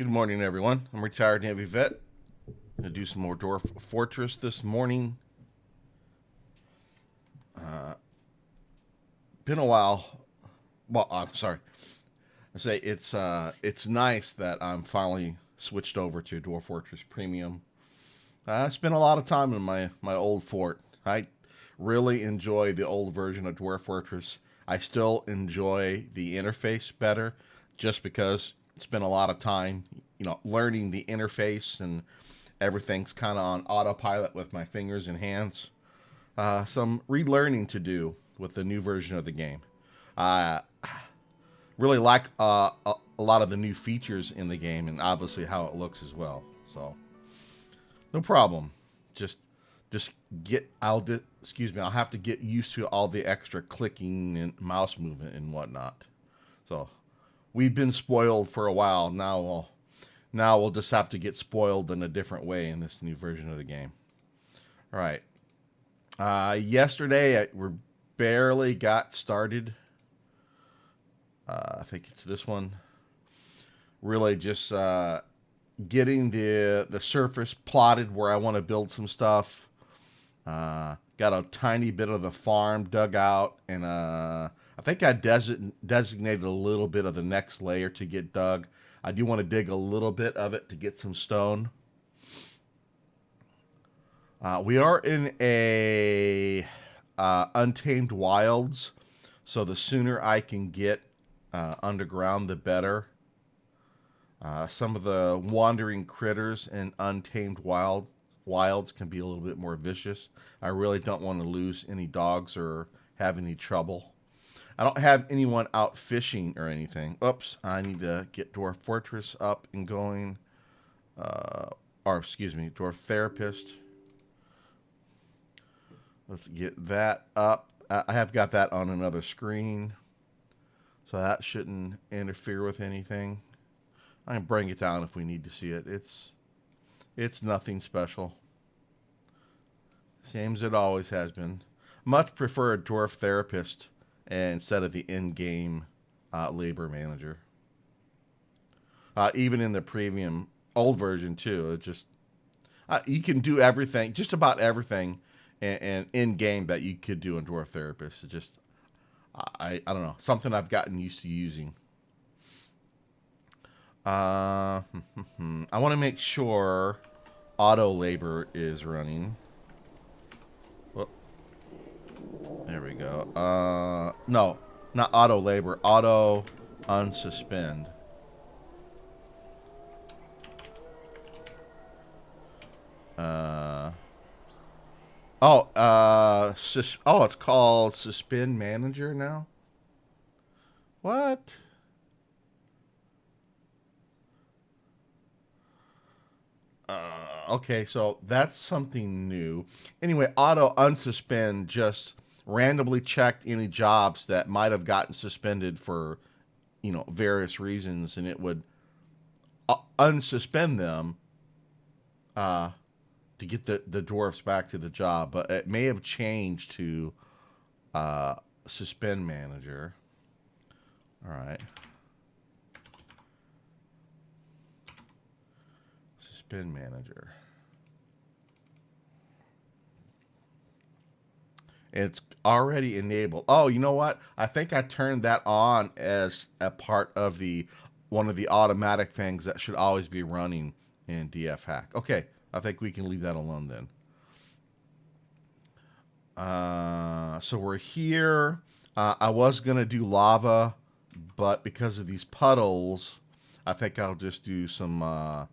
Good morning, everyone. I'm retired Navy vet. Gonna do some more Dwarf Fortress this morning. Uh, been a while. Well, I'm sorry. I say it's nice that I'm finally switched over to Dwarf Fortress Premium. I spent a lot of time in my old fort. I really enjoy the old version of Dwarf Fortress. I still enjoy the interface better, just because spent a lot of time, learning the interface, and everything's kind of on autopilot with my fingers and hands. Some relearning to do with the new version of the game. I really like a lot of the new features in the game, and obviously how it looks as well. So no problem. Just just get excuse me. I'll have to get used to all the extra clicking and mouse movement and whatnot. So we've been spoiled for a while. Now we'll just have to get spoiled in a different way in this new version of the game. All right. Yesterday we barely got started. I think it's this one. Really just getting the surface plotted where I want to build some stuff. Got a tiny bit of the farm dug out, and I think I designated a little bit of the next layer to get dug. I do want to dig a little bit of it to get some stone. We are in a untamed wilds, so the sooner I can get underground, the better. Some of the wandering critters in untamed wilds can be a little bit more vicious. I really don't want to lose any dogs or have any trouble. I don't have anyone out fishing or anything. Oops, I need to get Dwarf Fortress up and going. Or excuse me, Dwarf Therapist. Let's get that up. I have got that on another screen, so that shouldn't interfere with anything. I can bring it down if we need to see it. It's nothing special. Same as it always has been. Much prefer a Dwarf Therapist instead of the in-game labor manager. Even in the premium old version too, it just you can do everything, just about everything, and in game that you could do in Dwarf Therapist. It just I don't know, something I've gotten used to using. I want to make sure auto labor is running. Well, there we go. No, not auto labor. Auto unsuspend. Uh, it's called Suspend Manager now. What? Okay, so that's something new. Anyway, auto unsuspend just randomly checked any jobs that might have gotten suspended for, various reasons, and it would unsuspend them uh, to get the dwarfs back to the job. But it may have changed to uh, suspend manager. All right. Suspend manager. It's already enabled. Oh, you know what? I think I turned that on as a part of the one of the automatic things that should always be running in DF hack. Okay, I think we can leave that alone then. So we're here. I was gonna do lava, but because of these puddles, I think I'll just do some uh,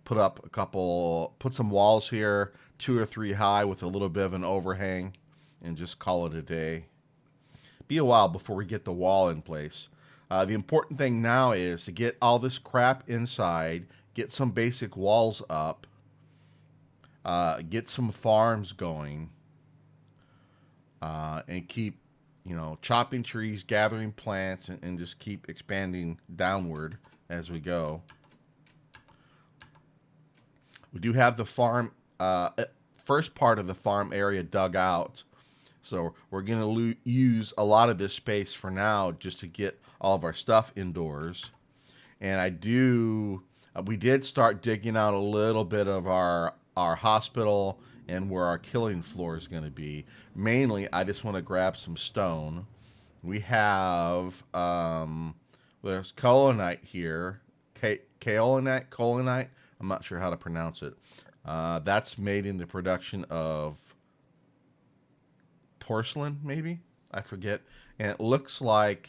put some walls here, 2 or 3 high with a little bit of an overhang, and just call it a day. Be a while before we get the wall in place. The important thing now is to get all this crap inside, get some basic walls up, get some farms going, and keep, chopping trees, gathering plants, and just keep expanding downward as we go. We do have the farm, first part of the farm area dug out. So we're going to use a lot of this space for now just to get all of our stuff indoors. And we did start digging out a little bit of our hospital and where our killing floor is going to be. Mainly, I just want to grab some stone. We have there's kaolinite here, kaolinite. I'm not sure how to pronounce it. That's made in the production of porcelain, maybe I forget. And it looks like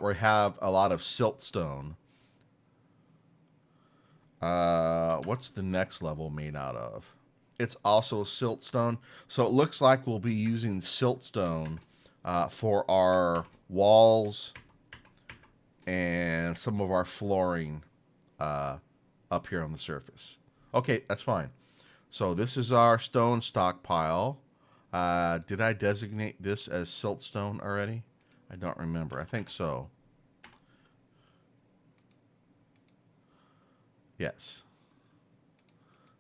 we have a lot of siltstone. What's the next level made out of? It's also siltstone. So it looks like we'll be using siltstone for our walls and some of our flooring uh, up here on the surface. Okay, that's fine. So this is our stone stockpile. Did I designate this as siltstone already? I don't remember. I think so. Yes.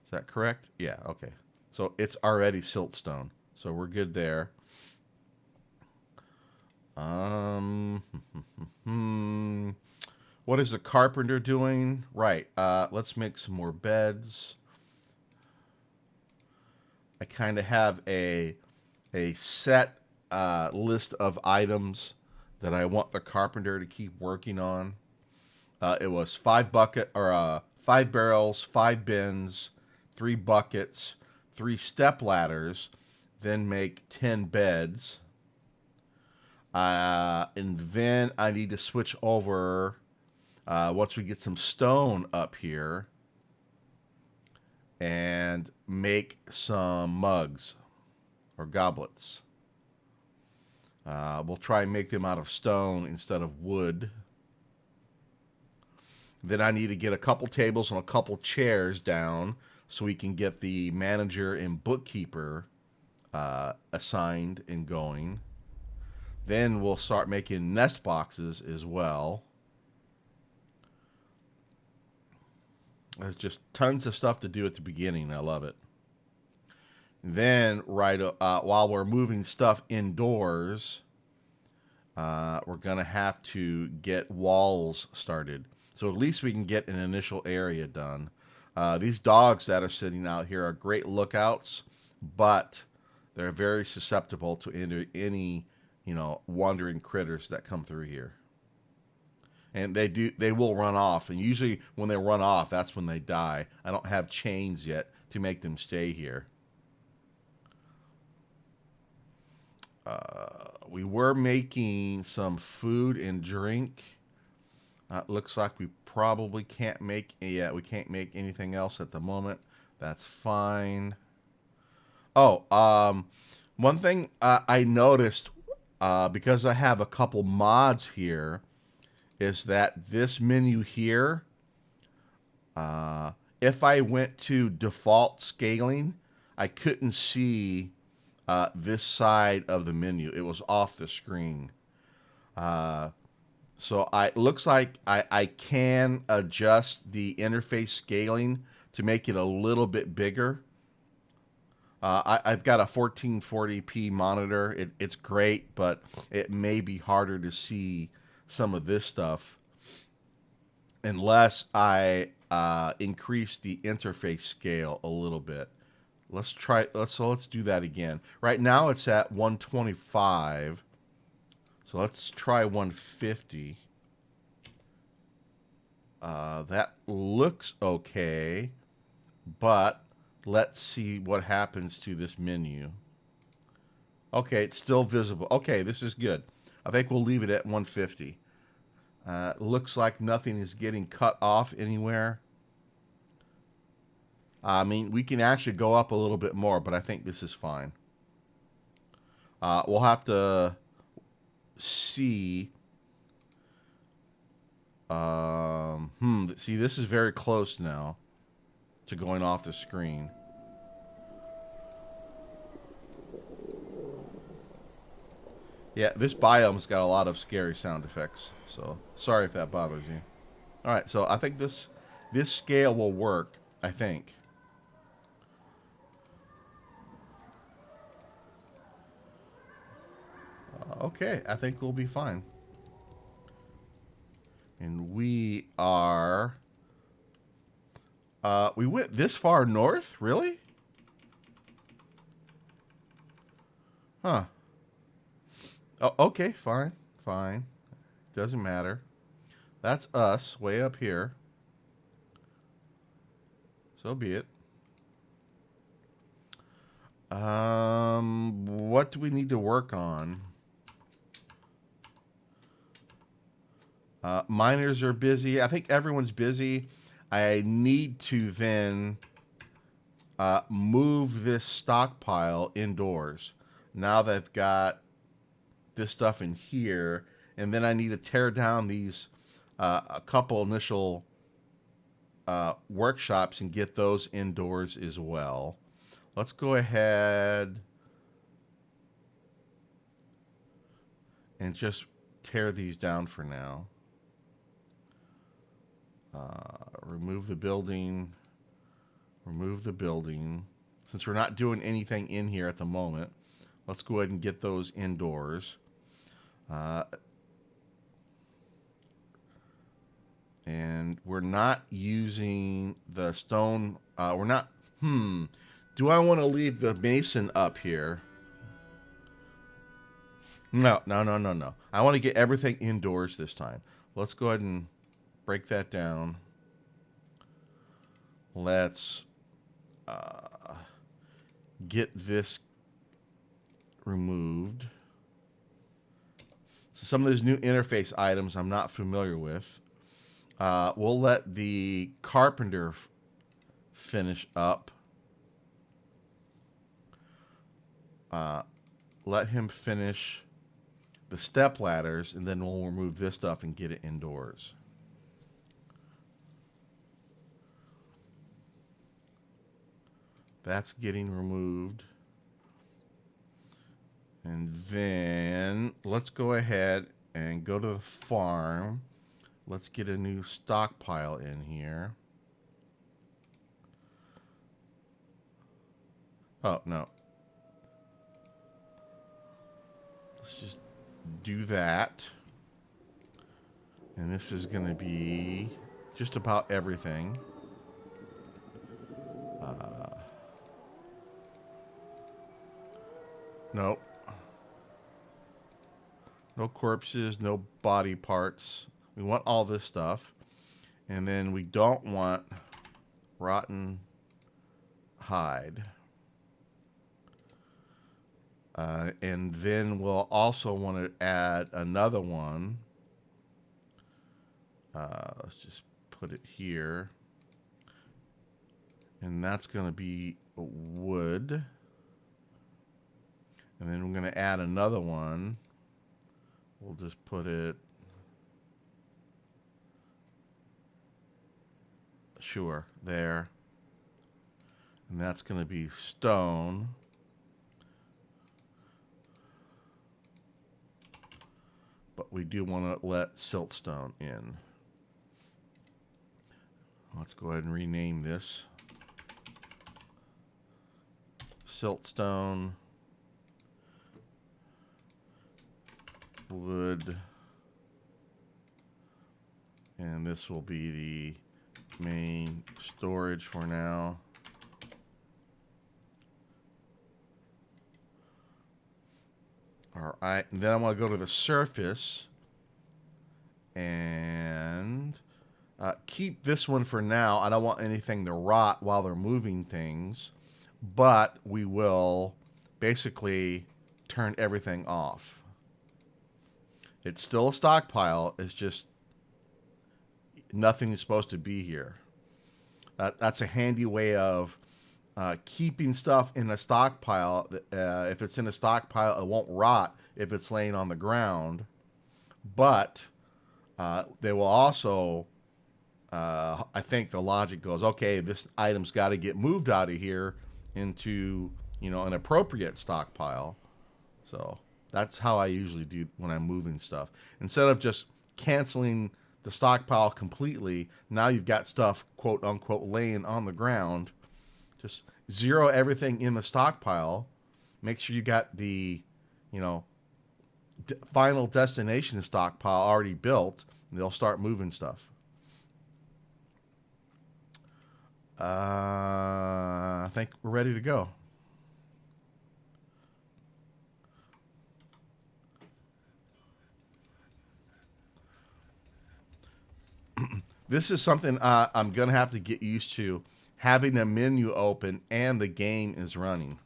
Is that correct? Yeah, okay. So it's already siltstone. So we're good there. Um, what is the carpenter doing? Right. Let's make some more beds. I kind of have a set list of items that I want the carpenter to keep working on. It was 5 barrels, 5 bins, 3 buckets, 3 step ladders, then make 10 beds. And then I need to switch over once we get some stone up here and make some mugs or goblets. We'll try and make them out of stone instead of wood. Then I need to get a couple tables and a couple chairs down so we can get the manager and bookkeeper assigned and going. Then we'll start making nest boxes as well. There's just tons of stuff to do at the beginning. I love it. Then, while we're moving stuff indoors, we're going to have to get walls started. So at least we can get an initial area done. These dogs that are sitting out here are great lookouts, but they're very susceptible to any wandering critters that come through here. And they will run off, and usually when they run off, that's when they die. I don't have chains yet to make them stay here. We were making some food and drink. Looks like we probably can't make, yeah, we can't make anything else at the moment. That's fine. Oh, one thing I noticed because I have a couple mods here is that this menu here, if I went to default scaling, I couldn't see this side of the menu. It was off the screen. Uh, so it looks like I can adjust the interface scaling to make it a little bit bigger. I've got a 1440p monitor. It's great, but it may be harder to see some of this stuff unless I increase the interface scale a little bit. Let's do that again. Right now it's at 125. So let's try 150. That looks okay, but let's see what happens to this menu. Okay, it's still visible. Okay, this is good. I think we'll leave it at 150. Looks like nothing is getting cut off anywhere. I mean, we can actually go up a little bit more, but I think this is fine. We'll have to see. See, this is very close now to going off the screen. Yeah, this biome's got a lot of scary sound effects, so sorry if that bothers you. All right, so I think this scale will work, I think. Okay, I think we'll be fine. And we are... we went this far north? Really? Huh. Oh, okay, fine. Fine. Doesn't matter. That's us way up here. So be it. What do we need to work on? Miners are busy. I think everyone's busy. I need to then move this stockpile indoors. Now that I've got this stuff in here, and then I need to tear down these a couple initial workshops and get those indoors as well. Let's go ahead and just tear these down for now. Remove the building. Remove the building. Since we're not doing anything in here at the moment, let's go ahead and get those indoors. And we're not using the stone. We're not. Do I want to leave the mason up here? No, no, no, no, no. I want to get everything indoors this time. Let's go ahead and break that down. Let's get this removed. So some of those new interface items I'm not familiar with. We'll let the carpenter finish up. Let him finish the step ladders, and then we'll remove this stuff and get it indoors. That's getting removed. And then let's go ahead and go to the farm. Let's get a new stockpile in here. Oh, no. Let's just do that. And this is going to be just about everything. Nope. No corpses, no body parts. We want all this stuff. And then we don't want rotten hide. And then we'll also want to add another one. Let's just put it here. And that's going to be wood. And then we're going to add another one. We'll just put it... Sure, there. And that's going to be stone. But we do want to let siltstone in. Let's go ahead and rename this. Siltstone. Wood. And this will be the main storage for now. All right, and then I want to go to the surface and keep this one for now. I don't want anything to rot while they're moving things, but we will basically turn everything off. It's still a stockpile. It's just nothing is supposed to be here. That's a handy way of keeping stuff in a stockpile. If it's in a stockpile, it won't rot if it's laying on the ground. But they will also, I think the logic goes, okay, this item's got to get moved out of here into, an appropriate stockpile. So that's how I usually do when I'm moving stuff. Instead of just canceling the stockpile completely, now you've got stuff, quote unquote, laying on the ground. Just zero everything in the stockpile. Make sure you got the, final destination stockpile already built. They'll start moving stuff. I think we're ready to go. This is something I'm going to have to get used to, having a menu open and the game is running.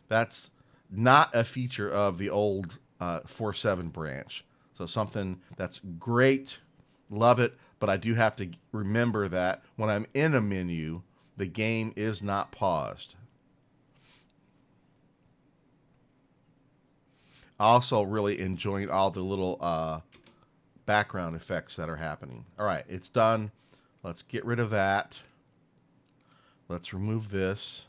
That's not a feature of the old 4.7 branch. So something that's great, love it, but I do have to remember that when I'm in a menu, the game is not paused. Also, really enjoying all the little background effects that are happening. All right, it's done. Let's get rid of that. Let's remove this.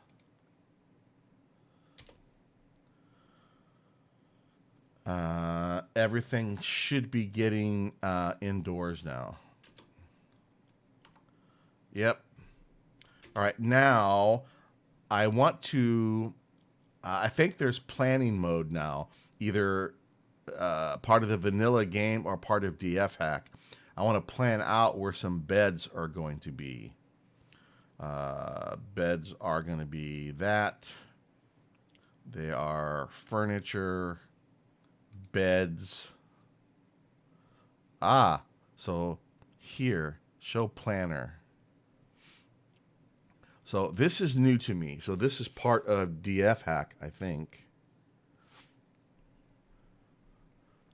Everything should be getting indoors now. Yep. All right, now I want to. I think there's planning mode now, either part of the vanilla game or part of DF Hack. I want to plan out where some beds are going to be. Beds are going to be that. They are furniture, beds. Ah, so here, show planner. So this is new to me. So this is part of DF Hack, I think.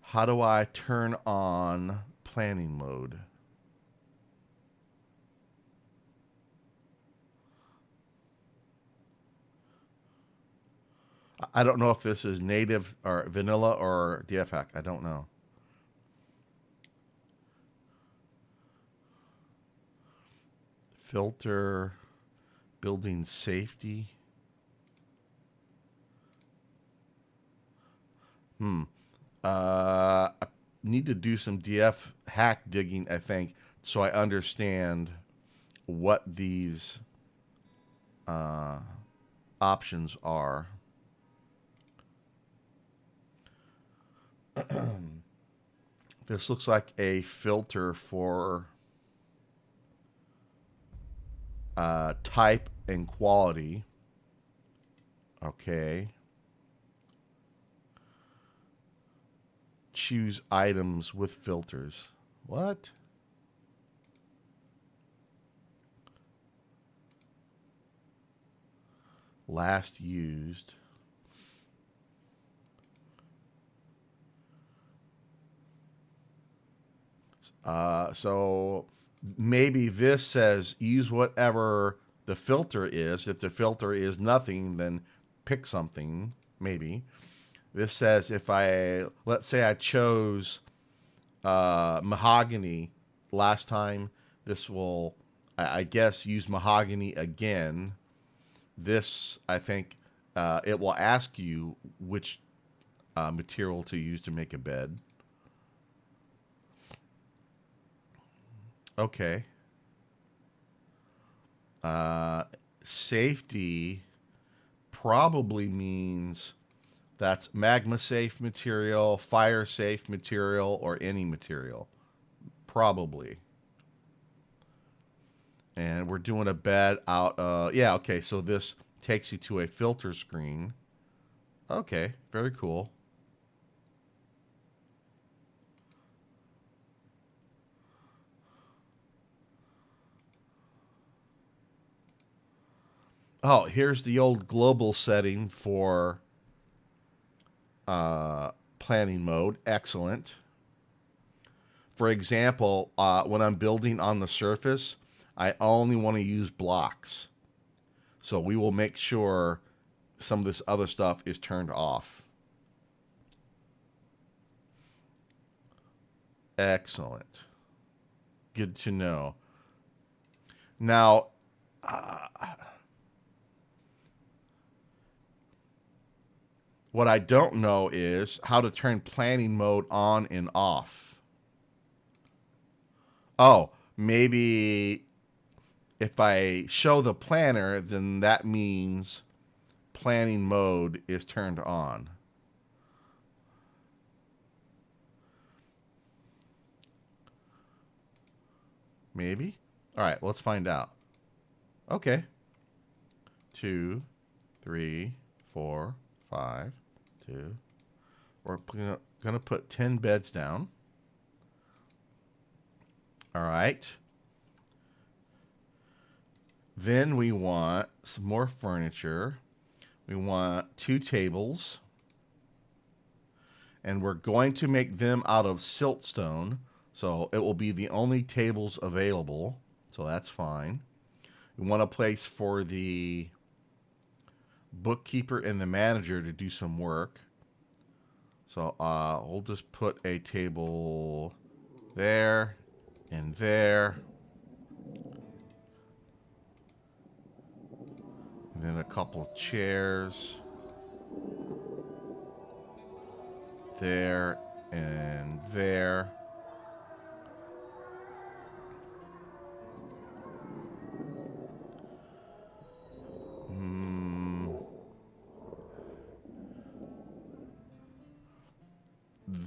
How do I turn on planning mode? I don't know if this is native or vanilla or DF Hack. I don't know. Filter, building safety. Hmm. I need to do some DF hack digging, I think, so I understand what these uh, options are. This looks like a filter for type and quality. Okay. Choose items with filters. What? Last used. So maybe this says use whatever the filter is. If the filter is nothing, then pick something, maybe. This says if let's say I chose mahogany last time, this will, I guess, use mahogany again. This, I think, it will ask you which material to use to make a bed. Okay. Uh, Safety probably means that's magma safe material, fire safe material, or any material. Probably. And we're doing a bed out. Yeah, okay. So this takes you to a filter screen. Okay, very cool. Oh, here's the old global setting for planning mode. Excellent. For example, when I'm building on the surface, I only want to use blocks. So we will make sure some of this other stuff is turned off. Excellent. Good to know. Now, uh, what I don't know is how to turn planning mode on and off. Oh, maybe if I show the planner, then that means planning mode is turned on. Maybe? All right, let's find out. Okay. 2, 3, 4, 5, 2. We're going to put 10 beds down. All right. Then we want some more furniture. We want 2 tables. And we're going to make them out of siltstone. So it will be the only tables available. So that's fine. We want a place for the bookkeeper and the manager to do some work. So we'll just put a table there and there. And then a couple of chairs there and there.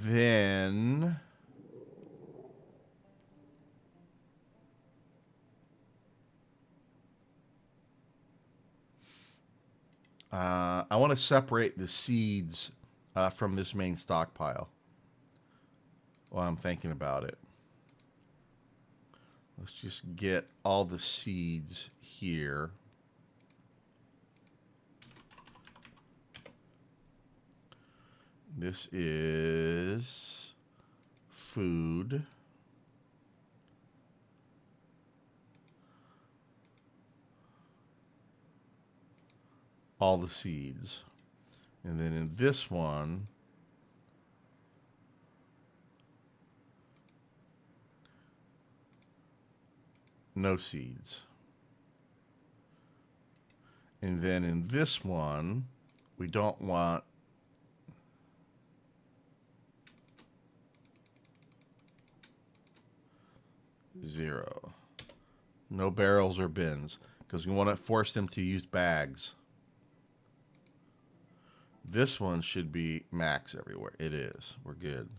Then I want to separate the seeds from this main stockpile while I'm thinking about it. Let's just get all the seeds here. This is food. All the seeds. And then in this one, no seeds. And then in this one, we don't want zero. No barrels or bins, because we want to force them to use bags. This one should be max everywhere. It is. We're good.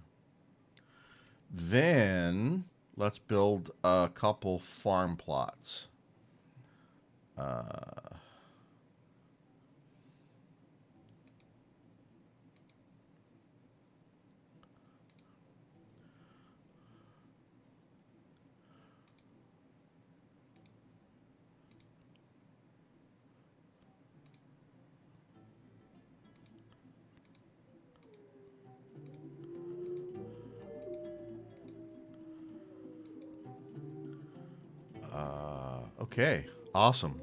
Then let's build a couple farm plots. Okay, awesome.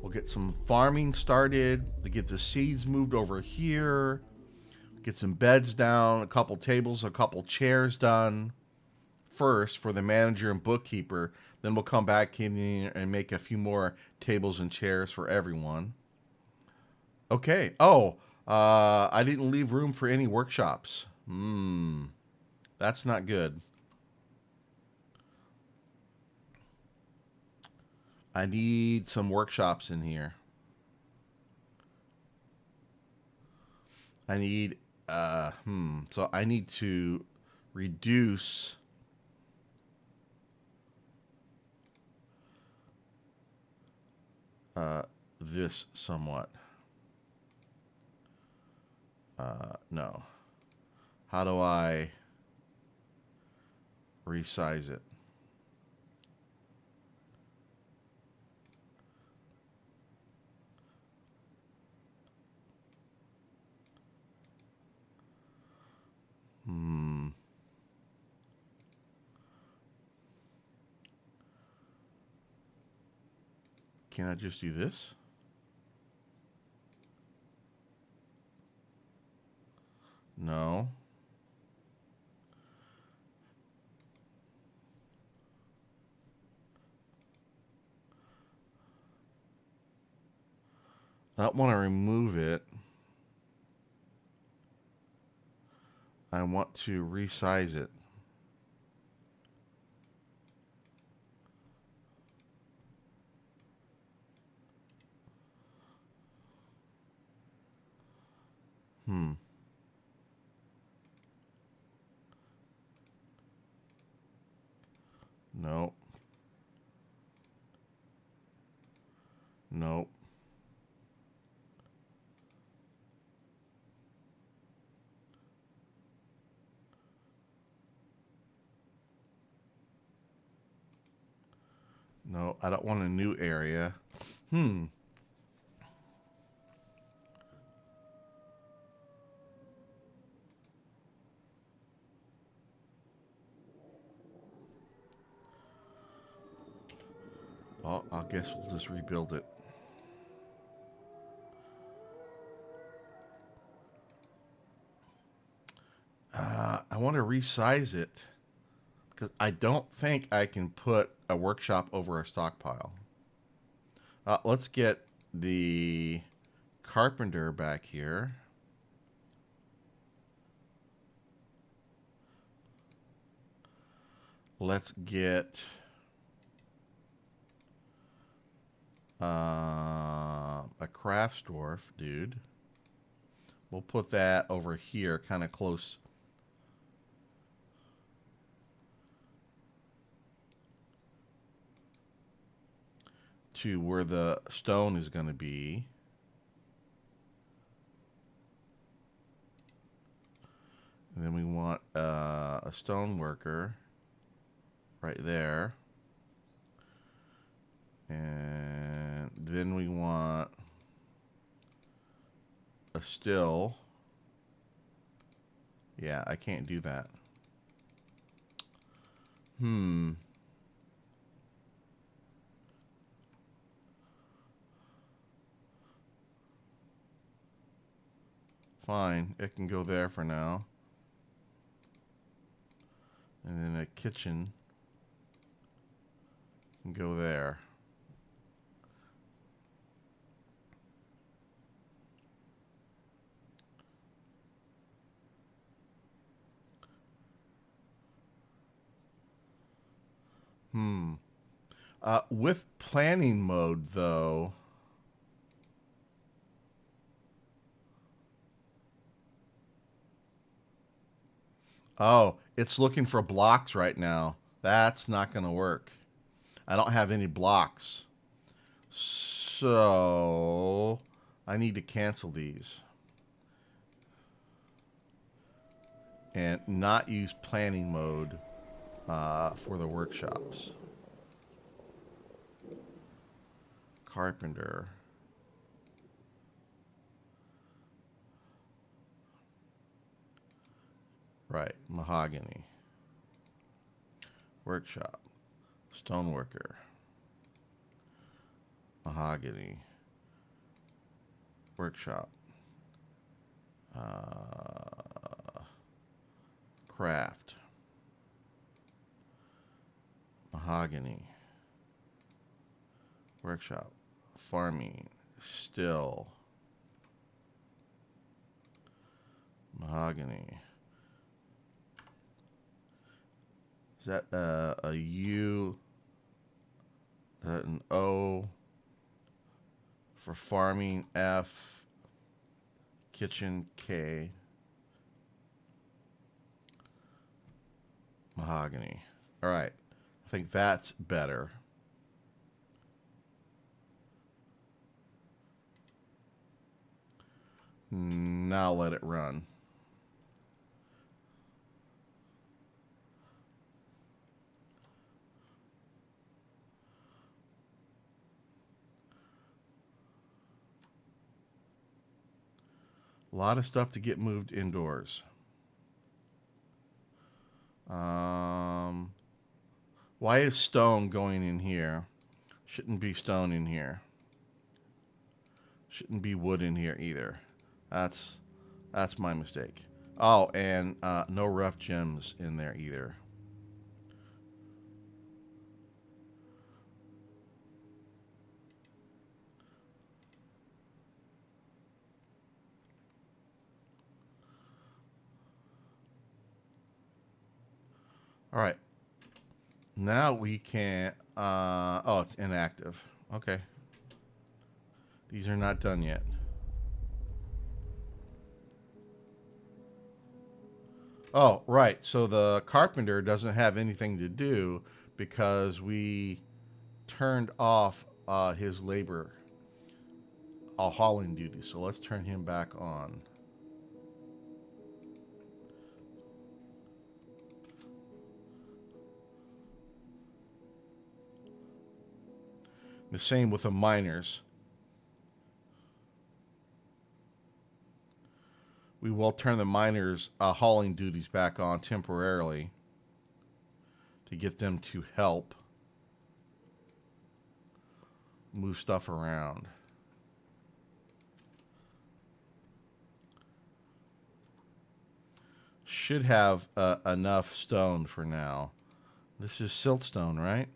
We'll get some farming started. We'll get the seeds moved over here. Get some beds down, a couple tables, a couple chairs done first for the manager and bookkeeper. Then we'll come back in and make a few more tables and chairs for everyone. Okay. Oh, I didn't leave room for any workshops. That's not good. I need some workshops in here. I need, so I need to reduce this somewhat. No. How do I resize it? Can I just do this? No. I don't want to remove it. I want to resize it. Nope. Nope. No, I don't want a new area. Hmm. Well, I guess we'll just rebuild it. I want to resize it because I don't think I can put a workshop over a stockpile. Let's get the carpenter back here. Let's get a crafts dwarf, dude. We'll put that over here, kind of close to where the stone is going to be. And then we want a stone worker right there. And then we want a still. Yeah, I can't do that. Fine, it can go there for now. And then a kitchen can go there. With planning mode, though, oh, it's looking for blocks right now. That's not going to work. I don't have any blocks. So I need to cancel these and not use planning mode for the workshops. Carpenter. Right, mahogany. Workshop. Stoneworker. Mahogany. Workshop. Craft. Mahogany. Workshop. Farming. Still. Mahogany. Is that a U? Is that an O? For farming, F. Kitchen, K. Mahogany. All right. I think that's better. Now let it run. A lot of stuff to get moved indoors. Why is stone going in here? Shouldn't be stone in here. Shouldn't be wood in here either. That's my mistake. Oh, and no rough gems in there either. All right. Now we can. Oh, it's inactive. Okay. These are not done yet. Oh, right. So the carpenter doesn't have anything to do because we turned off his labor hauling duty. So let's turn him back on. The same with the miners. We will turn the miners' hauling duties back on temporarily to get them to help move stuff around. Should have enough stone for now. This is siltstone, right?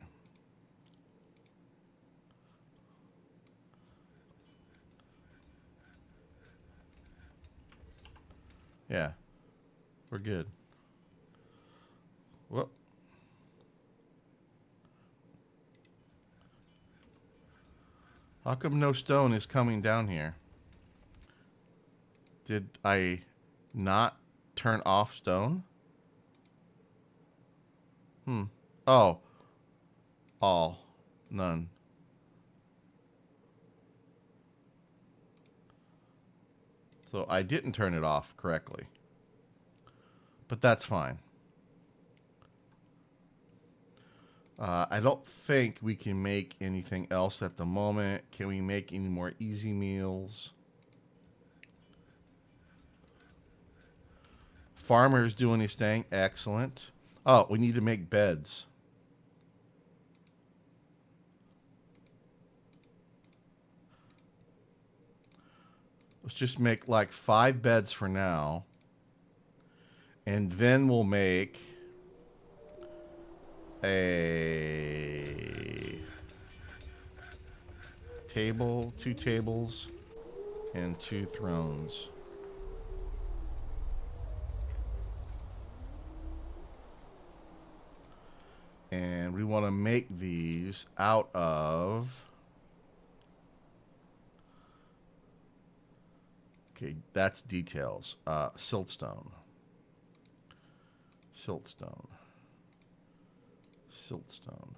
Yeah, we're good. Whoop. How come no stone is coming down here? Did I not turn off stone? Hmm. Oh, all. None. So I didn't turn it off correctly. But that's fine. I don't think we can make anything else at the moment. Can we make any more easy meals? Farmer's doing his thing. Excellent. Oh, we need to make beds. Let's just make like 5 beds for now. And then we'll make a table, 2 tables, and 2 thrones. And we want to make these out of... Okay, that's details. Siltstone. Siltstone. Siltstone.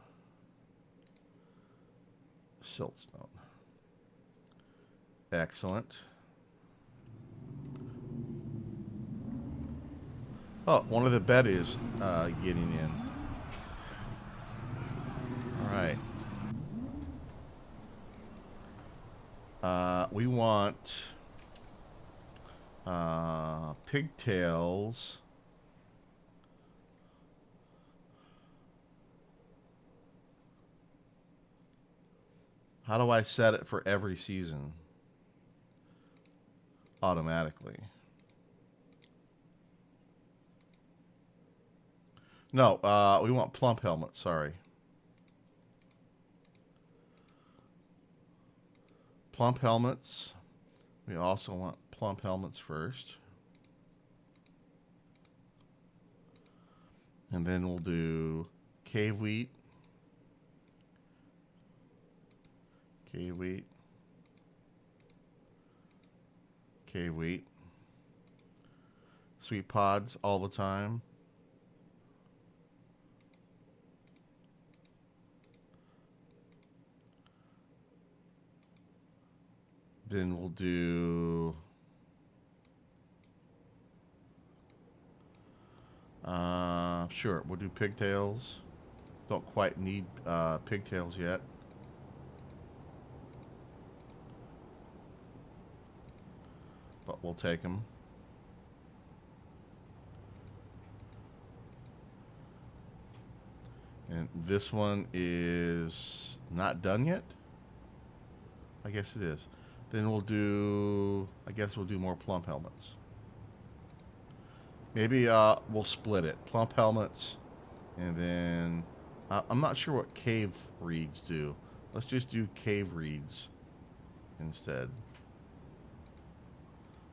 Siltstone. Excellent. Oh, one of the bed is getting in. All right. We want pigtails. How do I set it for every season? Automatically. No, we want plump helmets, sorry. Plump helmets. We also want plump helmets first. And then we'll do cave wheat. Cave wheat. Cave wheat. Sweet pods all the time. Then we'll do sure, we'll do pigtails. Don't quite need pigtails yet. But we'll take them. And this one is not done yet? I guess it is. Then we'll do, I guess we'll do more plump helmets. Maybe we'll split it. Plump helmets, and then I'm not sure what cave reeds do. Let's just do cave reeds instead.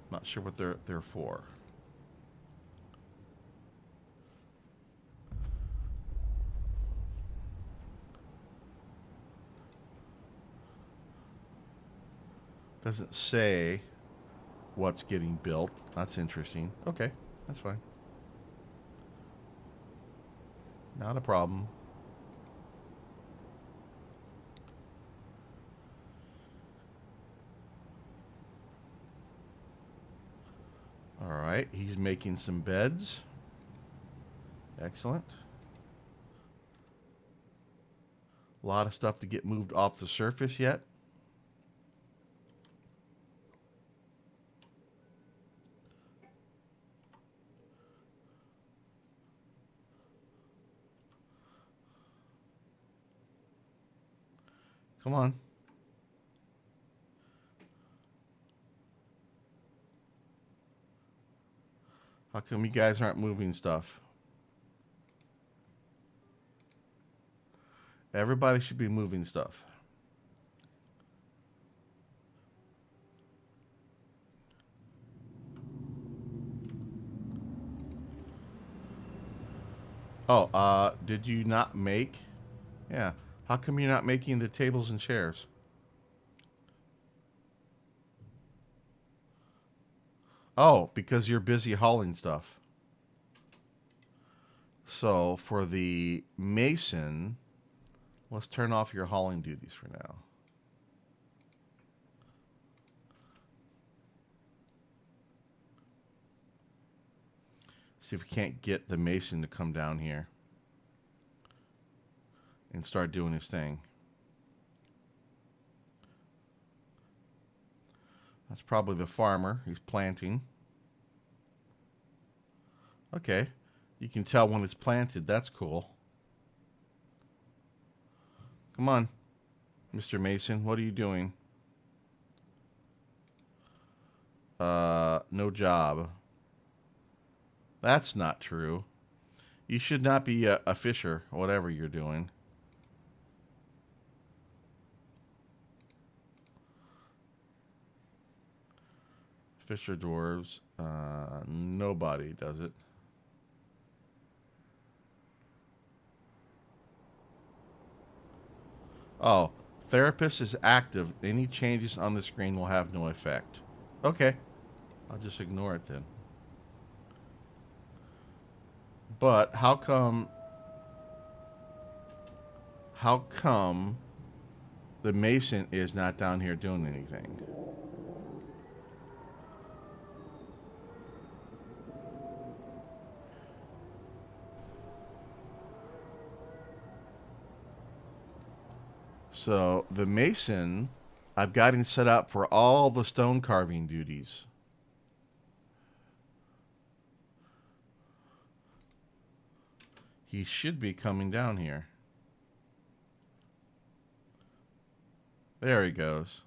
Not sure what they're for. Doesn't say what's getting built. That's interesting. Okay, that's fine. Not a problem. All right, he's making some beds. Excellent. A lot of stuff to get moved off the surface yet. Come on. How come you guys aren't moving stuff? Everybody should be moving stuff. Oh, did you not make? Yeah. How come you're not making the tables and chairs? Oh, because you're busy hauling stuff. So for the mason, let's turn off your hauling duties for now. See if we can't get the mason to come down here and start doing his thing. That's probably the farmer. He's planting. Okay. You can tell when it's planted. That's cool. Come on, Mr. Mason. What are you doing? No job. That's not true. You should not be a fisher, whatever you're doing. Fisher dwarves. Nobody does it. Oh, therapist is active. Any changes on the screen will have no effect. Okay, I'll just ignore it then. But how come the mason is not down here doing anything? So the mason, I've got him set up for all the stone carving duties. He should be coming down here. There he goes.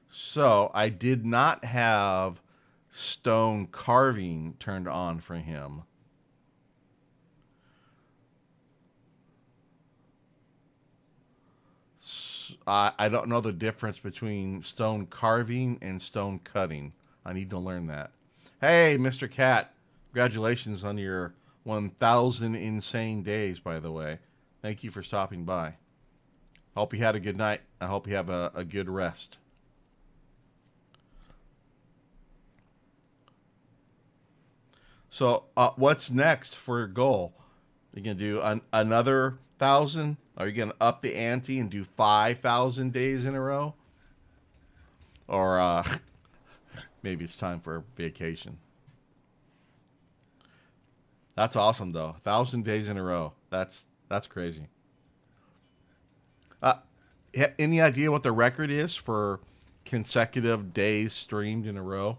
So I did not have stone carving turned on for him. I don't know the difference between stone carving and stone cutting. I need to learn that. Hey, Mr. Cat. Congratulations on your 1,000 insane days, by the way. Thank you for stopping by. Hope you had a good night. I hope you have a good rest. So, what's next for your goal? You gonna do another 1,000? Are you gonna up the ante and do 5,000 days in a row? Or maybe it's time for a vacation. That's awesome, though. 1,000 days in a row. That's crazy. Uh, any idea what the record is for consecutive days streamed in a row?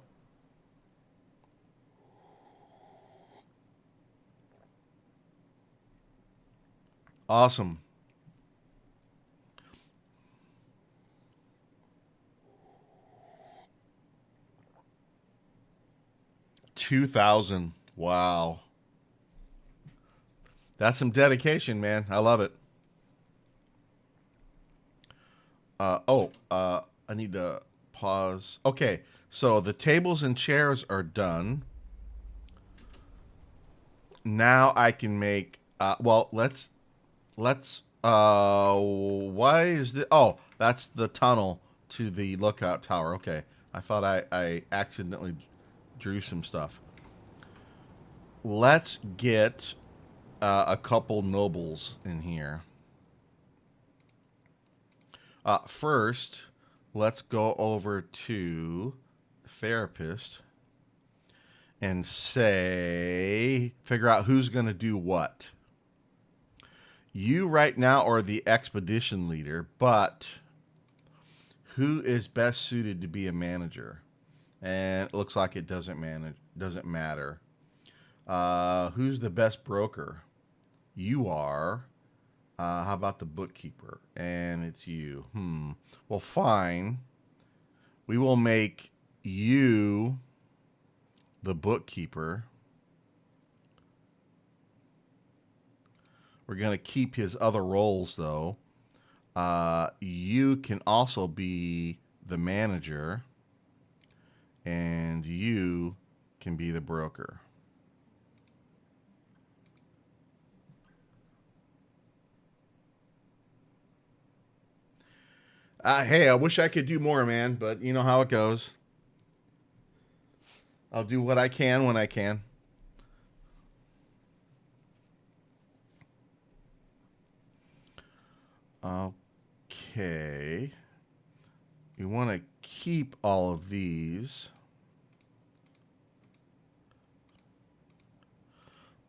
Awesome. 2,000. Wow. That's some dedication, man. I love it. I need to pause. Okay, so the tables and chairs are done. Now I can make. Well, let's. Why is the? Oh, that's the tunnel to the lookout tower. Okay, I thought I accidentally drew some stuff. let's get a couple nobles in here. First, let's go over to therapist and say, figure out who's going to do what. You right now are the expedition leader, but who is best suited to be a manager? And it looks like it doesn't matter. Who's the best broker? You are. How about the bookkeeper? And it's you. Well, fine. We will make you the bookkeeper. We're going to keep his other roles, though. You can also be the manager, and you can be the broker. Hey, I wish I could do more, man, but you know how it goes. I'll do what I can when I can. Okay. You want to keep all of these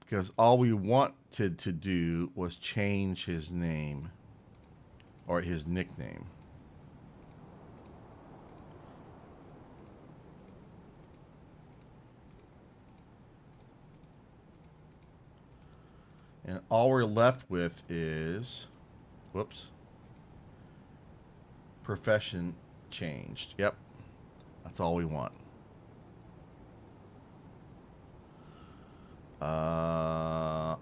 because all we wanted to do was change his name or his nickname. And all we're left with is, whoops, profession changed. Yep, that's all we want.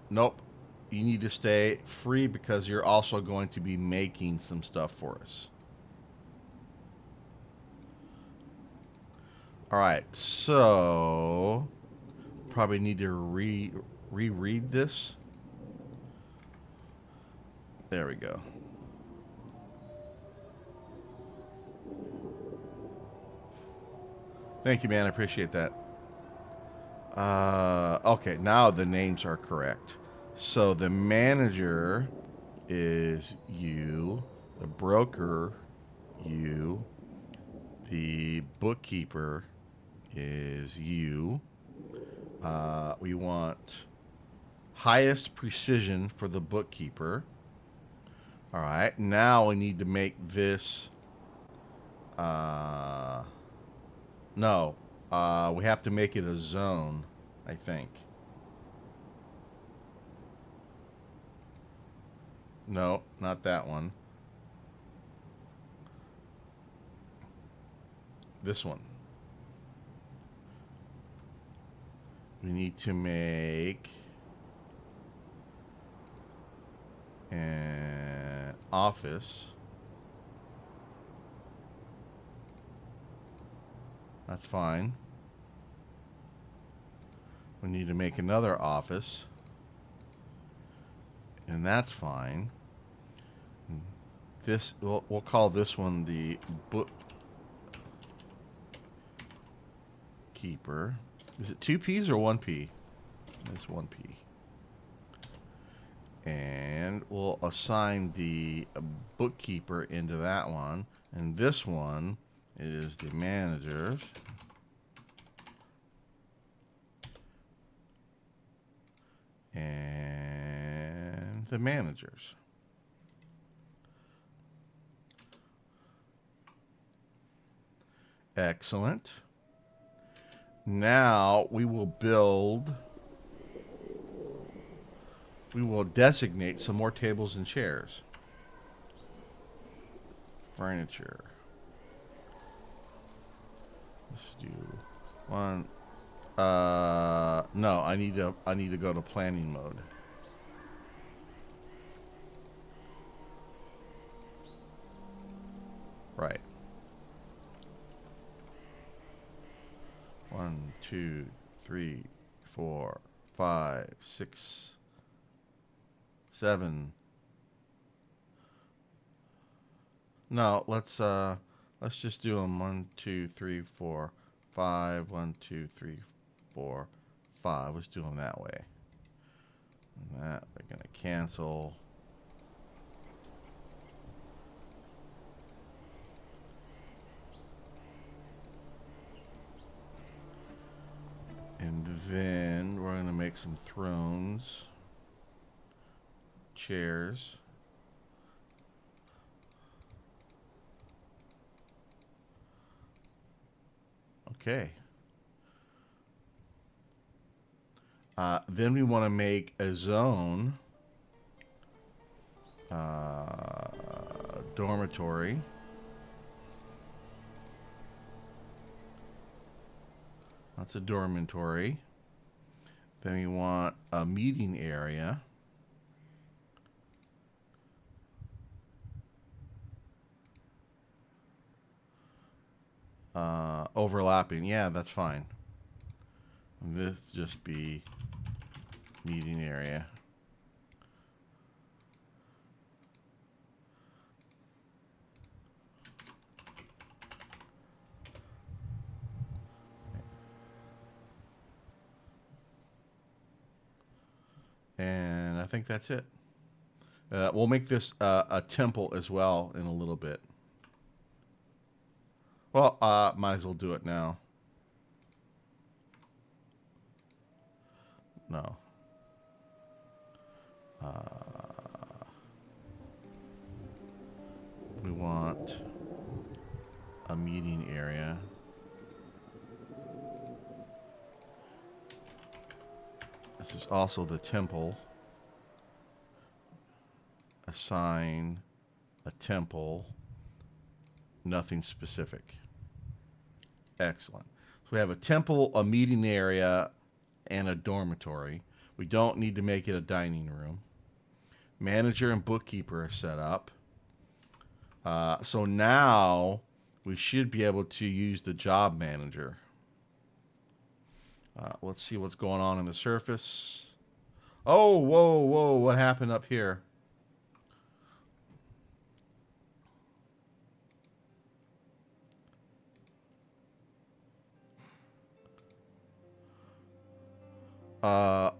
Nope. You need to stay free because you're also going to be making some stuff for us. All right, so probably need to reread this. There we go. Thank you, man. I appreciate that. Okay, now the names are correct. So the manager is you, the broker, you, the bookkeeper is you. We want highest precision for the bookkeeper. All right, now we need to make this. No, we have to make it a zone, I think. No, not that one. This one. We need to make an office. That's fine. We need to make another office. And that's fine. This we'll call this one the bookkeeper. Is it 2 P's or 1 P? It's 1 P. And we'll assign the bookkeeper into that one. And this one is the managers. And the managers. Excellent. Now we will designate some more tables and chairs. Furniture. Let's do one. No, I need to go to planning mode. Right. 1, 2, 3, 4, 5, 6, 7. No, let's just do them 1, 2, 3, 4, 5. 1, 2, 3, 4, 5. Let's do them that way. And that, they're going to cancel. And then we're going to make some thrones, chairs. Okay. Then we want to make a zone, dormitory. That's a dormitory. Then we want a meeting area. Overlapping. Yeah, that's fine. This just be meeting area. And I think that's it. We'll make this a temple as well in a little bit. Well, might as well do it now. No. We want a meeting area. This is also the temple. Assign a temple. Nothing specific. Excellent. So we have a temple, a meeting area, and a dormitory. We don't need to make it a dining room. Manager and bookkeeper are set up. So now we should be able to use the job manager. Let's see what's going on the surface. Oh, whoa, whoa, what happened up here?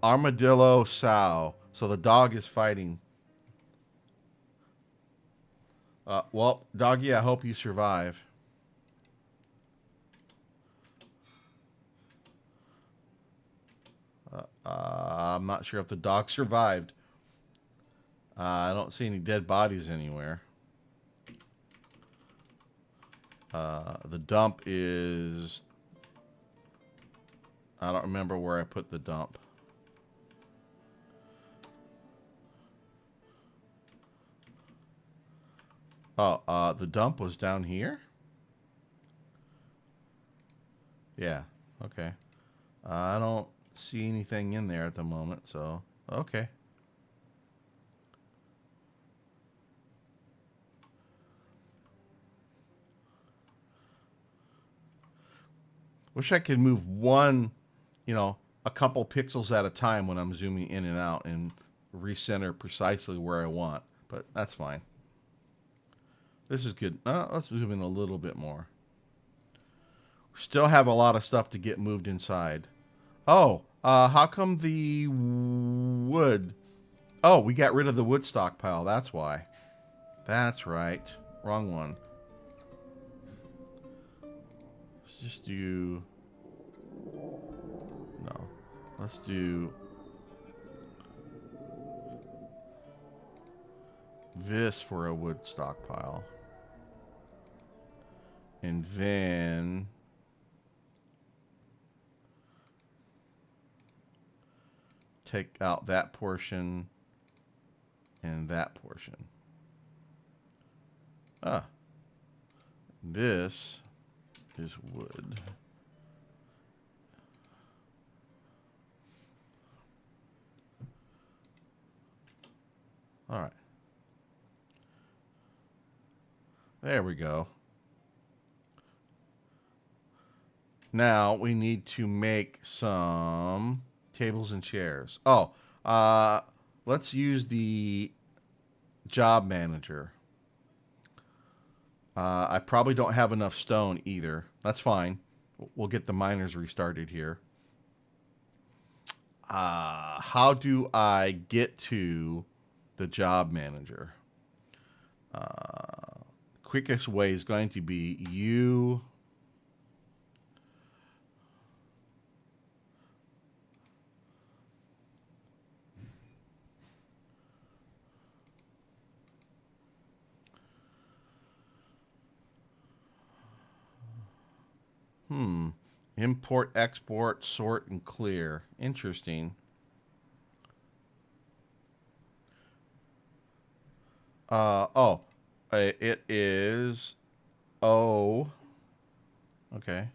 Armadillo sow. So the dog is fighting. Well, doggy, I hope you survive. I'm not sure if the dog survived. I don't see any dead bodies anywhere. The dump is... I don't remember where I put the dump. Oh, the dump was down here? Yeah, okay. I don't see anything in there at the moment, so okay. Wish I could move one, a couple pixels at a time when I'm zooming in and out and recenter precisely where I want, but that's fine. This is good. Let's move in a little bit more. Still have a lot of stuff to get moved inside. Oh, how come the wood? Oh, we got rid of the wood stockpile. That's why. That's right. Wrong one. Let's just do... No. Let's do... this for a wood stockpile. And then... take out that portion and that portion. This is wood. All right. There we go. Now we need to make some tables and chairs. Oh, let's use the job manager. I probably don't have enough stone either. That's fine. We'll get the miners restarted here. How do I get to the job manager? Uh, Quickest way is going to be you. Hmm. Import, export, sort, and clear. Interesting. Oh, it is O. Okay.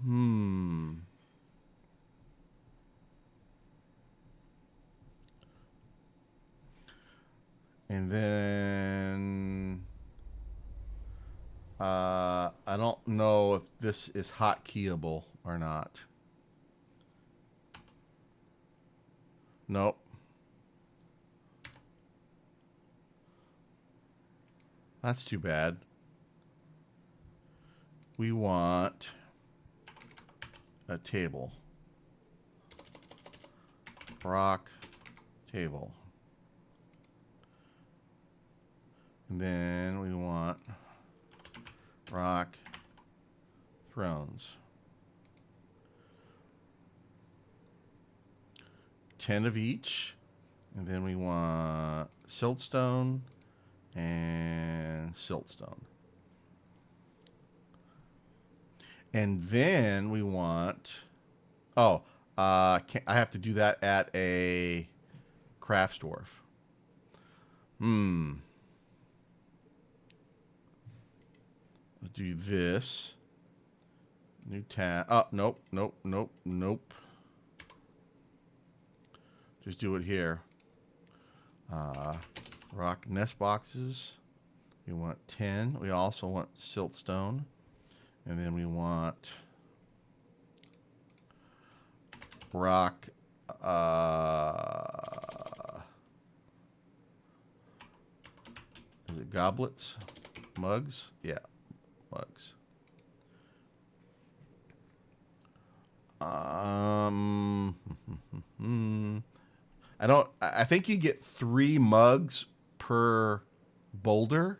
Hmm. And then I don't know if this is hotkeyable or not. Nope. That's too bad. We want a table. Rock table. And then we want rock thrones. 10 of each. And then we want siltstone and siltstone. And then we want. Oh, I have to do that at a crafts dwarf. Hmm. Let's do this. New tab. Oh, nope, nope, nope, nope. Just do it here. Uh, rock nest boxes. We want 10. We also want siltstone. And then we want rock. Is it goblets? Mugs? Yeah, mugs. Um, I don't. I think you get 3 mugs per boulder,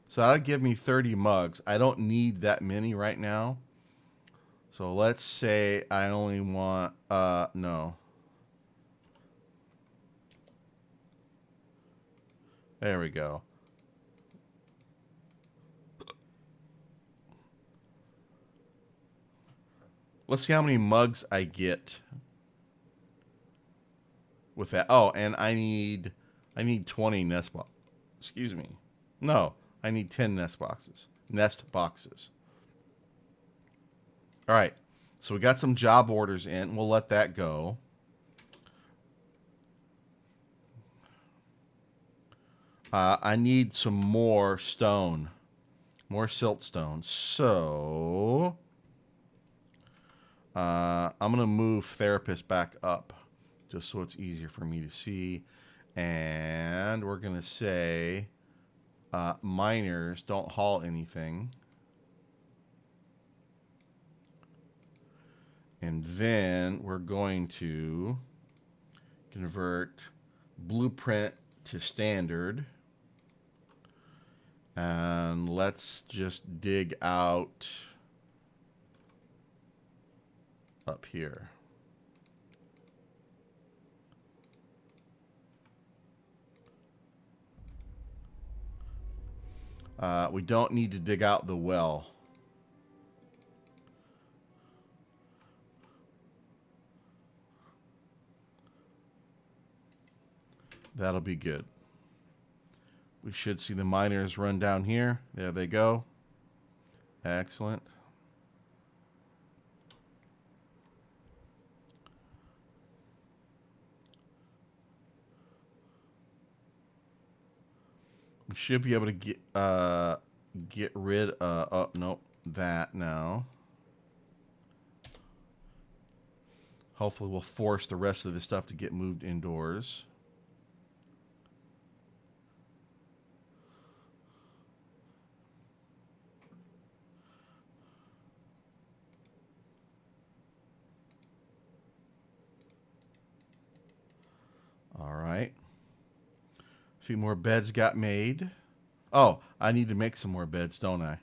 so that'd give me 30 mugs. I don't need that many right now. So let's say I only want. No. There we go. Let's see how many mugs I get with that. Oh, and I need 20 nest boxes. Excuse me. No, I need 10 nest boxes. Nest boxes. All right. So we got some job orders in. We'll let that go. I need some more stone, more siltstone. So I'm gonna move therapist back up, just so it's easier for me to see. And we're gonna say miners don't haul anything. And then we're going to convert blueprint to standard. And let's just dig out up here. We don't need to dig out the well. That'll be good. We should see the miners run down here. There they go. Excellent. We should be able to get rid of. Oh nope, that now. Hopefully, we'll force the rest of the stuff to get moved indoors. A few more beds got made. Oh, I need to make some more beds, don't I?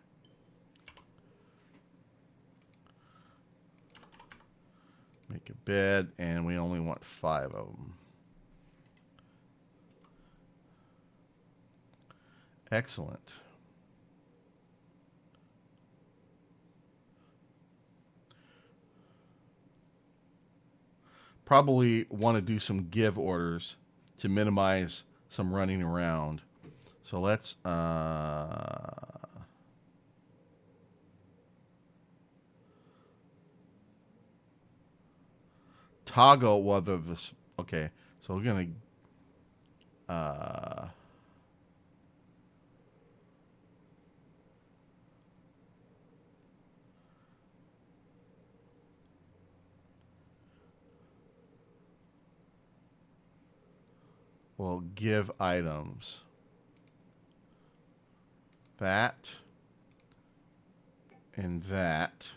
Make a bed, and we only want 5 of them. Excellent. Probably want to do some give orders to minimize some running around. So let's toggle whether this. Okay, so we're gonna well give items. That and that.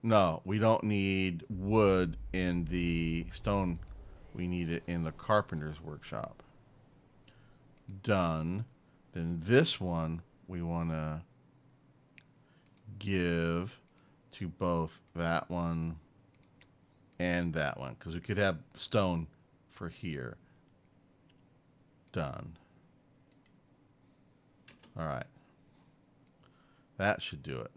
No, we don't need wood in the stone. We need it in the carpenter's workshop. Done. Then this one we want to give to both that one and that one because we could have stone for here. Done. All right. That should do it.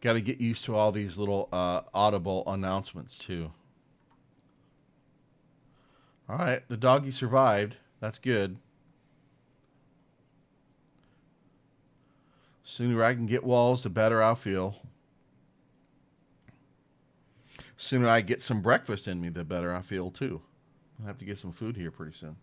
Got to get used to all these little audible announcements too. All right, the doggy survived. That's good. Sooner I can get walls, the better I'll feel. Sooner I get some breakfast in me, the better I feel too. I'll have to get some food here pretty soon.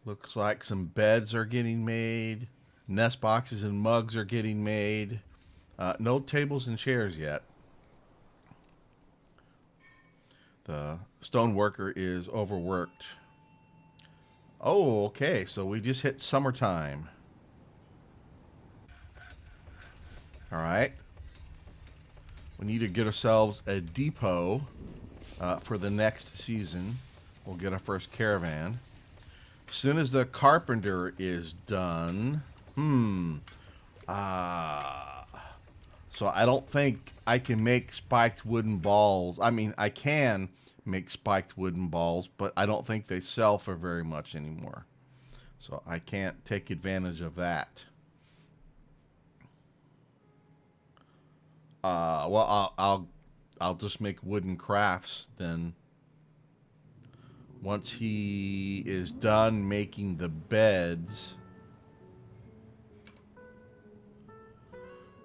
Looks like some beds are getting made. Nest boxes and mugs are getting made. No tables and chairs yet. The stone worker is overworked. Oh, okay. So we just hit summertime. All right. We need to get ourselves a depot for the next season. We'll get our first caravan. As soon as the carpenter is done, so I don't think I can make spiked wooden balls. I mean, I can make spiked wooden balls, but I don't think they sell for very much anymore. So I can't take advantage of that. Well, I'll just make wooden crafts then. Once he is done making the beds,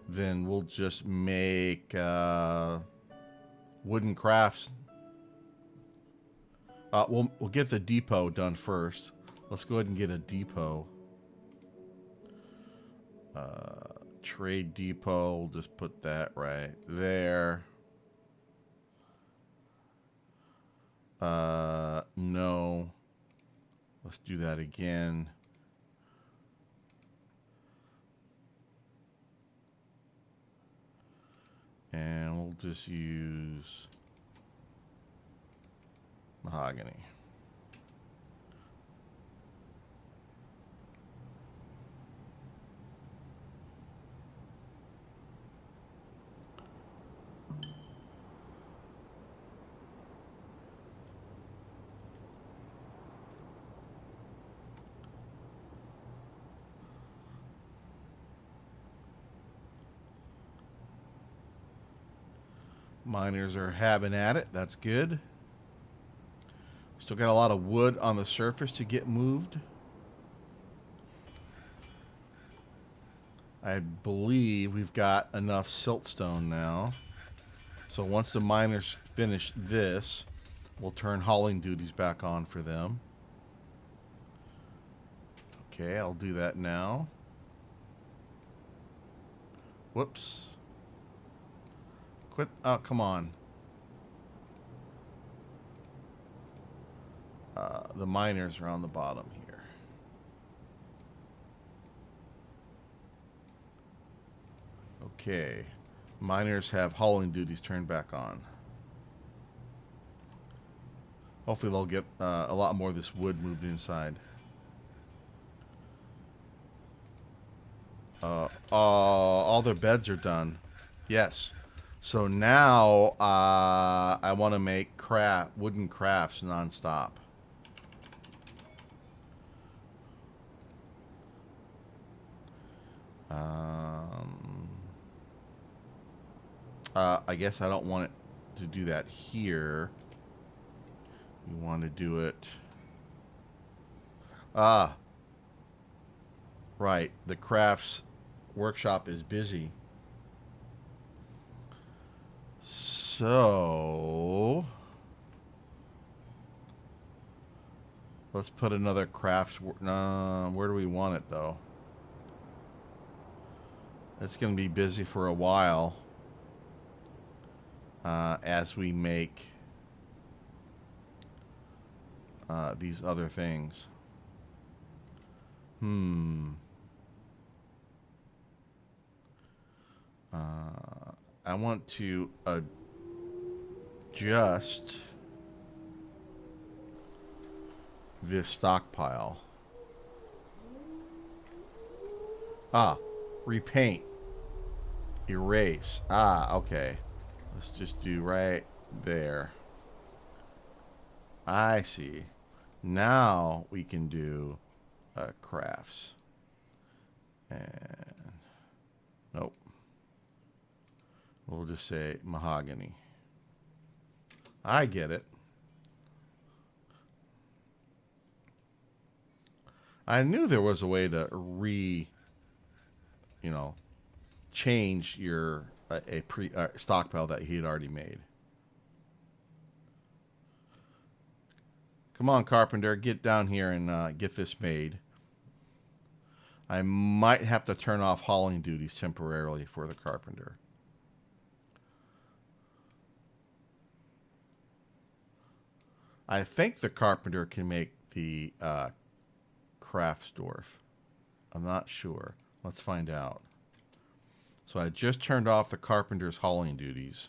then we'll just make wooden crafts. We'll get the depot done first. Let's go ahead and get a depot. Trade depot. We'll just put that right there. No. Let's do that again. And we'll just use mahogany. Miners are having at it. That's good. Still got a lot of wood on the surface to get moved. I believe we've got enough siltstone now. So once the miners finish this, we'll turn hauling duties back on for them. Okay, I'll do that now. Whoops. Quit. Oh, come on. The miners are on the bottom here. Okay. Miners have hauling duties turned back on. Hopefully they'll get a lot more of this wood moved inside. All their beds are done. Yes. So now I want to make wooden crafts nonstop. I guess I don't want it to do that here. We want to do it. Right. The crafts workshop is busy. So let's put another crafts. Where do we want it though? It's going to be busy for a while as we make these other things. I want to adjust this stockpile. Repaint. Erase. Okay. Let's just do right there. I see. Now we can do crafts. And nope. We'll just say mahogany. I get it. I knew there was a way to change your stockpile that he had already made. Come on, carpenter, get down here and get this made. I might have to turn off hauling duties temporarily for the carpenter. I think the carpenter can make the crafts dwarf. I'm not sure. Let's find out. So I just turned off the carpenter's hauling duties.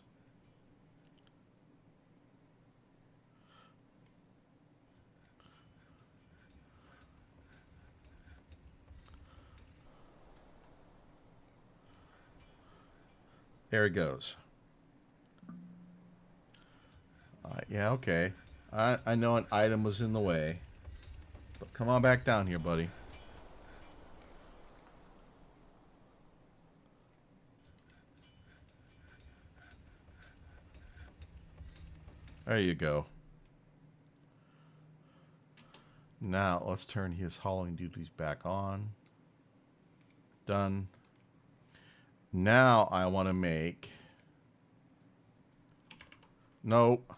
There he goes. Yeah, okay. I know an item was in the way. But come on back down here, buddy. There you go. Now, let's turn his hauling duties back on. Done. Now, I want to make... Nope.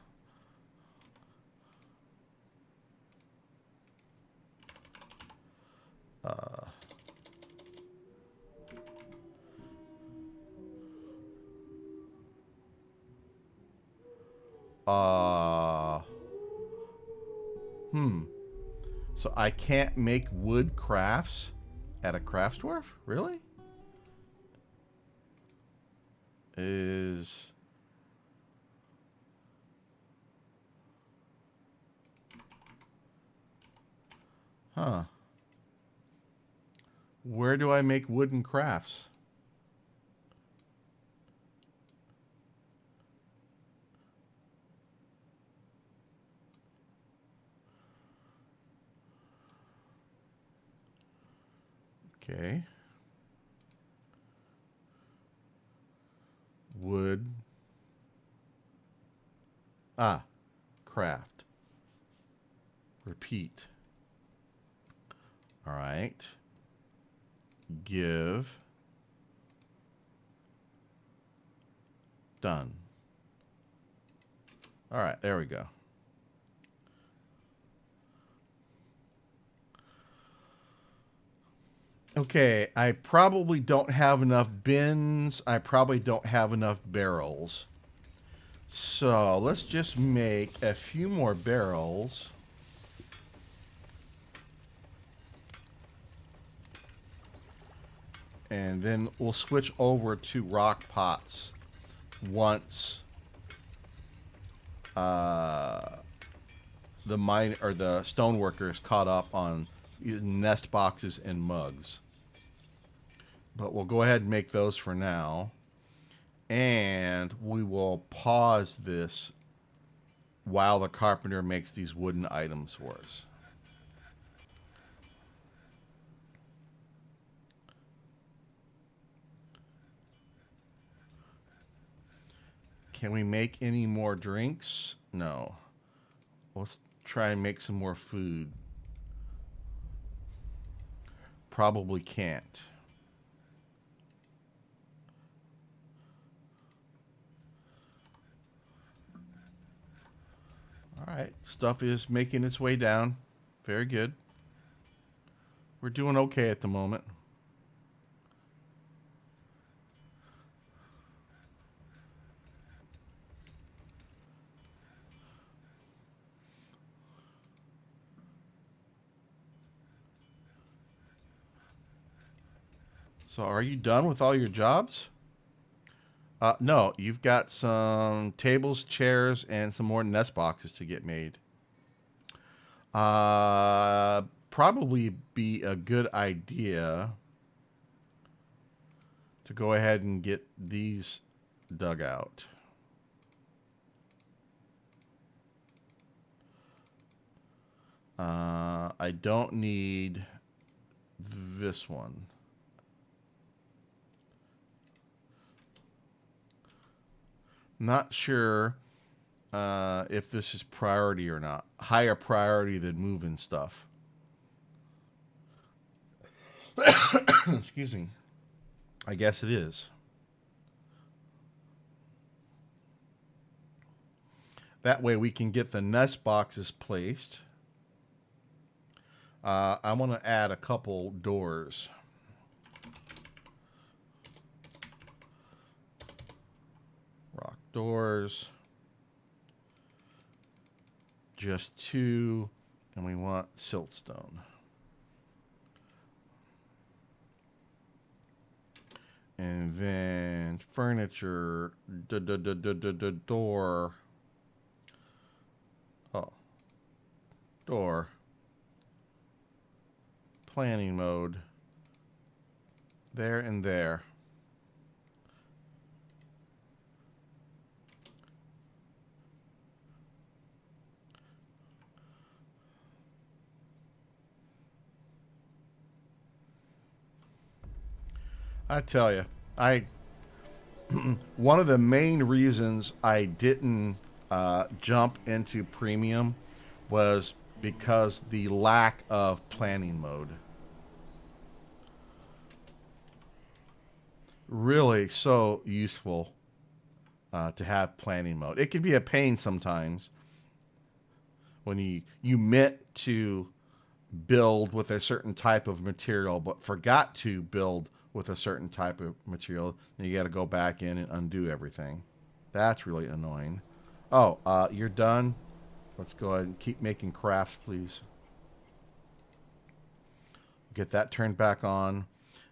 So I can't make wood crafts at a crafts dwarf? Really? Huh. Where do I make wooden crafts? Okay. Wood. Craft. Repeat. All right. Give. Done. All right, there we go. Okay, I probably don't have enough bins. I probably don't have enough barrels. So let's just make a few more barrels. And then we'll switch over to rock pots once uh, the mine or the stoneworker is caught up on nest boxes and mugs. But we'll go ahead and make those for now. And we will pause this while the carpenter makes these wooden items for us. Can we make any more drinks? No. Let's try and make some more food. Probably can't. All right. Stuff is making its way down. Very good. We're doing okay at the moment. So, are you done with all your jobs? No, you've got some tables, chairs, and some more nest boxes to get made. Probably be a good idea to go ahead and get these dug out. I don't need this one. Not sure if this is priority or not. Higher priority than moving stuff. Excuse me. I guess it is. That way we can get the nest boxes placed. I want to add a couple doors. Rock doors. Just two. And we want siltstone. And then furniture. Door. Oh. Door. Planning mode. There and there. I tell you, I one of the main reasons I didn't jump into premium was because the lack of planning mode. Really, so useful to have planning mode. It can be a pain sometimes when you meant to build with a certain type of material, but forgot to build with a certain type of material. Then you got to go back in and undo everything. That's really annoying. Oh, you're done. Let's go ahead and keep making crafts, please. Get that turned back on.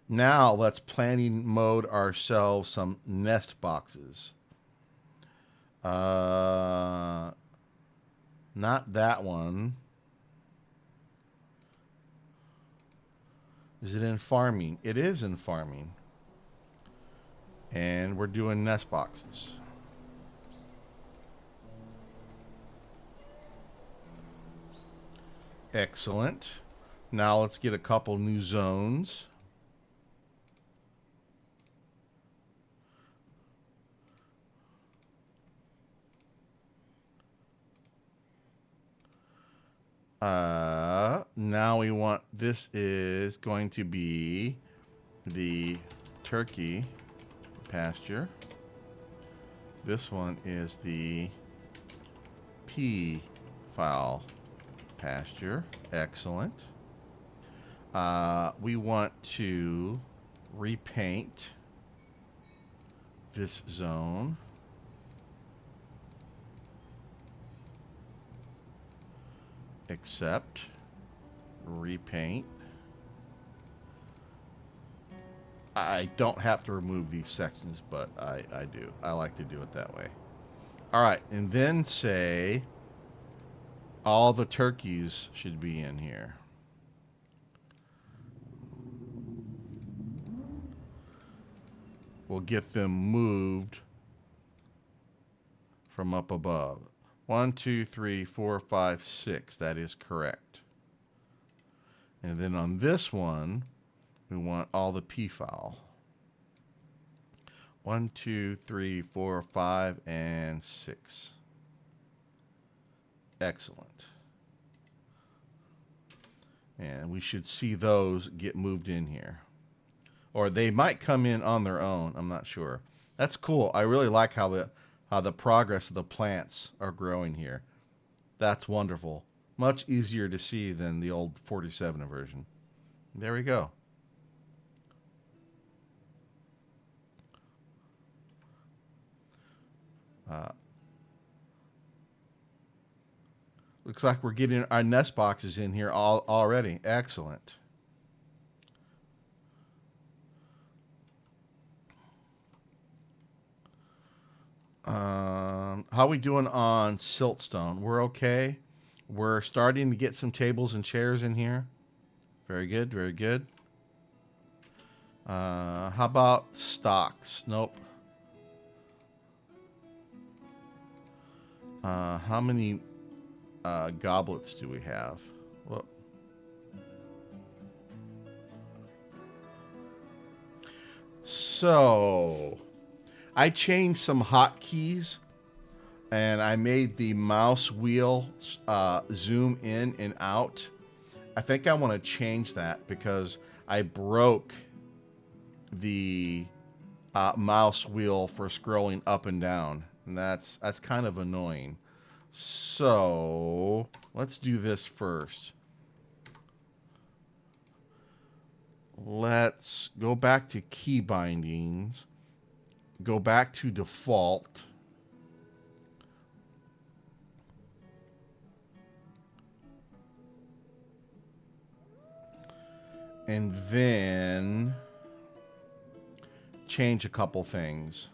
Now let's planning mode ourselves some nest boxes. Uh, Not that one. Is it in farming? It is in farming. And we're doing nest boxes. Excellent. Now let's get a couple new zones. Now we want, this is going to be the turkey pasture. This one is the pea fowl pasture. Excellent. We want to repaint this zone. Accept. Repaint. I don't have to remove these sections, but I do. I like to do it that way. All right, and then say all the turkeys should be in here. We'll get them moved from up above. 1, 2, 3, 4, 5, 6. That is correct. And then on this one, we want all the peafowl. 1, 2, 3, 4, 5, and 6. Excellent. And we should see those get moved in here. Or they might come in on their own. I'm not sure. That's cool. I really like how the progress of the plants are growing here. That's wonderful. Much easier to see than the old 47 version. There we go. Looks like we're getting our nest boxes in here already. Excellent. How we doing on siltstone? We're okay. We're starting to get some tables and chairs in here. Very good, very good. How about stocks? Nope. How many goblets do we have? Well, so I changed some hotkeys and I made the mouse wheel zoom in and out. I think I want to change that because I broke the mouse wheel for scrolling up and down, and that's kind of annoying. So let's do this first. Let's go back to key bindings, go back to default. And then change a couple things.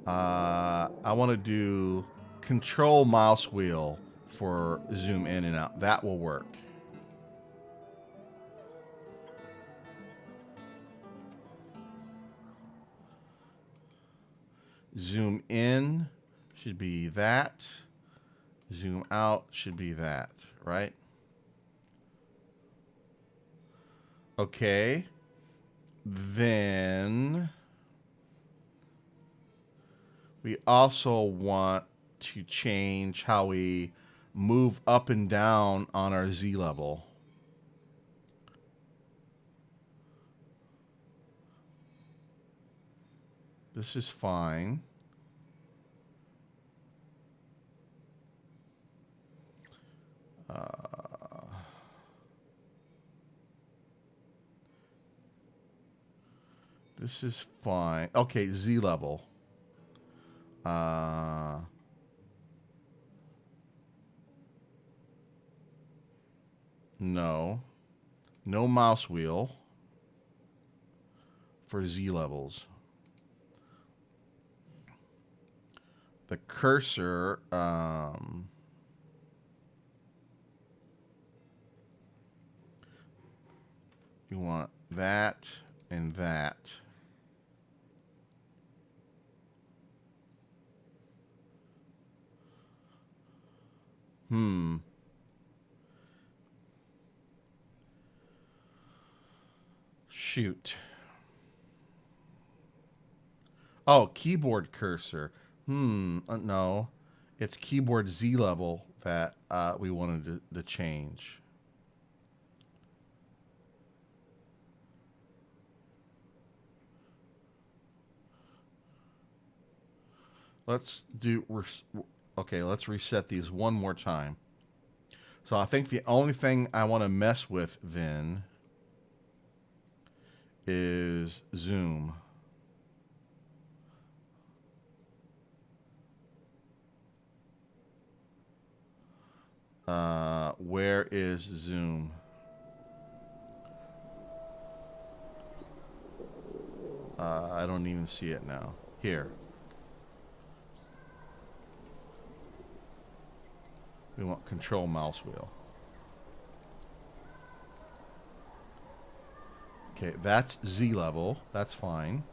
I want to do control mouse wheel for zoom in and out. That will work. Zoom in should be that. Zoom out should be that, right? Okay. Then we also want to change how we move up and down on our Z level. This is fine. This is fine. Okay, Z level. No. No mouse wheel for Z levels. The cursor, you want that and that. Shoot. Oh, keyboard cursor. No. It's keyboard Z level that we wanted to change. Let's do... Okay, let's reset these one more time. So I think the only thing I want to mess with then is zoom. Where is zoom? I don't even see it now. Here. We want control mouse wheel. Okay, that's Z level. That's fine.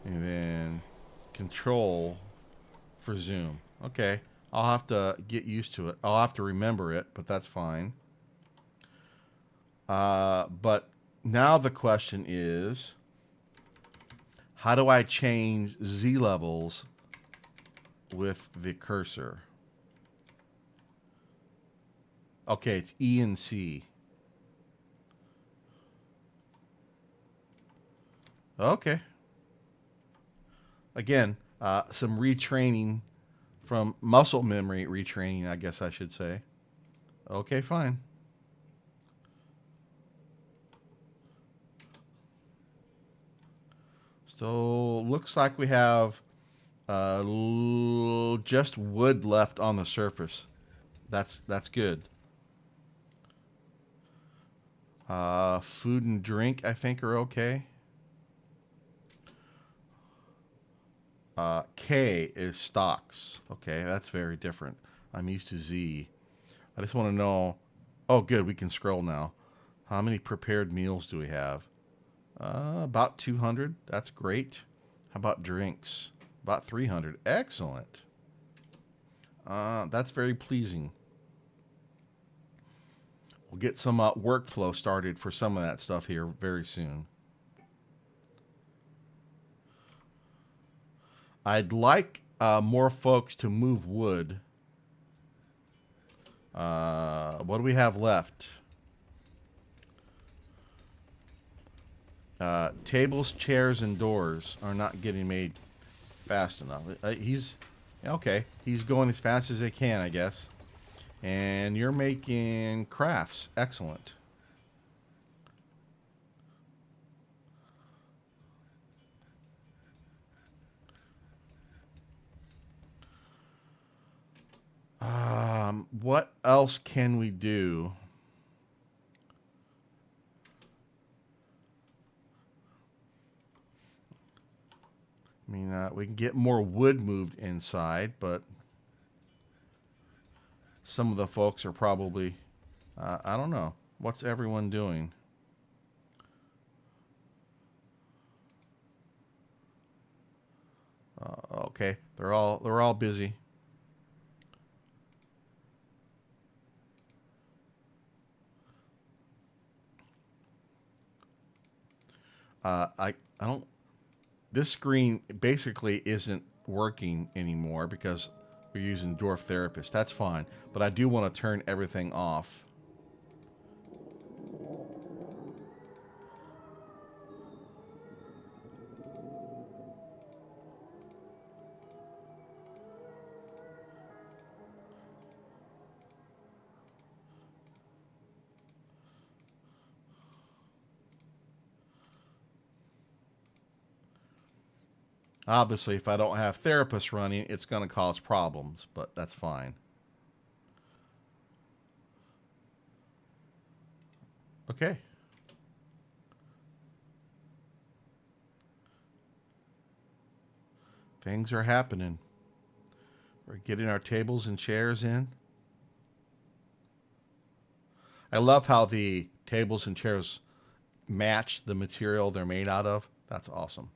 And then control for zoom. Okay, I'll have to get used to it. I'll have to remember it, but that's fine. But now the question is, how do I change Z levels with the cursor? Okay, it's E and C. Okay. Again, some retraining from muscle memory retraining, I guess I should say. Okay, fine. So looks like we have just wood left on the surface. That's good. Food and drink, I think, are okay. K is stocks. Okay, that's very different. I'm used to Z. I just want to know. Oh, good. We can scroll now. How many prepared meals do we have? About 200. That's great. How about drinks? About 300. Excellent. That's very pleasing. We'll get some workflow started for some of that stuff here very soon. I'd like more folks to move wood. What do we have left? Tables, chairs, and doors are not getting made fast enough. He's okay. He's going as fast as they can, I guess. And you're making crafts. Excellent. What else can we do? I mean, we can get more wood moved inside, but some of the folks are probably, I don't know. What's everyone doing? Okay, they're all busy. I don't. This screen basically isn't working anymore because we're using Dwarf Therapist. That's fine, but I do want to turn everything off. Obviously, if I don't have therapists running, it's going to cause problems, but that's fine. Okay. Things are happening. We're getting our tables and chairs in. I love how the tables and chairs match the material they're made out of. That's awesome.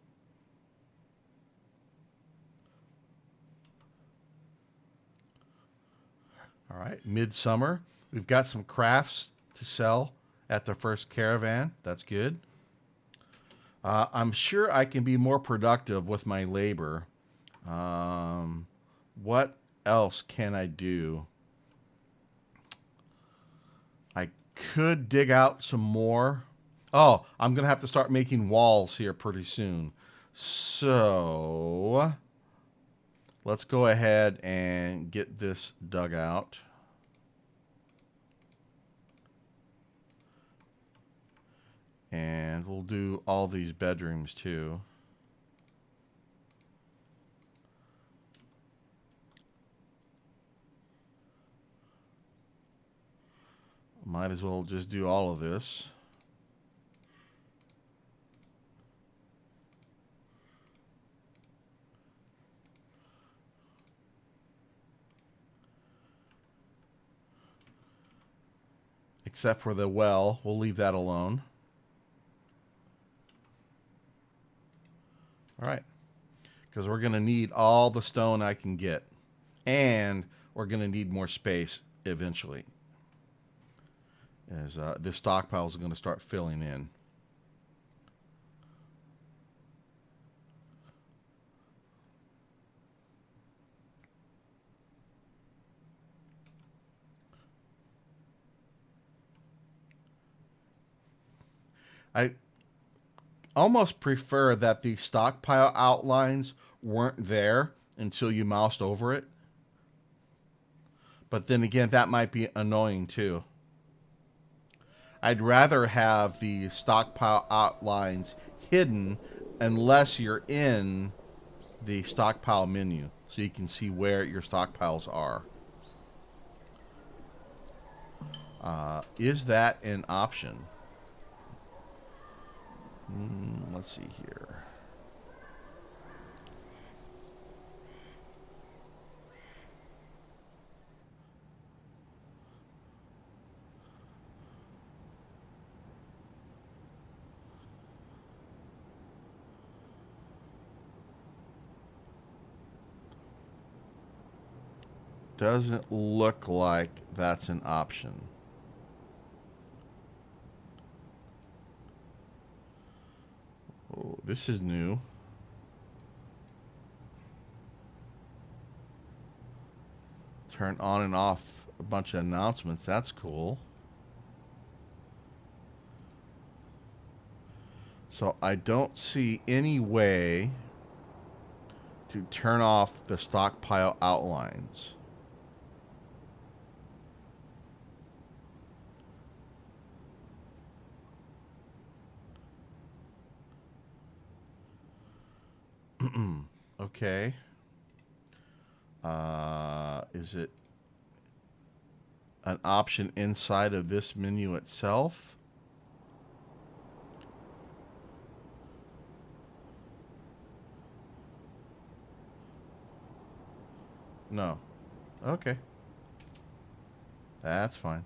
All right, midsummer. We've got some crafts to sell at the first caravan. That's good. I'm sure I can be more productive with my labor. Um, what else can I do? I could dig out some more. Oh, I'm going to have to start making walls here pretty soon. So Let's go ahead and get this dug out. And we'll do all these bedrooms too. Might as well just do all of this. Except for the well, we'll leave that alone. All right, because we're going to need all the stone I can get. And we're going to need more space eventually. As this stockpile is going to start filling in. I almost prefer that the stockpile outlines weren't there until you moused over it. But then again, that might be annoying too. I'd rather have the stockpile outlines hidden unless you're in the stockpile menu so you can see where your stockpiles are. Is that an option? Let's see here. Doesn't look like that's an option. Oh, this is new. Turn on and off a bunch of announcements. That's cool. So I don't see any way to turn off the stockpile outlines. Okay. Is it an option inside of this menu itself? No. Okay. That's fine.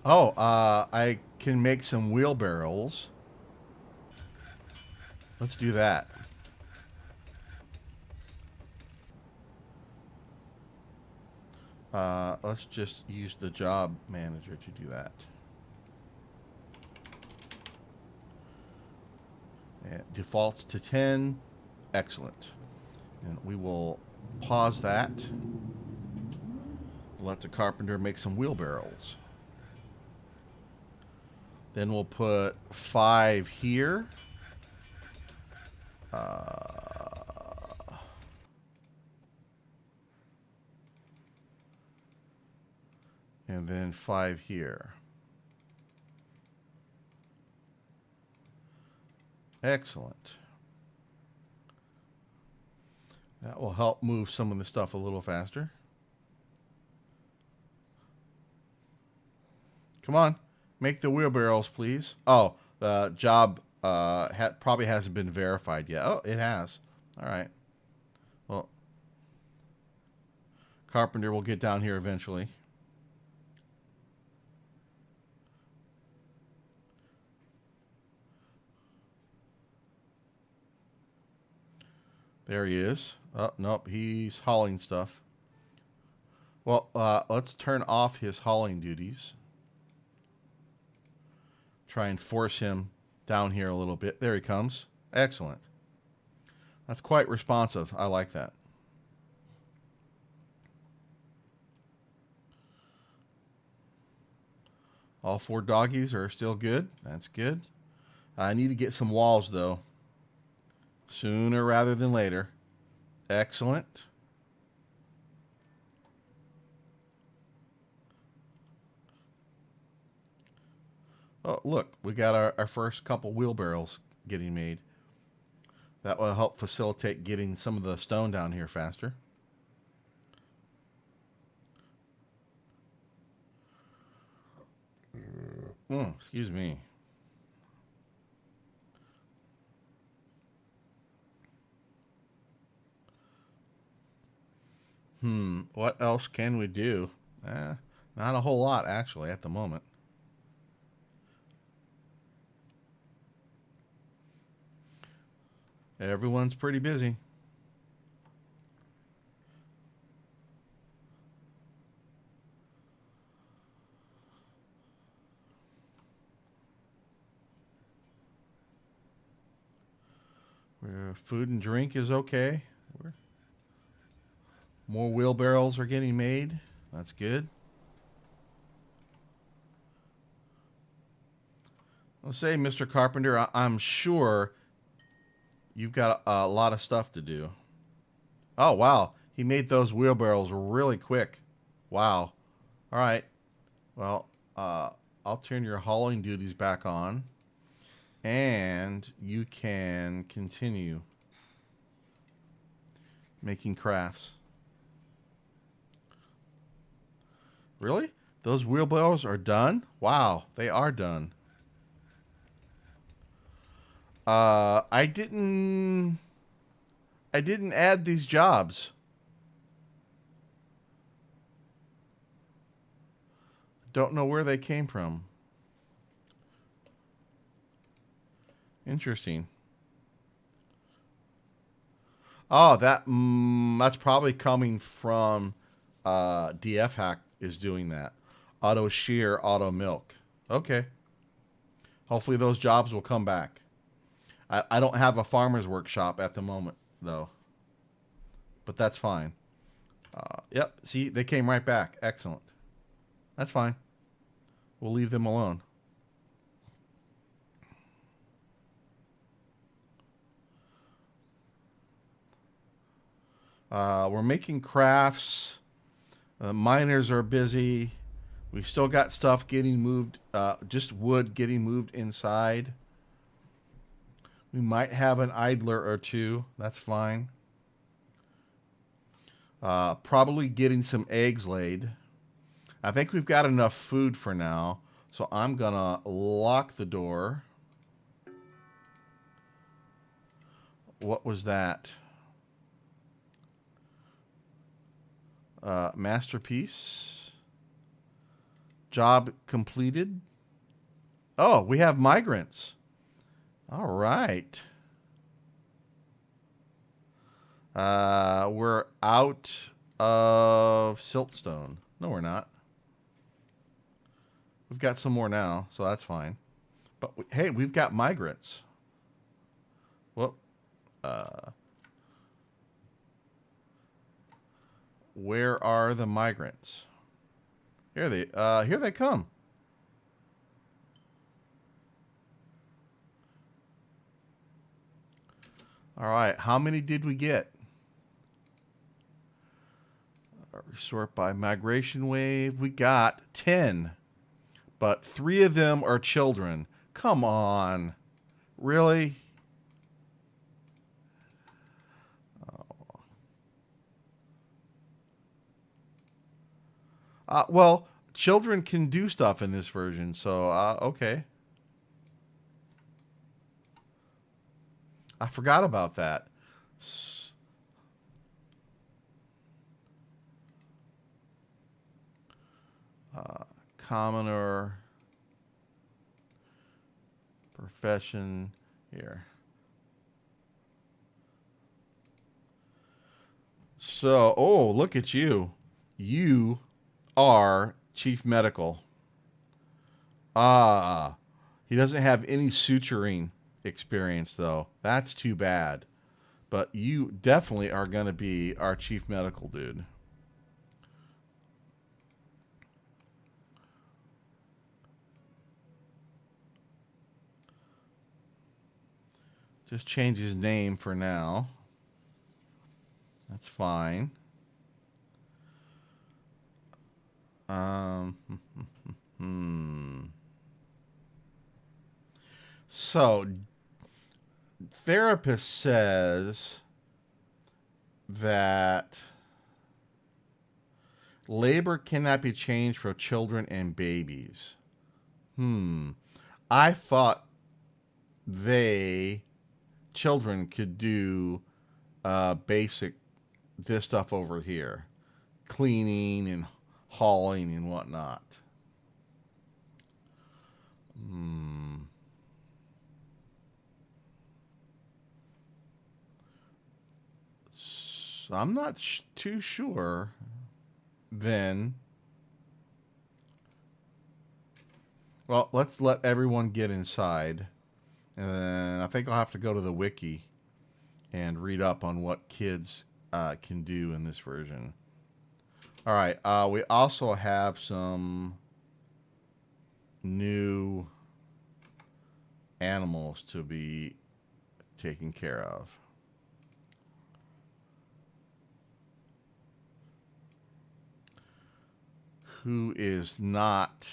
Oh, I can make some wheelbarrows. Let's do that. Let's just use the job manager to do that. It defaults to 10. Excellent. And we will pause that. Let the carpenter make some wheelbarrows. Then we'll put 5 here. And then 5 here. Excellent. That will help move some of the stuff a little faster. Come on. Make the wheelbarrows, please. Oh, the job probably hasn't been verified yet. Oh, it has. All right. Well, carpenter will get down here eventually. There he is. Oh, nope, he's hauling stuff. Well, let's turn off his hauling duties. Try and force him down here a little bit. There he comes. Excellent. That's quite responsive. I like that. All 4 doggies are still good. That's good. I need to get some walls, though. Sooner rather than later. Excellent. Oh, look. We got our first couple wheelbarrows getting made. That will help facilitate getting some of the stone down here faster. Excuse me. What else can we do? Not a whole lot, actually, at the moment. Everyone's pretty busy. Food and drink is okay. More wheelbarrows are getting made. That's good. Let's say, Mr. Carpenter, I'm sure you've got a lot of stuff to do. Oh, wow. He made those wheelbarrows really quick. Wow. All right. Well, I'll turn your hauling duties back on, and you can continue making crafts. Really? Those wheelbarrows are done? Wow, they are done. I didn't add these jobs. Don't know where they came from. Interesting. Oh, that's probably coming from DF Hack is doing that. Auto shear, auto milk. Okay. Hopefully those jobs will come back. I don't have a farmer's workshop at the moment, though. But that's fine. Yep, see, they came right back. Excellent. That's fine. We'll leave them alone. We're making crafts. Miners are busy. We still got stuff getting moved, just wood getting moved inside. We might have an idler or two. That's fine. Probably getting some eggs laid. I think we've got enough food for now. So I'm going to lock the door. What was that? Masterpiece. Job completed. Oh, we have migrants. All right. We're out of siltstone. No, we're not. We've got some more now, so that's fine. But hey, we've got migrants. Well, where are the migrants? Here they come. All right, how many did we get? Sort by migration wave. We got 10, but 3 of them are children. Come on, really? Well, children can do stuff in this version, so okay. I forgot about that. Commoner profession here. So, oh, look at you. You are chief medical. Ah, he doesn't have any suturing experience, though. That's too bad. But you definitely are going to be our chief medical dude. Just change his name for now. That's fine. Um, So, therapist says that labor cannot be changed for children and babies. I thought they, children, could do basic, this stuff over here, cleaning and hauling and whatnot. Hmm. So I'm not too sure then. Well, let's let everyone get inside. And then I think I'll have to go to the wiki and read up on what kids can do in this version. All right. We also have some new animals to be taken care of. Who is not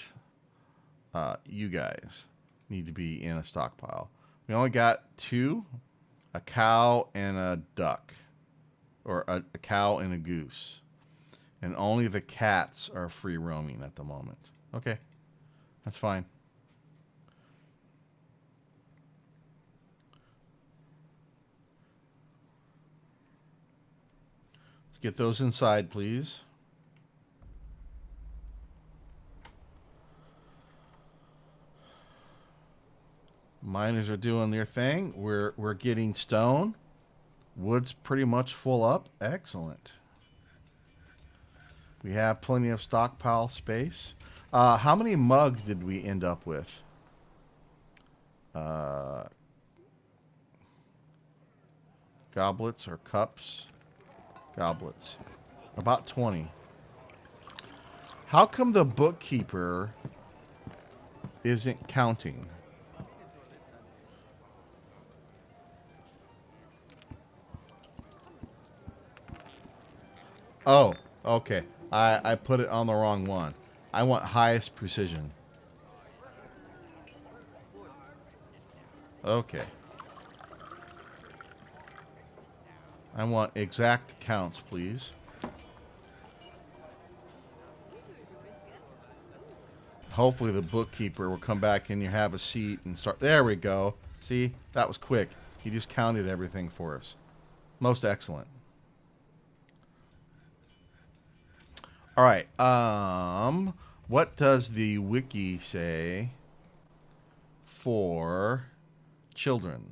you guys need to be in a stockpile. We only got two, a cow and a duck, or a cow and a goose. And only the cats are free roaming at the moment. Okay, that's fine. Let's get those inside, please. Miners are doing their thing. We're getting stone. Wood's pretty much full up. Excellent. We have plenty of stockpile space. How many mugs did we end up with? Uh, Goblets or cups? Goblets. About 20. How come the bookkeeper isn't counting? Oh, okay. I put it on the wrong one. I want highest precision. Okay. I want exact counts, please. Hopefully the bookkeeper will come back and you have a seat and start. There we go. See? That was quick. He just counted everything for us. Most excellent. All right. What does the wiki say for children?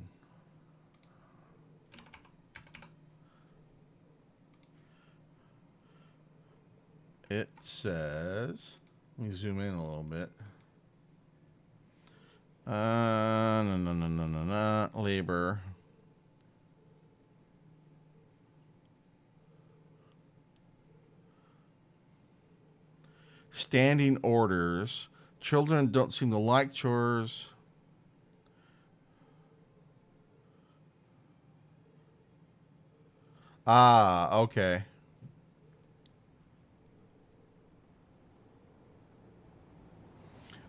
It says, let me zoom in a little bit. No, labor. Standing orders. Children don't seem to like chores. Ah, okay.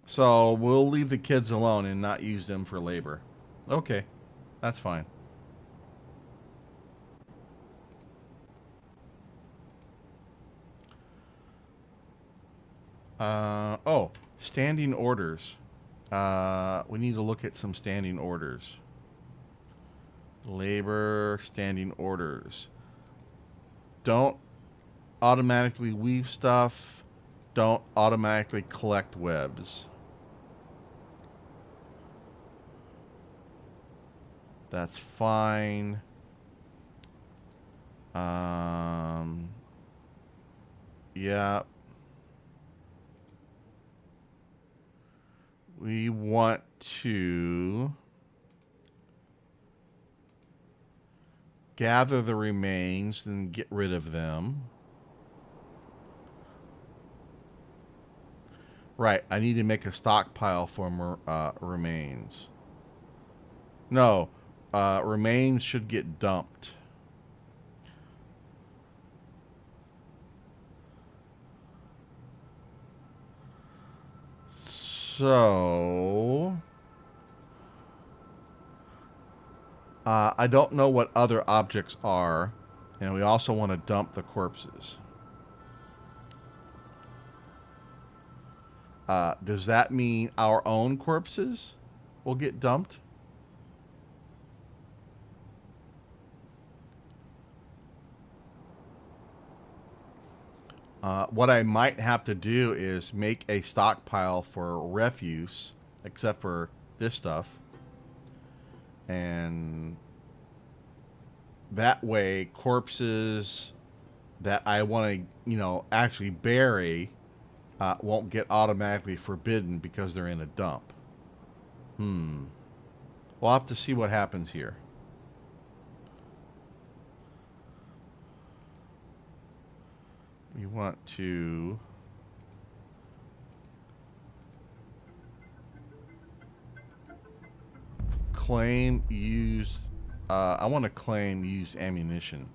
So we'll leave the kids alone and not use them for labor. Okay, that's fine. Oh, standing orders. We need to look at some standing orders. Labor standing orders. Don't automatically weave stuff. Don't automatically collect webs. That's fine. Yeah. We want to gather the remains and get rid of them. Right, I need to make a stockpile for remains. No, Remains should get dumped. So, I don't know what other objects are, and we also want to dump the corpses. Does that mean our own corpses will get dumped? What I might have to do is make a stockpile for refuse, except for this stuff. And that way, corpses that I want to, actually bury won't get automatically forbidden because they're in a dump. We'll have to see what happens here. We want to claim used. I want to claim used ammunition.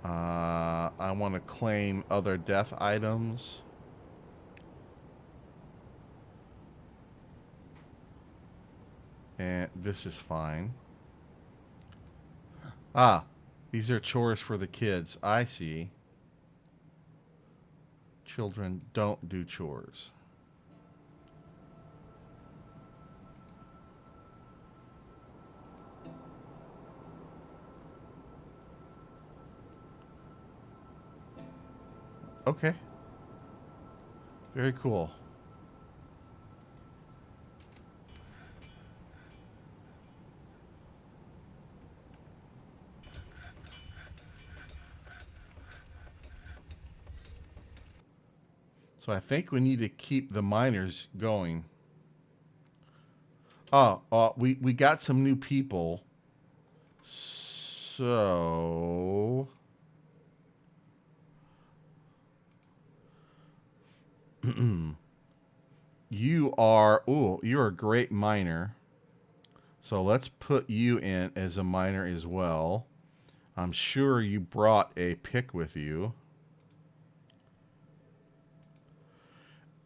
I want to claim other death items. And this is fine. Ah, these are chores for the kids. I see. Children don't do chores. Okay. Very cool. So I think we need to keep the miners going. Oh, we got some new people. So you're a great miner. So let's put you in as a miner as well. I'm sure you brought a pick with you.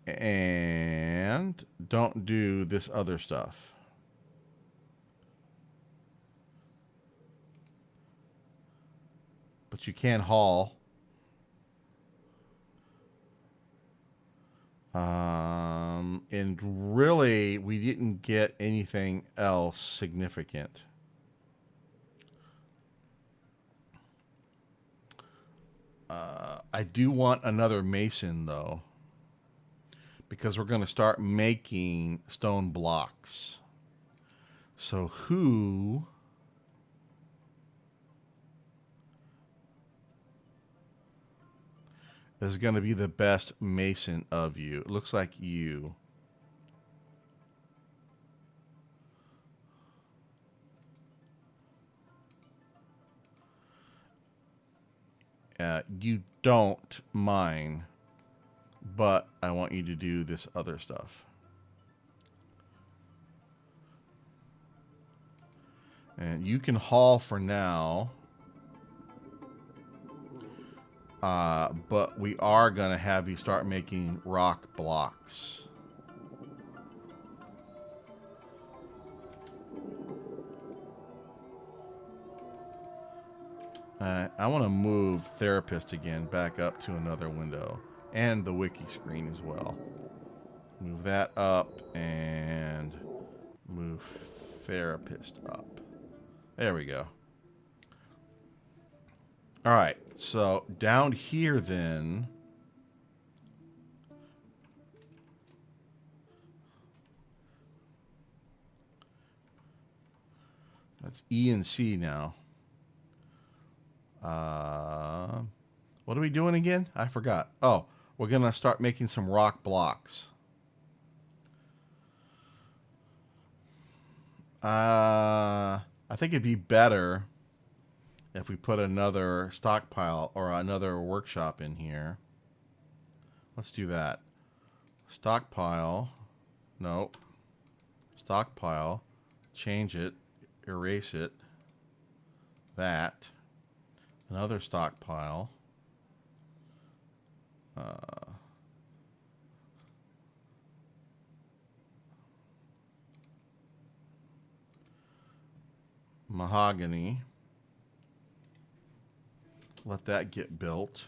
And don't do this other stuff. But you can haul. And really, we didn't get anything else significant. I do want another mason, though, because we're going to start making stone blocks. So who is going to be the best mason of you? It looks like you. You don't mine, but I want you to do this other stuff. And you can haul for now. But we are going to have you start making rock blocks. I want to move therapist again back up to another window. And the wiki screen as well. Move that up and move therapist up. There we go. All right, so down here then, that's E and C now. What are we doing again? I forgot. Oh, we're going to start making some rock blocks. I think it'd be better if we put another stockpile or another workshop in here. Let's do that. Stockpile. Nope. stockpile, change it, erase it, that, another stockpile, mahogany, let that get built.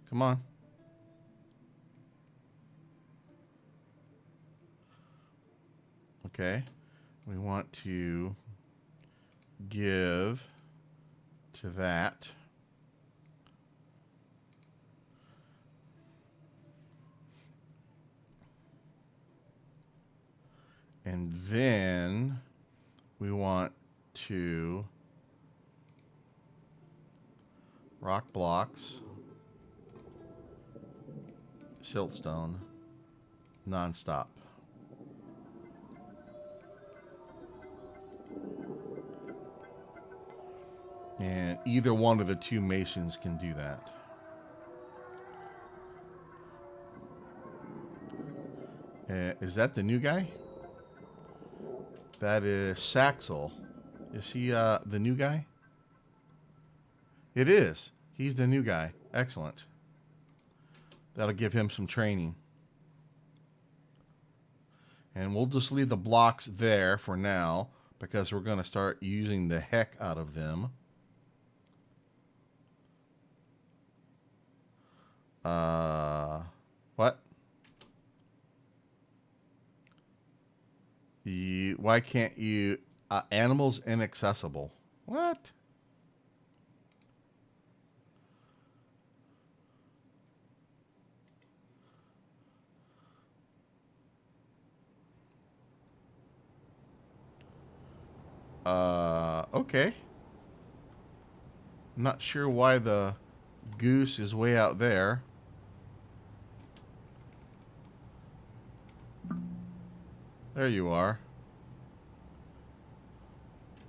Come on. Okay, we want to give to that. And then we want to rock blocks, siltstone, nonstop. And either one of the two masons can do that. Is that the new guy? That is Saxel. Is he the new guy? It is. He's the new guy. Excellent. That'll give him some training. And we'll just leave the blocks there for now because we're going to start using the heck out of them. What? Why can't you... animals inaccessible. What? Okay. I'm not sure why the goose is way out there. There you are.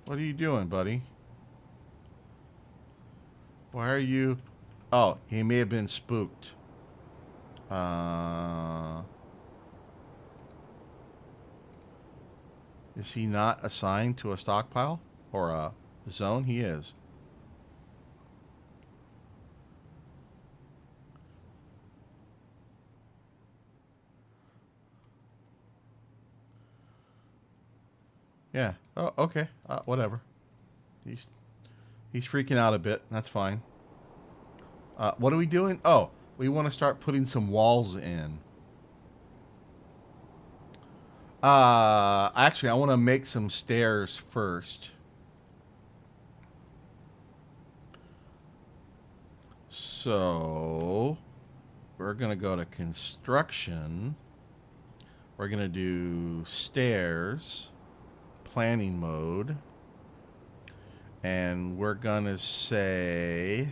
What are you doing, buddy? Why are you... Oh, he may have been spooked. Is he not assigned to a stockpile? Or a zone? He is. Yeah. Oh, okay. Whatever. He's freaking out a bit. That's fine. What are we doing? Oh, we want to start putting some walls in. Actually, I want to make some stairs first. So, we're going to go to construction. We're going to do stairs, planning mode. And we're going to say...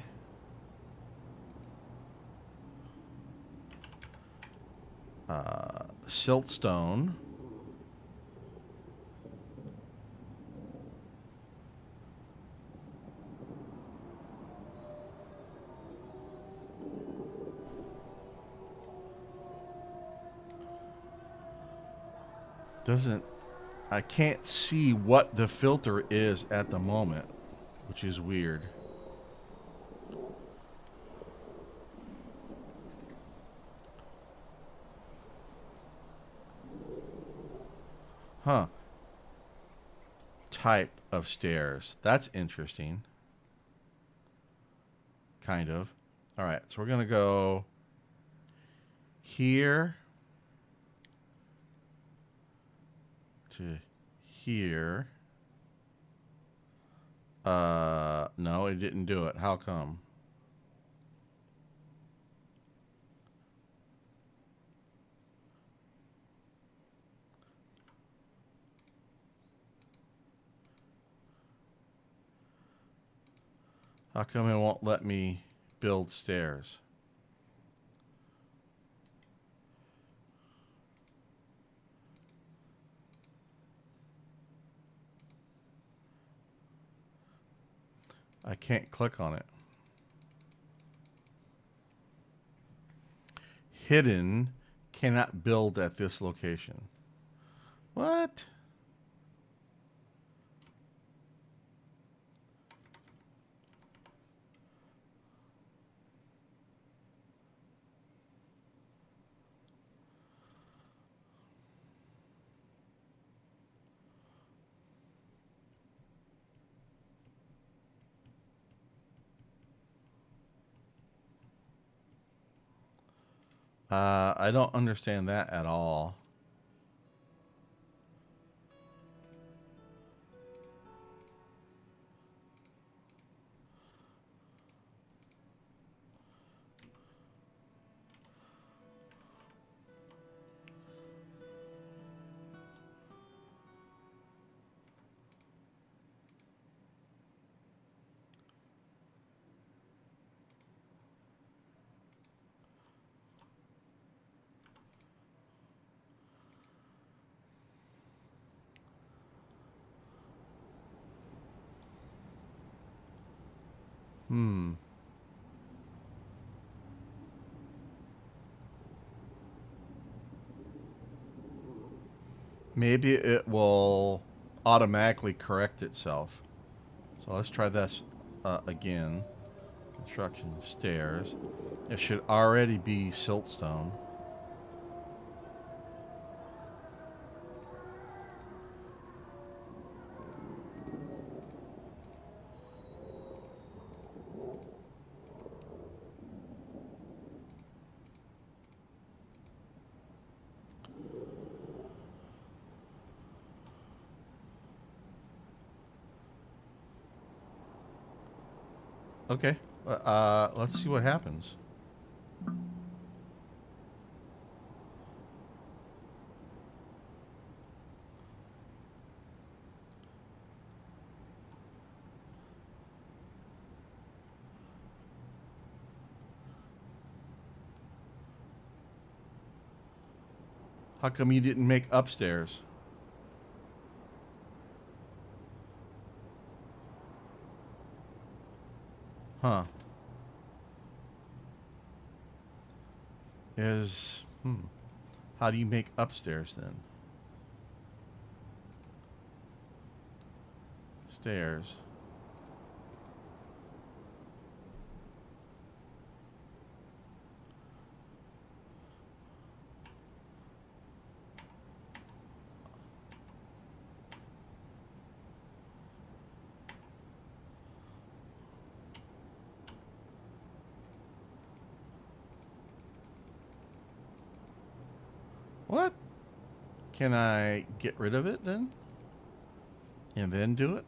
siltstone. I can't see what the filter is at the moment, which is weird. Huh. Type of stairs. That's interesting. Kind of. All right, so we're going to go here to here. No, it didn't do it. How come? How come it won't let me build stairs? I can't click on it. Hidden Cannot build at this location. What? I don't understand that at all. Hmm. Maybe it will automatically correct itself. So let's try this again. Construction stairs. It should already be siltstone. Okay. Let's see what happens. How come you didn't make upstairs? Huh. How do you make upstairs then? Stairs. What? Can I get rid of it then? And then do it?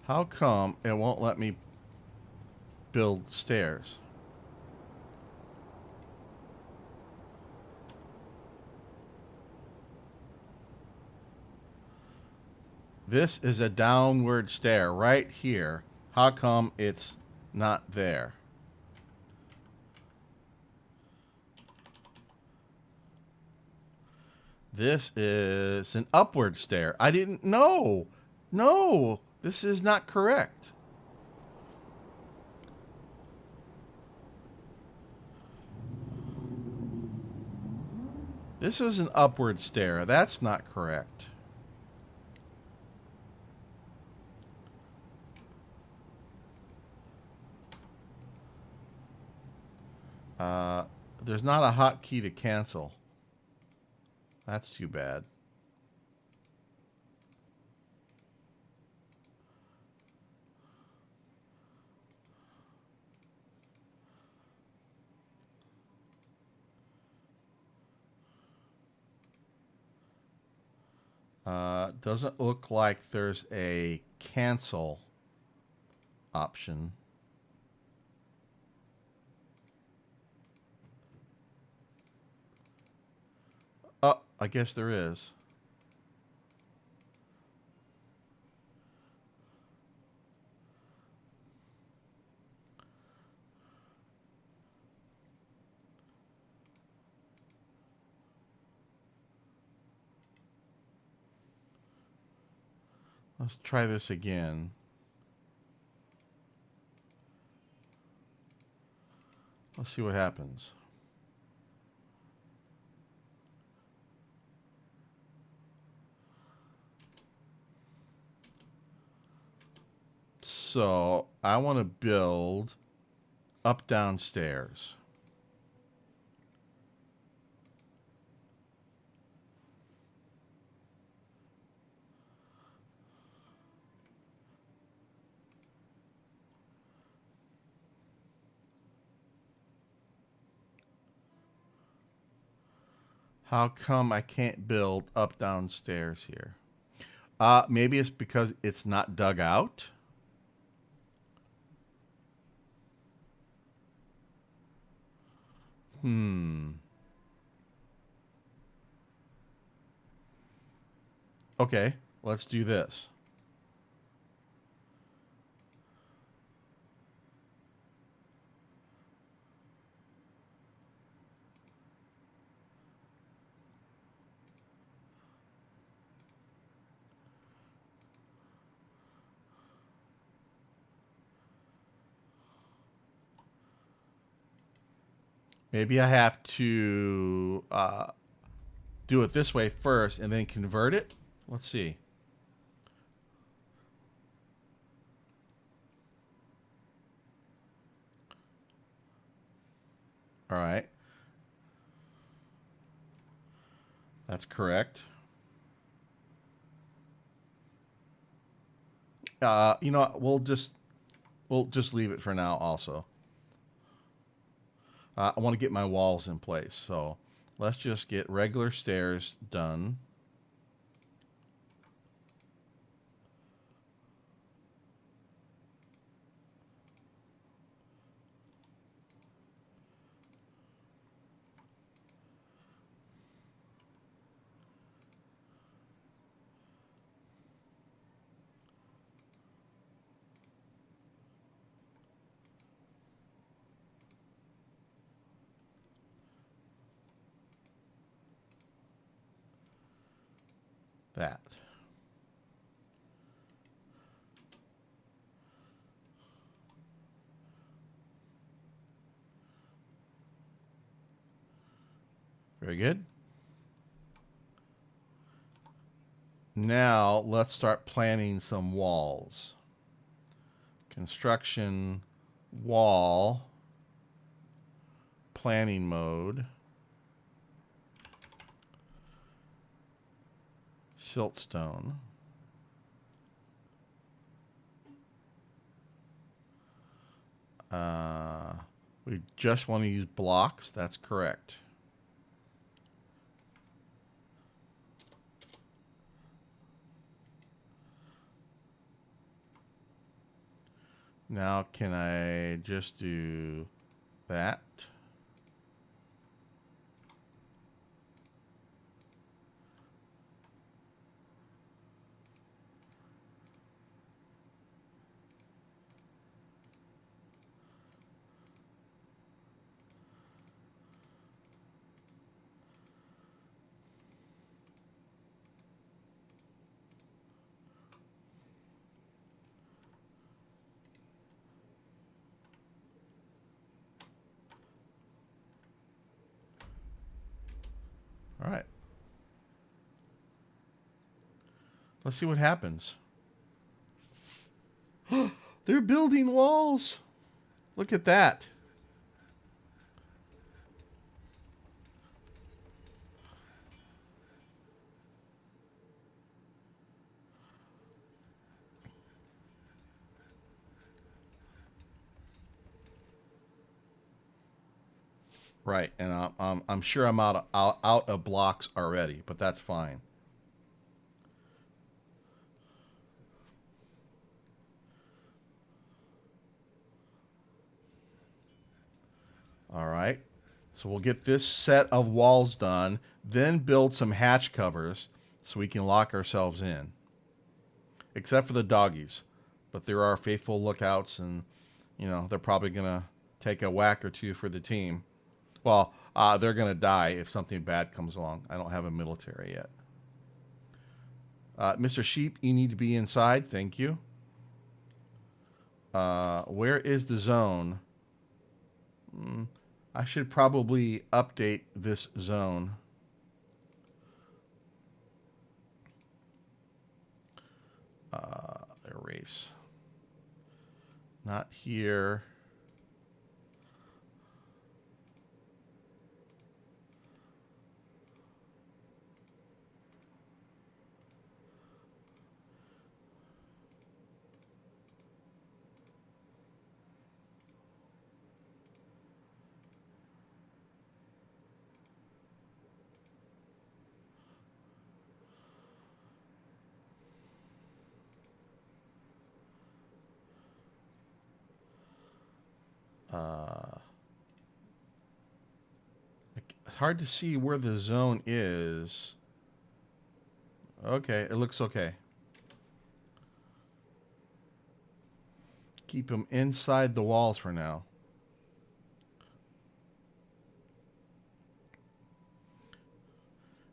How come it won't let me build stairs? This is a downward stair right here. How come it's not there? This is an upward stair. I didn't know. No, this is not correct. This is an upward stair. That's not correct. Uh, there's not a hotkey to cancel. That's too bad. Doesn't look like there's a cancel option. Oh, I guess there is. Let's try this again. Let's see what happens. So I want to build up downstairs. How come I can't build up downstairs here? Maybe it's because it's not dug out. Hmm. Okay, let's do this. Maybe I have to do it this way first and then convert it. Let's see. All right, that's correct. You know, what, we'll just leave it for now. Also, I want to get my walls in place, so let's just get regular stairs done. That. Very good. Now let's start planning some walls. Construction wall planning mode. Siltstone. Uh, we just want to use blocks. That's correct. Now, can I just do that? All right. Let's see what happens. They're building walls. Look at that. Right, and I'm sure I'm out of blocks already, but that's fine. All right. So we'll get this set of walls done, then build some hatch covers so we can lock ourselves in. Except for the doggies. But there are faithful lookouts, and, they're probably going to take a whack or two for the team. Well, they're going to die if something bad comes along. I don't have a military yet. Mr. Sheep, you need to be inside. Thank you. Where is the zone? I should probably update this zone. Erase. Not here. It's hard to see where the zone is. Okay, it looks okay. Keep them inside the walls for now.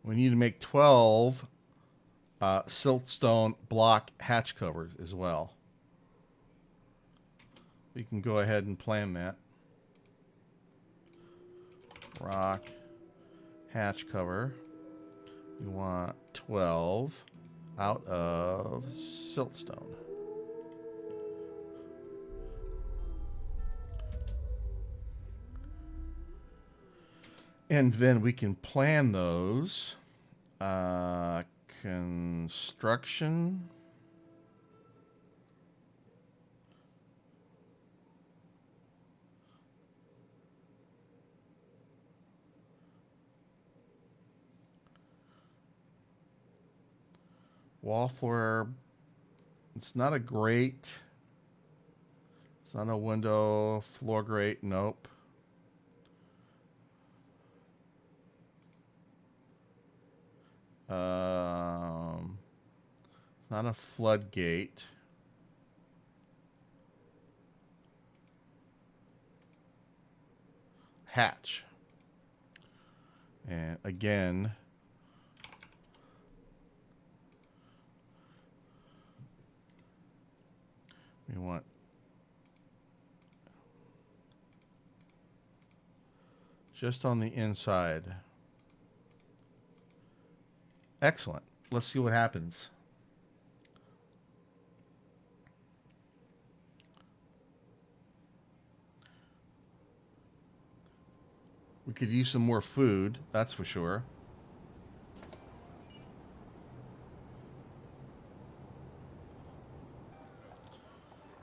We need to make 12 siltstone block hatch covers as well. We can go ahead and plan that. Rock hatch cover. We want 12 out of siltstone. And then we can plan those. Construction. Wall floor. It's not a grate. It's not a window. Floor grate. Nope. Not a floodgate. Hatch. And again, we want just on the inside. Excellent. Let's see what happens. We could use some more food, that's for sure.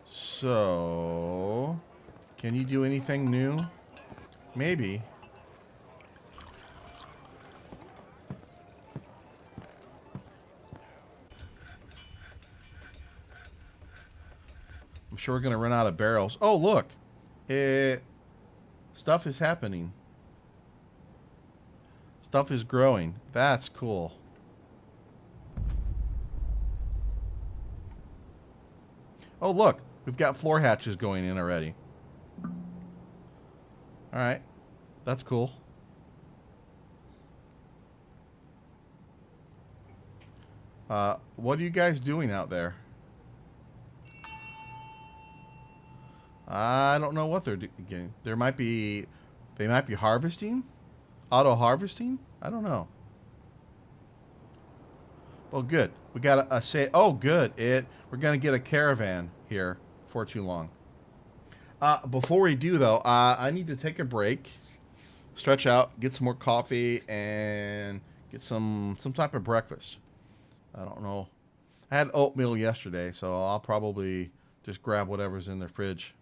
So, can you do anything new? Maybe. I'm sure we're going to run out of barrels. Oh, look. Stuff is happening. Stuff is growing. That's cool. Oh, look. We've got floor hatches going in already. All right. That's cool. What are you guys doing out there? I don't know what they're getting. They might be harvesting? Auto harvesting? I don't know. Well, good. We got a say. Oh, good. We're gonna get a caravan here before too long. Before we do though, I need to take a break, stretch out, get some more coffee, and get some type of breakfast. I don't know. I had oatmeal yesterday, so I'll probably just grab whatever's in the fridge.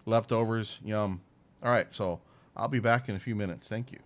Leftovers, yum. All right, so I'll be back in a few minutes. Thank you.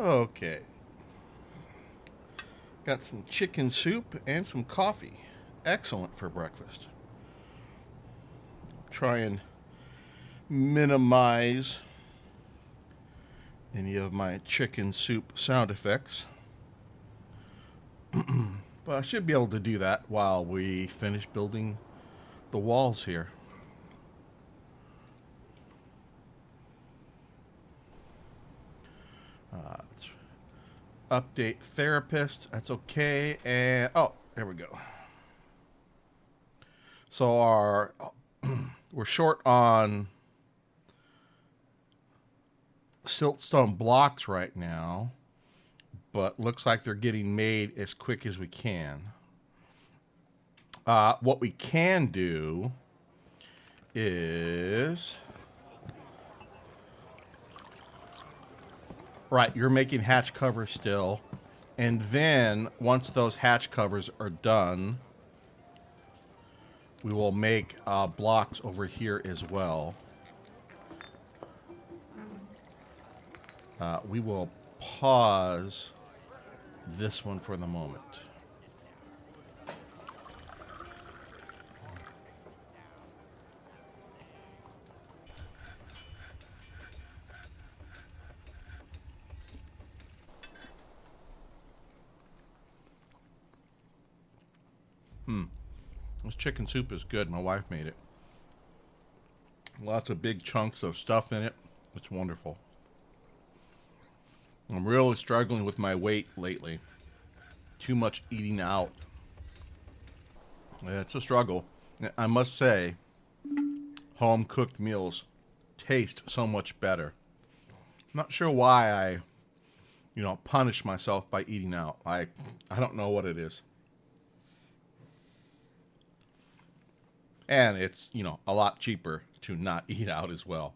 Okay. Got some chicken soup and some coffee. Excellent for breakfast. Try and minimize any of my chicken soup sound effects. But I should be able to do that while we finish building the walls here. Let's update therapist. That's okay. And oh, there we go. So we're short on siltstone blocks right now, but looks like they're getting made as quick as we can. What we can do is... Right, you're making hatch covers still. And then, once those hatch covers are done, we will make blocks over here as well. We will pause this one for the moment. This chicken soup is good. My wife made it. Lots of big chunks of stuff in it. It's wonderful. I'm really struggling with my weight lately. Too much eating out. Yeah, it's a struggle. I must say, home cooked meals taste so much better. I'm not sure why I, punish myself by eating out. I don't know what it is. And it's, a lot cheaper to not eat out as well.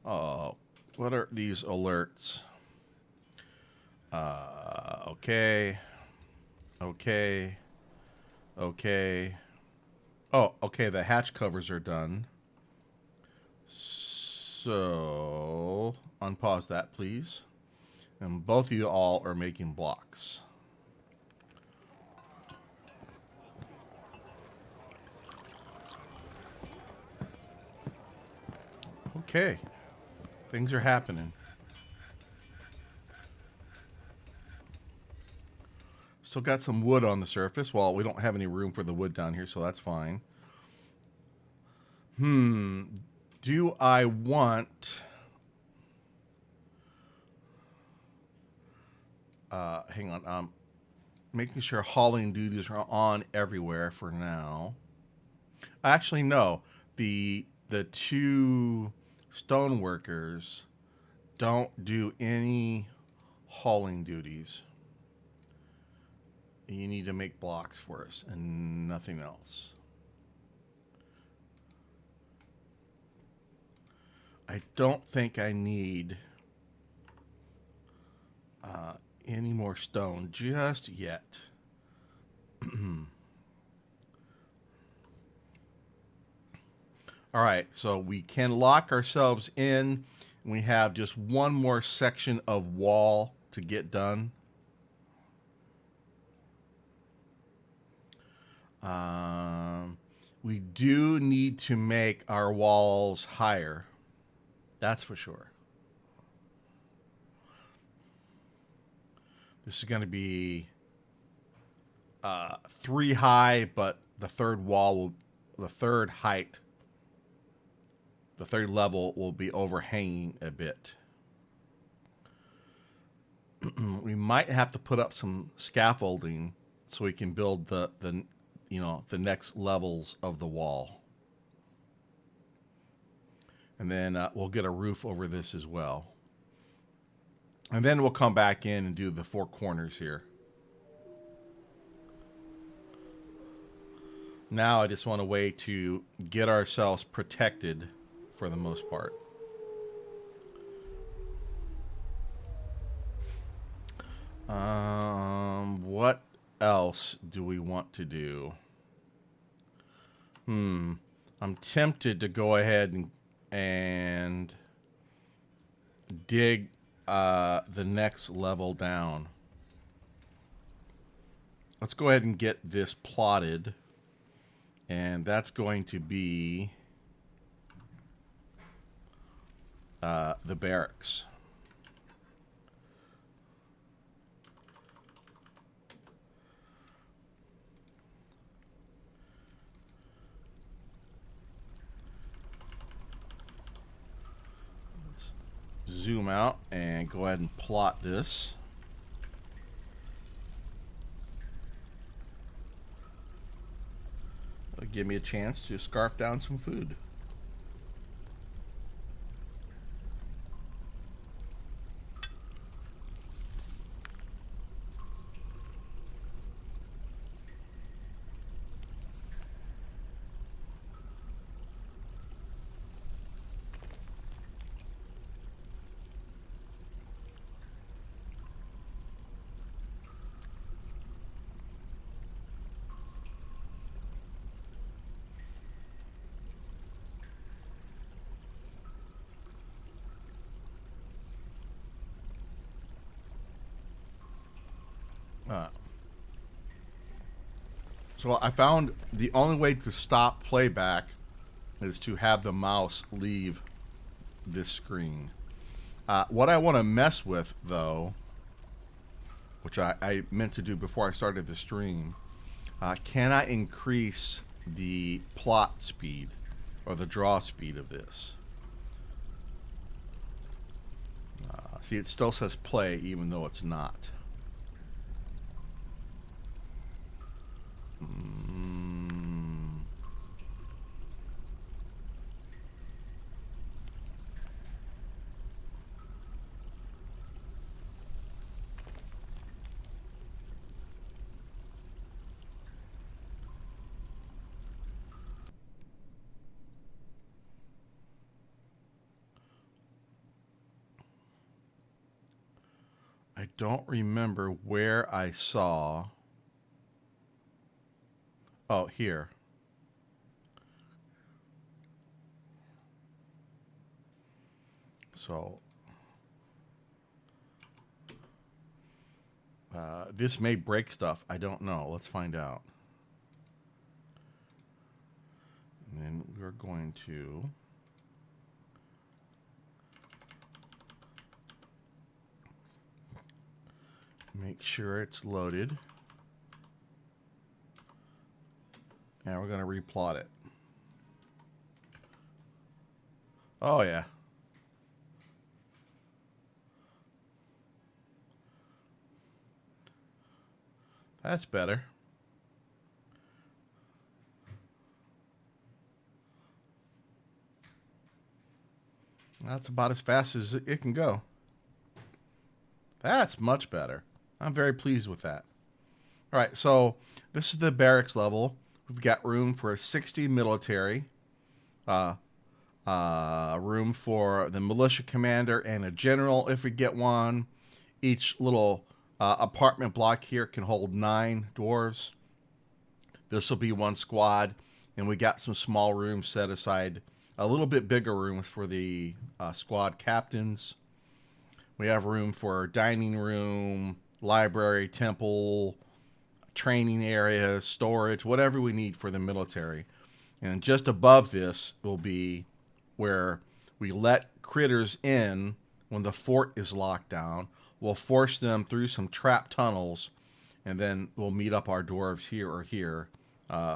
Oh, what are these alerts? Okay. Okay. Okay. Oh, okay, the hatch covers are done. So, unpause that, please. And both of you all are making blocks. Okay. Things are happening. Still got some wood on the surface. Well, we don't have any room for the wood down here, so that's fine. Do I want... hang on. Making sure hauling duties are on everywhere for now. Actually, no. The two stone workers don't do any hauling duties. You need to make blocks for us and nothing else. I don't think I need any more stone just yet. All right, so we can lock ourselves in. We have just one more section of wall to get done. We do need to make our walls higher. That's for sure. This is going to be 3 high, but the third level will be overhanging a bit. We might have to put up some scaffolding so we can build the next levels of the wall. And then we'll get a roof over this as well. And then we'll come back in and do the 4 corners here. Now I just want a way to get ourselves protected for the most part. What else do we want to do? I'm tempted to go ahead and dig the next level down. Let's go ahead and get this plotted. And that's going to be the barracks. Let's zoom out and go ahead and plot this. It'll give me a chance to scarf down some food. So I found the only way to stop playback is to have the mouse leave this screen. What I want to mess with, though, which I meant to do before I started the stream, can I increase the plot speed or the draw speed of this? See, it still says play even though it's not. I don't remember where I saw. Oh, here. So this may break stuff. I don't know. Let's find out. And then we're going to make sure it's loaded. And we're going to replot it. Oh, yeah. That's better. That's about as fast as it can go. That's much better. I'm very pleased with that. All right, so this is the barracks level. We've got room for 60 military, room for the militia commander and a general if we get one. Each little apartment block here can hold 9 dwarves. This will be one squad, and we got some small rooms set aside, a little bit bigger rooms for the squad captains. We have room for dining room, library, temple, training area, storage, whatever we need for the military. And just above this will be where we let critters in when the fort is locked down. We'll force them through some trap tunnels, and then we'll meet up our dwarves here or here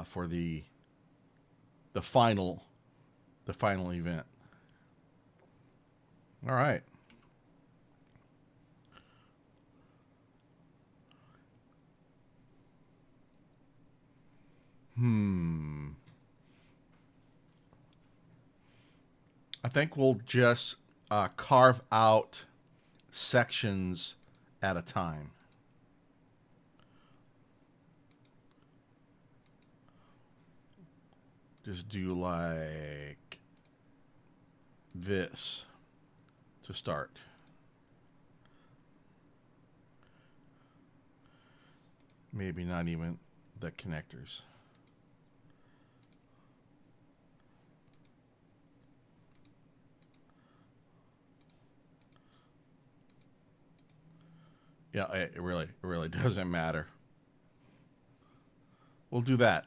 for the final event. All right. I think we'll just carve out sections at a time. Just do like this to start. Maybe not even the connectors. Yeah, it really doesn't matter. We'll do that.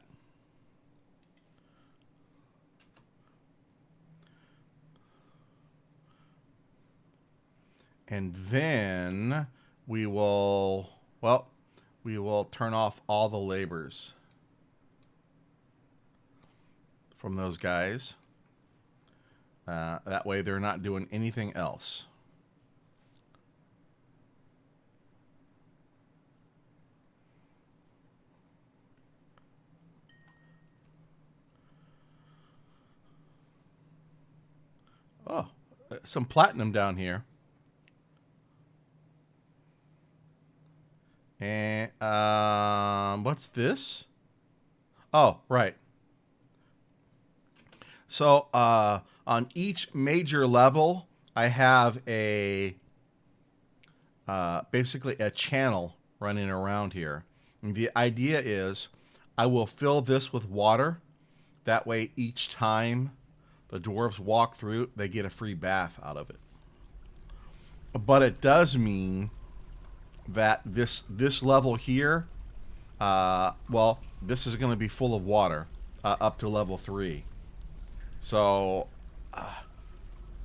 And then we will, well, we will turn off all the labors from those guys. That way they're not doing anything else. Oh, some platinum down here. And what's this? Oh, right. So on each major level, I have a basically a channel running around here. And the idea is I will fill this with water. That way, each time the dwarves walk through, they get a free bath out of it. But it does mean that this level here, well, this is going to be full of water up to level 3. So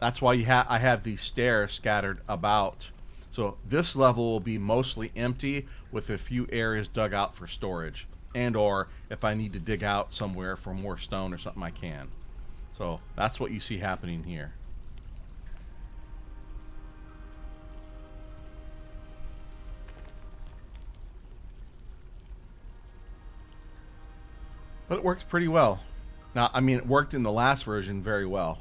that's why I have these stairs scattered about. So this level will be mostly empty with a few areas dug out for storage. And or if I need to dig out somewhere for more stone or something, I can. So that's what you see happening here. But it works pretty well. Now, I mean, it worked in the last version very well.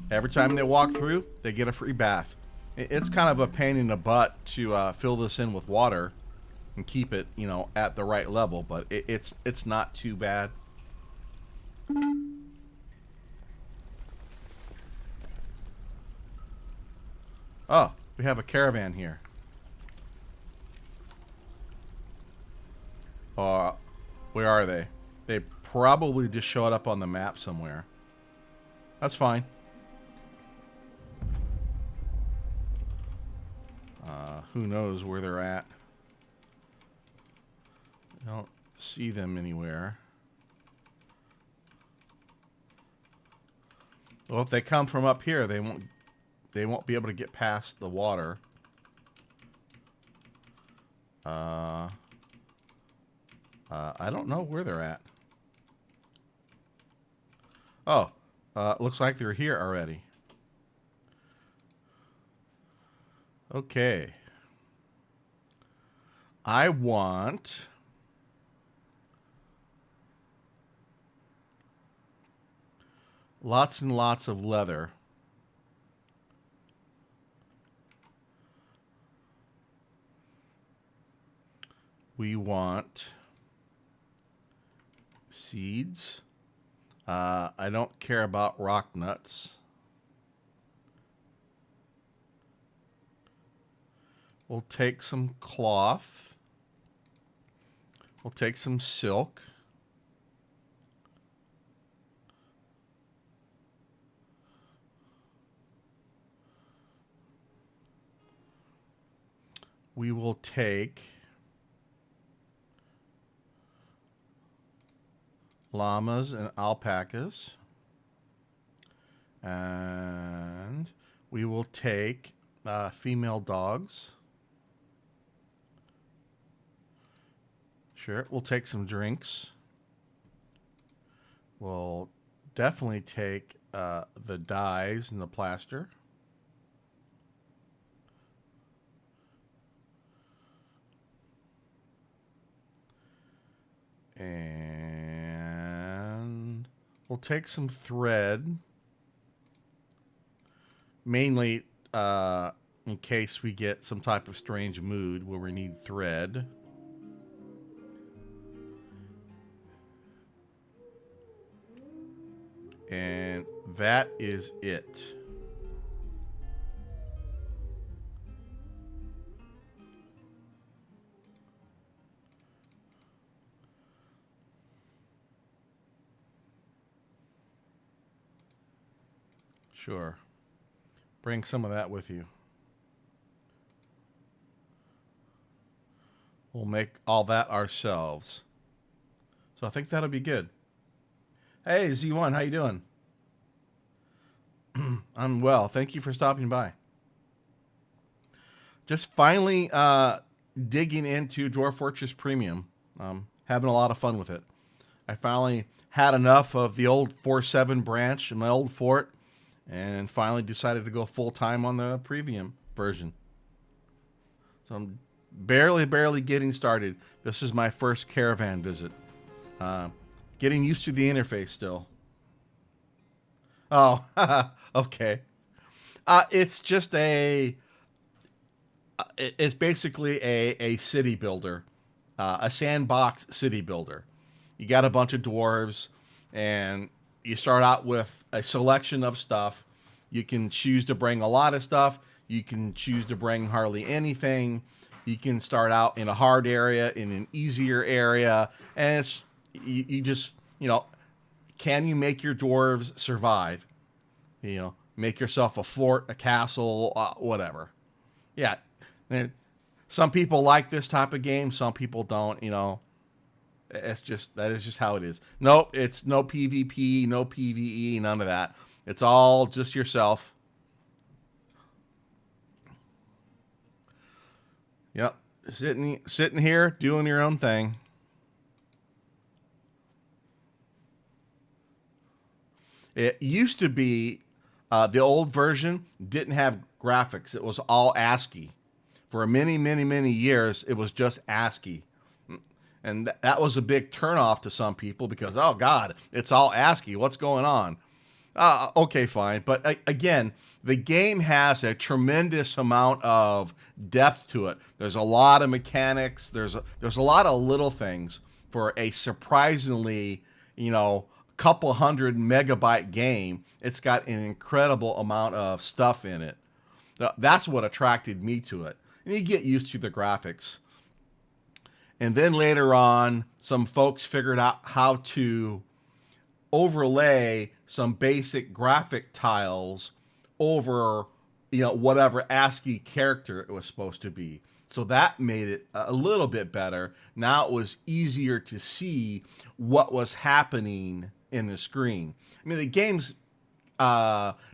Every time they walk through, they get a free bath. It's kind of a pain in the butt to fill this in with water and keep it, at the right level, but it's not too bad. Oh, we have a caravan here. Uh, where are they? They probably just showed up on the map somewhere. That's fine. Who knows where they're at? I don't see them anywhere. Well, if they come from up here, they won't be able to get past the water. I don't know where they're at. Oh, looks like they're here already. Okay. I want lots and lots of leather. We want seeds. I don't care about rock nuts. We'll take some cloth. We'll take some silk. We will take llamas and alpacas. And we will take female dogs. Sure, we'll take some drinks. We'll definitely take the dyes and the plaster. And we'll take some thread. Mainly in case we get some type of strange mood where we need thread. And that is it. Sure. Bring some of that with you. We'll make all that ourselves. So I think that'll be good. Hey, Z1, how you doing? I'm well. Thank you for stopping by. Just finally digging into Dwarf Fortress Premium. Having a lot of fun with it. I finally had enough of the old 4.7 branch in my old fort and finally decided to go full time on the premium version. So I'm barely getting started. This is my first caravan visit. Uh, Getting used to the interface still. Oh, okay. It's just it's basically a city builder, a sandbox city builder. You got a bunch of dwarves, and you start out with a selection of stuff. You can choose to bring a lot of stuff. You can choose to bring hardly anything. You can start out in a hard area, in an easier area, and you just can you make your dwarves survive? Make yourself a fort, a castle, whatever. Yeah, some people like this type of game. Some people don't. That is just how it is. Nope, it's no PvP, no PvE, none of that. It's all just yourself. Yep, sitting here doing your own thing. It used to be the old version didn't have graphics. It was all ASCII. For many years, it was just ASCII. And that was a big turnoff to some people because, oh God, it's all ASCII. What's going on? Okay, fine. But again, the game has a tremendous amount of depth to it. There's a lot of mechanics. There's a lot of little things for a surprisingly, couple hundred megabyte game. It's got an incredible amount of stuff in it. That's what attracted me to it. And you get used to the graphics. And then later on, some folks figured out how to overlay some basic graphic tiles over, whatever ASCII character it was supposed to be. So that made it a little bit better. Now it was easier to see what was happening in the screen. I mean, the game's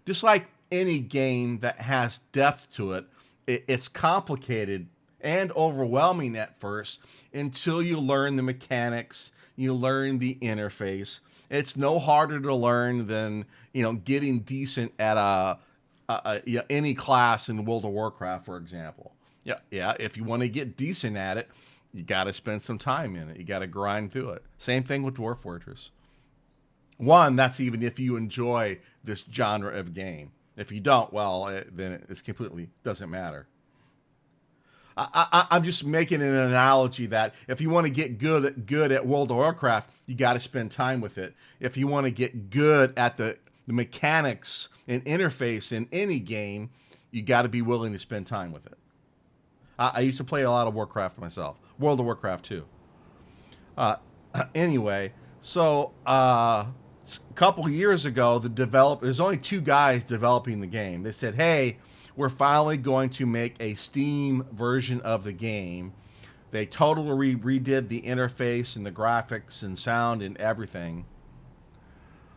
just like any game that has depth to it, it's complicated and overwhelming at first until you learn the mechanics, you learn the interface. It's no harder to learn than getting decent at any class in World of Warcraft, for example. Yeah. If you want to get decent at it, you got to spend some time in it. You got to grind through it. Same thing with Dwarf Fortress. One, that's even if you enjoy this genre of game. If you don't, well, then it completely doesn't matter. I'm just making an analogy that if you want to get good at World of Warcraft, you got to spend time with it. If you want to get good at the mechanics and interface in any game, you got to be willing to spend time with it. I used to play a lot of Warcraft myself, World of Warcraft too. Uh, anyway, so a couple years ago, there's only two guys developing the game. They said, "Hey, we're finally going to make a Steam version of the game." They totally redid the interface and the graphics and sound and everything.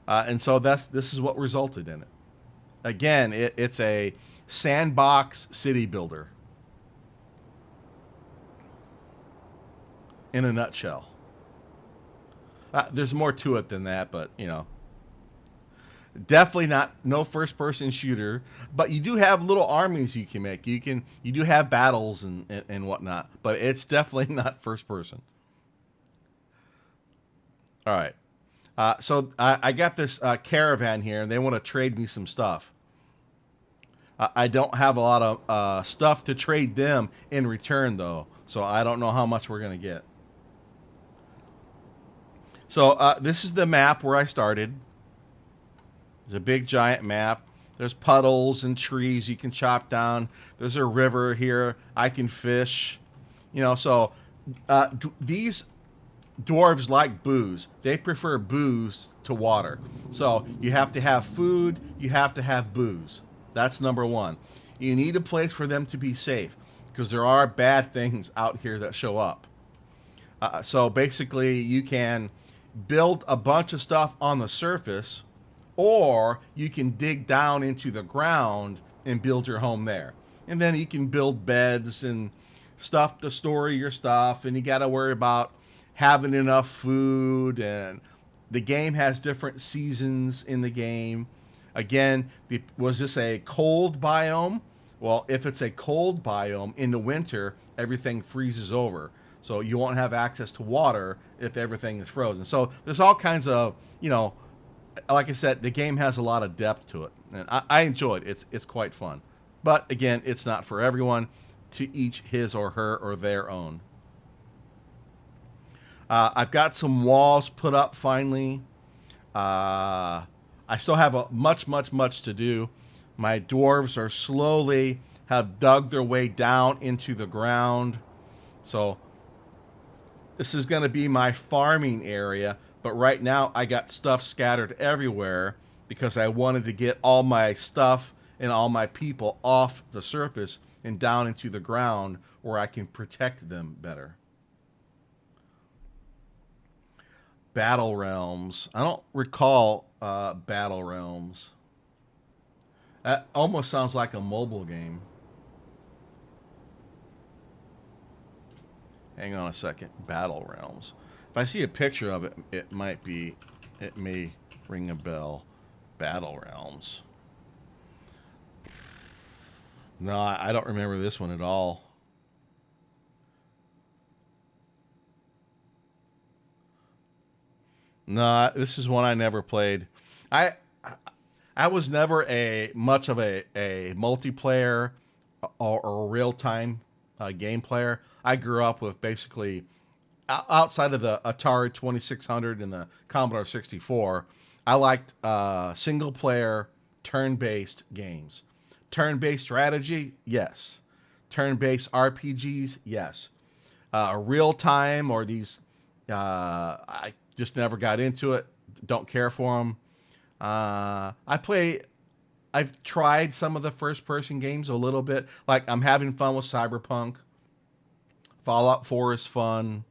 And so this is what resulted in it. Again, it's a sandbox city builder in a nutshell. There's more to it than that, but definitely no first person shooter, but you do have little armies you can make. You do have battles and whatnot, but it's definitely not first person. All right. So I got this caravan here, and they want to trade me some stuff. I don't have a lot of stuff to trade them in return, though, so I don't know how much we're going to get. So this is the map where I started. It's a big giant map. There's puddles and trees you can chop down. There's a river here. I can fish. So these dwarves like booze. They prefer booze to water. So you have to have food. You have to have booze. That's number one. You need a place for them to be safe because there are bad things out here that show up. So basically, you can build a bunch of stuff on the surface, or you can dig down into the ground and build your home there. And then you can build beds and stuff to store your stuff, and you got to worry about having enough food. And the game has different seasons in the game. Again, was this a cold biome? Well, if it's a cold biome in the winter, everything freezes over. So you won't have access to water if everything is frozen. So there's all kinds of, like I said, the game has a lot of depth to it, and I enjoy it. It's quite fun, but again, it's not for everyone. To each his or her or their own. I've got some walls put up finally. I still have much to do. My dwarves are slowly have dug their way down into the ground, so this is going to be my farming area. But right now, I got stuff scattered everywhere because I wanted to get all my stuff and all my people off the surface and down into the ground where I can protect them better. Battle Realms. I don't recall Battle Realms. That almost sounds like a mobile game. Hang on a second. Battle Realms. If I see a picture of it, it may ring a bell. Battle Realms. No, I don't remember this one at all. No, this is one I never played. I I was never a much of a multiplayer or real time game player. I grew up with basically outside of the Atari 2600 and the Commodore 64. I liked single player turn based games. Turn based strategy, yes. Turn based RPGs, yes. Real time or these, I just never got into it. Don't care for them. I play. I've tried some of the first person games a little bit. Like I'm having fun with Cyberpunk. Fallout 4 is fun.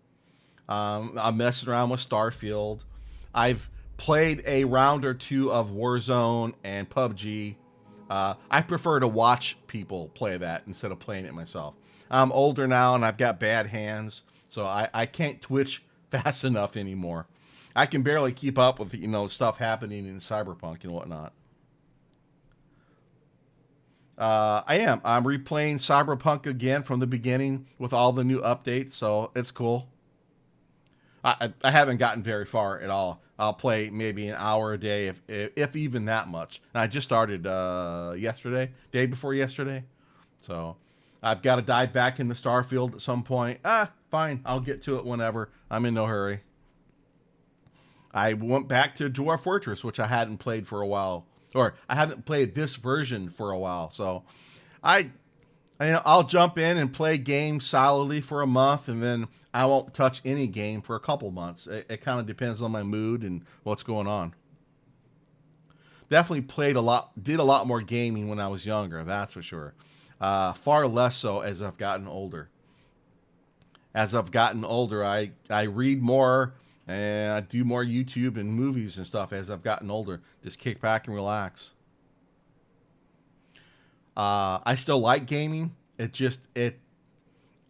I'm messing around with Starfield. I've played a round or two of Warzone and PUBG. I prefer to watch people play that instead of playing it myself. I'm older now and I've got bad hands, so I can't twitch fast enough anymore. I can barely keep up with stuff happening in Cyberpunk and whatnot. I am. I'm replaying Cyberpunk again from the beginning with all the new updates, so it's cool. I haven't gotten very far at all. I'll play maybe an hour a day, if even that much. And I just started yesterday, day before yesterday, so I've got to dive back into Starfield at some point. Fine, I'll get to it whenever. I'm in no hurry. I went back to Dwarf Fortress, which I hadn't played for a while, or I haven't played this version for a while. So I I'll jump in and play games solidly for a month, and then I won't touch any game for a couple months. It kind of depends on my mood and what's going on. Definitely played a lot, did a lot more gaming when I was younger. That's for sure. Far less so as I've gotten older. As I've gotten older, I read more and I do more YouTube and movies and stuff as I've gotten older. Just kick back and relax. I still like gaming.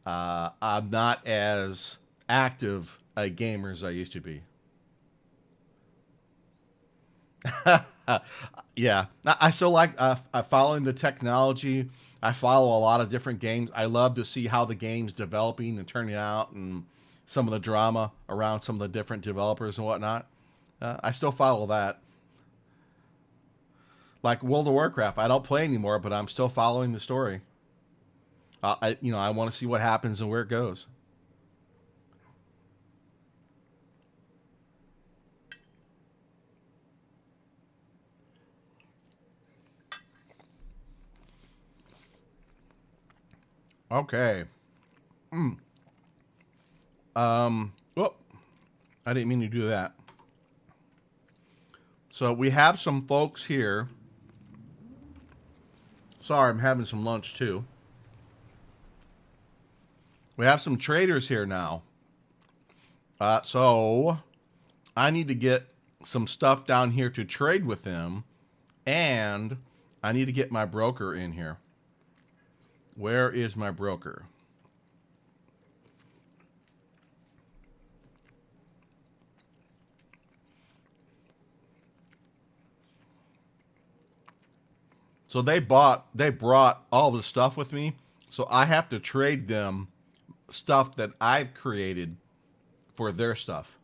I'm not as active a gamer as I used to be. Yeah, I still like following the technology. I follow a lot of different games. I love to see how the game's developing and turning out, and some of the drama around some of the different developers and whatnot. I still follow that. Like World of Warcraft, I don't play anymore, but I'm still following the story. I want to see what happens and where it goes. Okay. Whoop. I didn't mean to do that. So we have some folks here. Sorry, I'm having some lunch too. We have some traders here now. So I need to get some stuff down here to trade with them, and I need to get my broker in here. Where is my broker? So they brought all the stuff with me. So I have to trade them stuff that I've created for their stuff.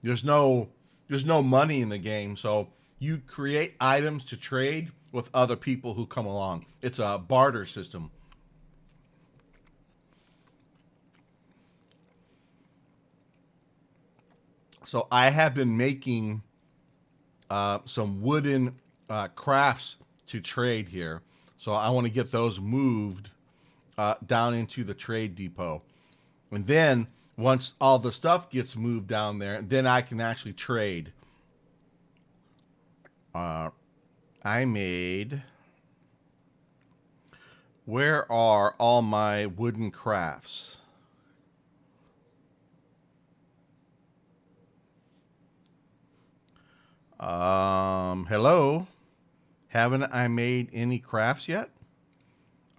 There's no there's no money in the game, so you create items to trade with other people who come along. It's a barter system. So I have been making some wooden crafts to trade here. So I want to get those moved down into the trade depot. And then once all the stuff gets moved down there, then I can actually trade. Uh, I made. Where are all my wooden crafts? Hello? Haven't I made any crafts yet?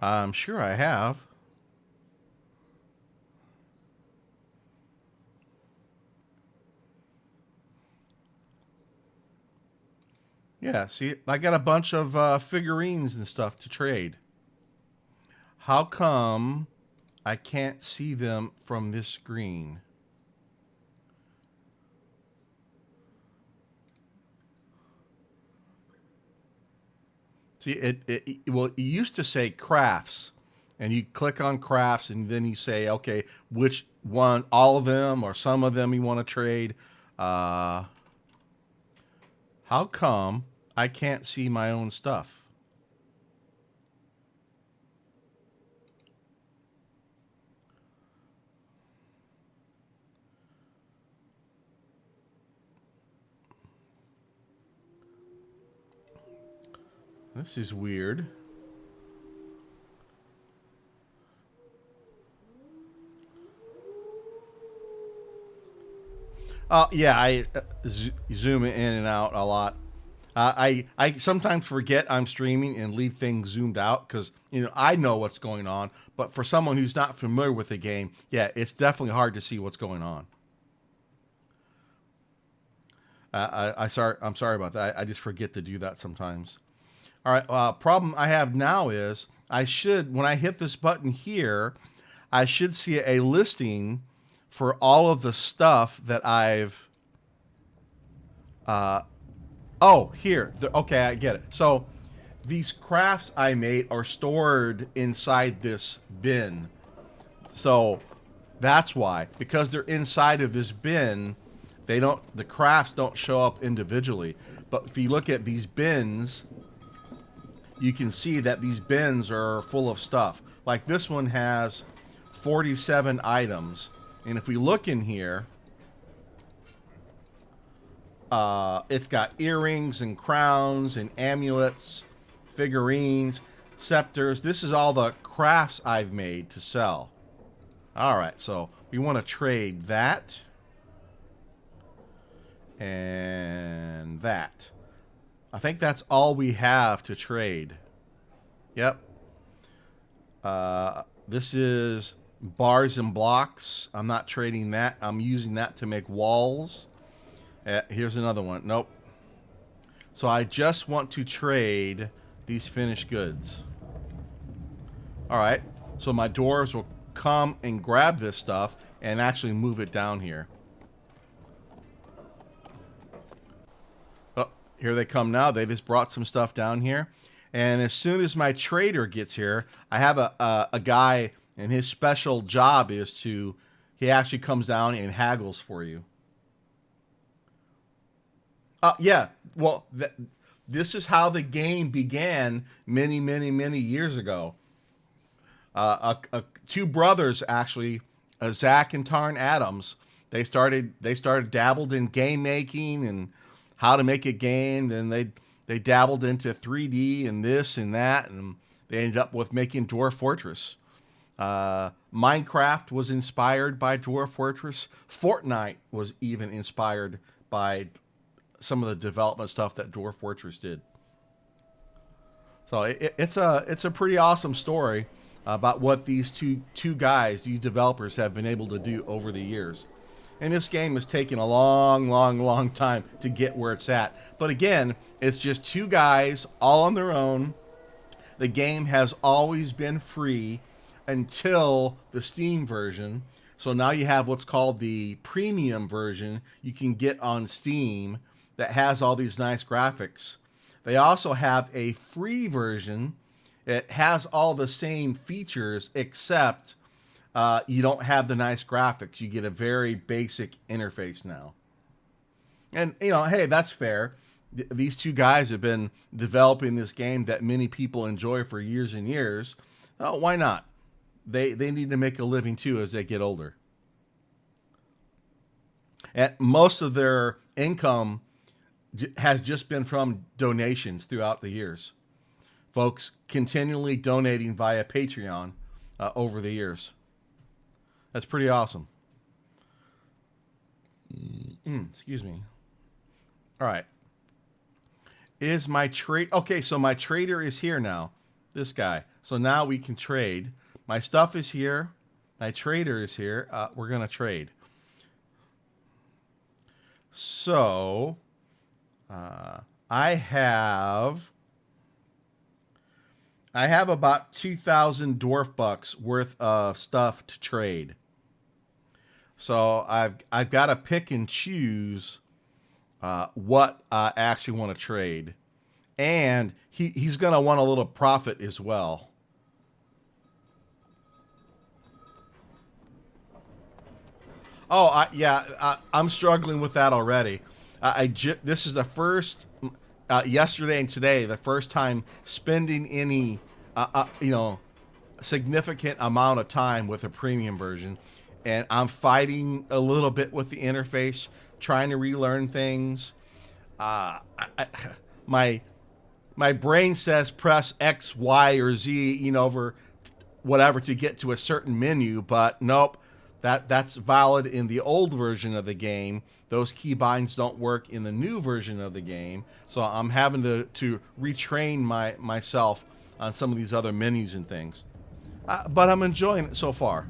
I'm sure I have. Yeah, see, I got a bunch of figurines and stuff to trade. How come I can't see them from this screen? See, well, it used to say crafts, and you click on crafts, and then you say, okay, which one, all of them or some of them you want to trade. Uh, how come I can't see my own stuff? This is weird. Yeah, I zoom in and out a lot. I sometimes forget I'm streaming and leave things zoomed out because I know what's going on, but for someone who's not familiar with the game, yeah, it's definitely hard to see what's going on. I'm sorry about that. I just forget to do that sometimes. All right. Problem I have now is I should when I hit this button here, I should see a listing for all of the stuff that I've. Uh, oh, here. Okay, I get it. So these crafts I made are stored inside this bin. So that's why, because they're inside of this bin, the crafts don't show up individually. But if you look at these bins, you can see that these bins are full of stuff. Like this one has 47 items. And if we look in here, it's got earrings and crowns and amulets, figurines, scepters. This is all the crafts I've made to sell. All right, so we want to trade that and that. I think that's all we have to trade. Yep. This is bars and blocks. I'm not trading that. I'm using that to make walls. Here's another one. Nope. So I just want to trade these finished goods. All right. So my dwarves will come and grab this stuff and actually move it down here. Oh, here they come now. They just brought some stuff down here. And as soon as my trader gets here, I have a guy, and his special job is he actually comes down and haggles for you. Yeah. Well, this is how the game began many, many, many years ago. Two brothers actually, Zach and Tarn Adams. They started dabbled in game making and how to make a game, and they dabbled into 3D and this and that, and they ended up with making Dwarf Fortress. Minecraft was inspired by Dwarf Fortress. Fortnite was even inspired by some of the development stuff that Dwarf Fortress did. So it's a pretty awesome story about what these two guys, these developers, have been able to do over the years. And this game has taken a long, long, long time to get where it's at. But again, it's just two guys all on their own. The game has always been free until the Steam version. So now you have what's called the premium version you can get on Steam that has all these nice graphics. They also have a free version. It has all the same features except you don't have the nice graphics. You get a very basic interface now. And, hey, that's fair. These two guys have been developing this game that many people enjoy for years and years. Oh, why not? They need to make a living too as they get older. And most of their income has just been from donations throughout the years. Folks continually donating via Patreon over the years. That's pretty awesome. Excuse me. All right. Is my trade... Okay, so my trader is here now. This guy. So now we can trade. My stuff is here. My trader is here. We're going to trade. So... I have about 2,000 dwarf bucks worth of stuff to trade. So I've got to pick and choose what I actually want to trade, and he's going to want a little profit as well. Oh, I'm struggling with that already. This is the first yesterday and today, the first time spending any significant amount of time with a premium version, and I'm fighting a little bit with the interface, trying to relearn things. My brain says press X, Y, or Z, over whatever to get to a certain menu, but nope. That's valid in the old version of the game. Those keybinds don't work in the new version of the game. So I'm having to retrain myself on some of these other menus and things. But I'm enjoying it so far.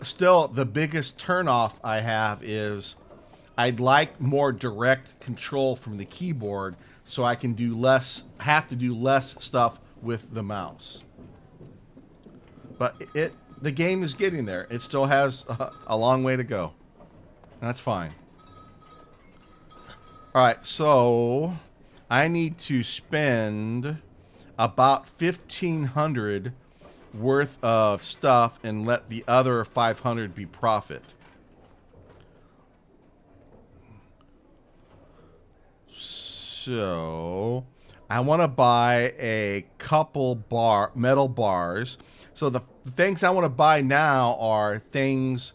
Still, the biggest turnoff I have is I'd like more direct control from the keyboard so I can have to do less stuff with the mouse. But the game is getting there. It still has a long way to go. That's fine. All right, so I need to spend about 1,500 worth of stuff and let the other 500 be profit. So I want to buy a couple metal bars. So the things I want to buy now are things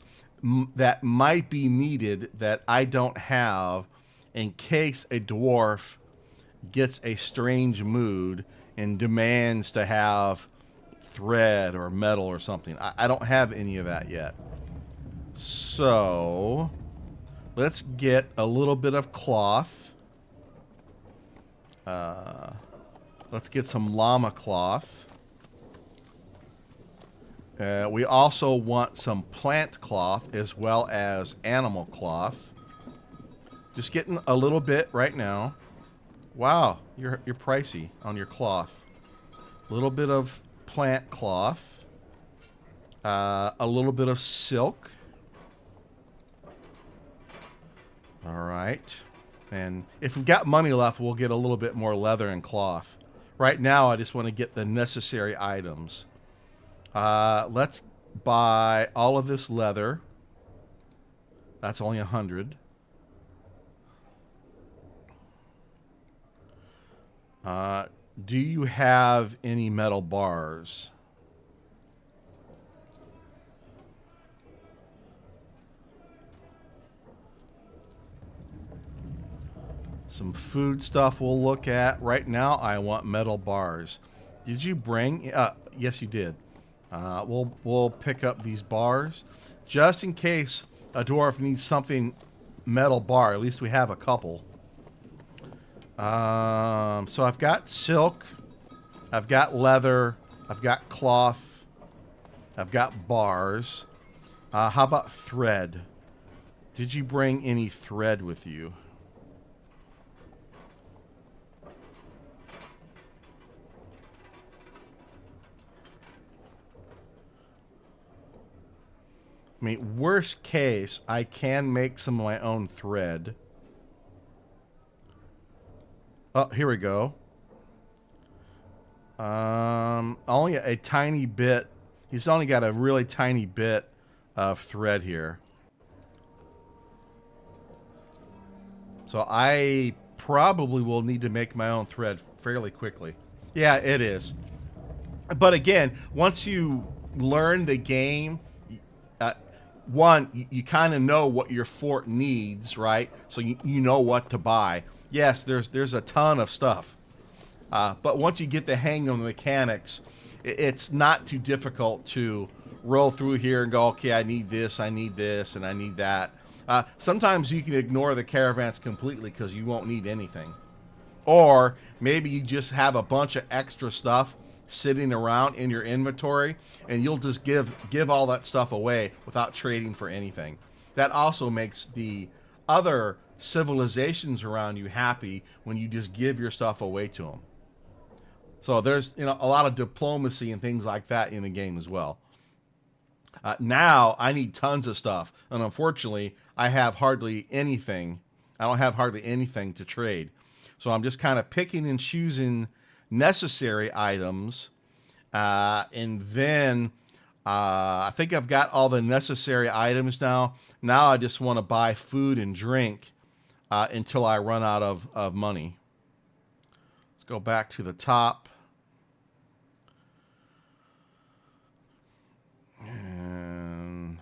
that might be needed that I don't have in case a dwarf gets a strange mood and demands to have thread or metal or something. I don't have any of that yet. So let's get a little bit of cloth. Let's get some llama cloth. We also want some plant cloth as well as animal cloth. Just getting a little bit right now. Wow, you're pricey on your cloth. A little bit of plant cloth. A little bit of silk. All right. And if we've got money left, we'll get a little bit more leather and cloth. Right now, I just want to get the necessary items. Let's buy all of this leather. That's only 100. Do you have any metal bars? Some food stuff we'll look at. Right now, I want metal bars. Did you bring? Yes, you did. We'll pick up these bars, just in case a dwarf needs something metal bar. At least we have a couple. So I've got silk, I've got leather, I've got cloth, I've got bars. How about thread? Did you bring any thread with you? I mean, worst case, I can make some of my own thread. Oh, here we go. Only a tiny bit. He's only got a really tiny bit of thread here. So I probably will need to make my own thread fairly quickly. Yeah, it is. But again, once you learn the game, uh, one, you kind of know what your fort needs, right? So you know what to buy. Yes, there's a ton of stuff. But once you get the hang of the mechanics, it's not too difficult to roll through here and go, okay, I need this, and I need that. Sometimes you can ignore the caravans completely because you won't need anything. Or maybe you just have a bunch of extra stuff sitting around in your inventory and you'll just give all that stuff away without trading for anything. That also makes the other civilizations around you happy when you just give your stuff away to them. So there's a lot of diplomacy and things like that in the game as well. Now I need tons of stuff, and unfortunately, I have hardly anything. I don't have hardly anything to trade, so I'm just kind of picking and choosing necessary items, and then I think I've got all the necessary items now. Now I just want to buy food and drink until I run out of money. Let's go back to the top. And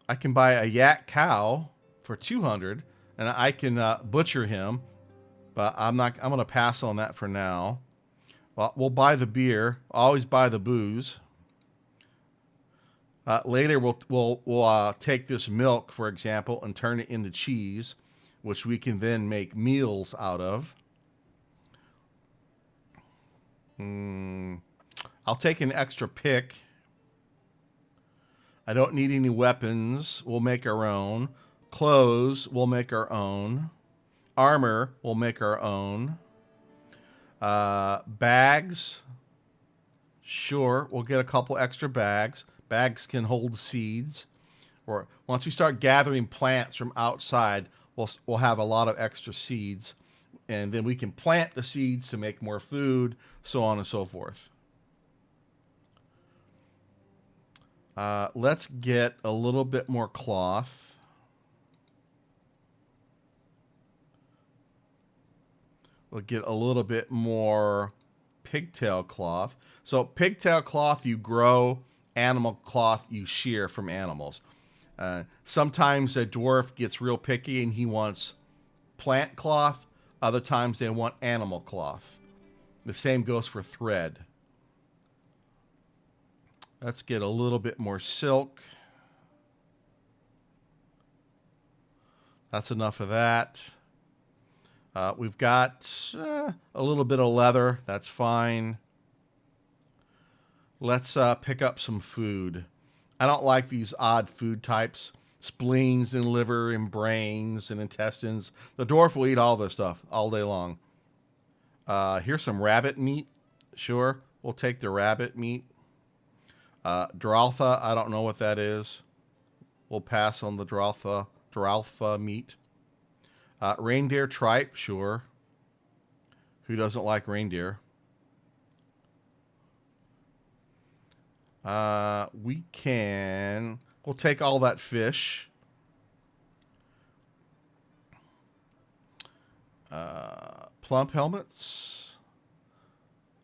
I can buy a yak cow for 200, and I can butcher him, but I'm not. I'm gonna pass on that for now. Well, we'll buy the beer. Always buy the booze. Later, we'll take this milk, for example, and turn it into cheese, which we can then make meals out of. I'll take an extra pick. I don't need any weapons. We'll make our own. Clothes, we'll make our own. Armor, we'll make our own. Bags, sure, we'll get a couple extra bags. Bags can hold seeds. Or once we start gathering plants from outside, we'll have a lot of extra seeds. And then we can plant the seeds to make more food, so on and so forth. Let's get a little bit more cloth. We'll get a little bit more pigtail cloth. So pigtail cloth you grow, animal cloth you shear from animals. Sometimes a dwarf gets real picky and he wants plant cloth. Other times they want animal cloth. The same goes for thread. Let's get a little bit more silk. That's enough of that. We've got a little bit of leather. That's fine. Let's pick up some food. I don't like these odd food types. Spleens and liver and brains and intestines. The dwarf will eat all this stuff all day long. Here's some rabbit meat. Sure, we'll take the rabbit meat. Dralfa, I don't know what that is. We'll pass on the Dralfa meat. Reindeer tripe, sure. Who doesn't like reindeer? We'll take all that fish. Plump helmets.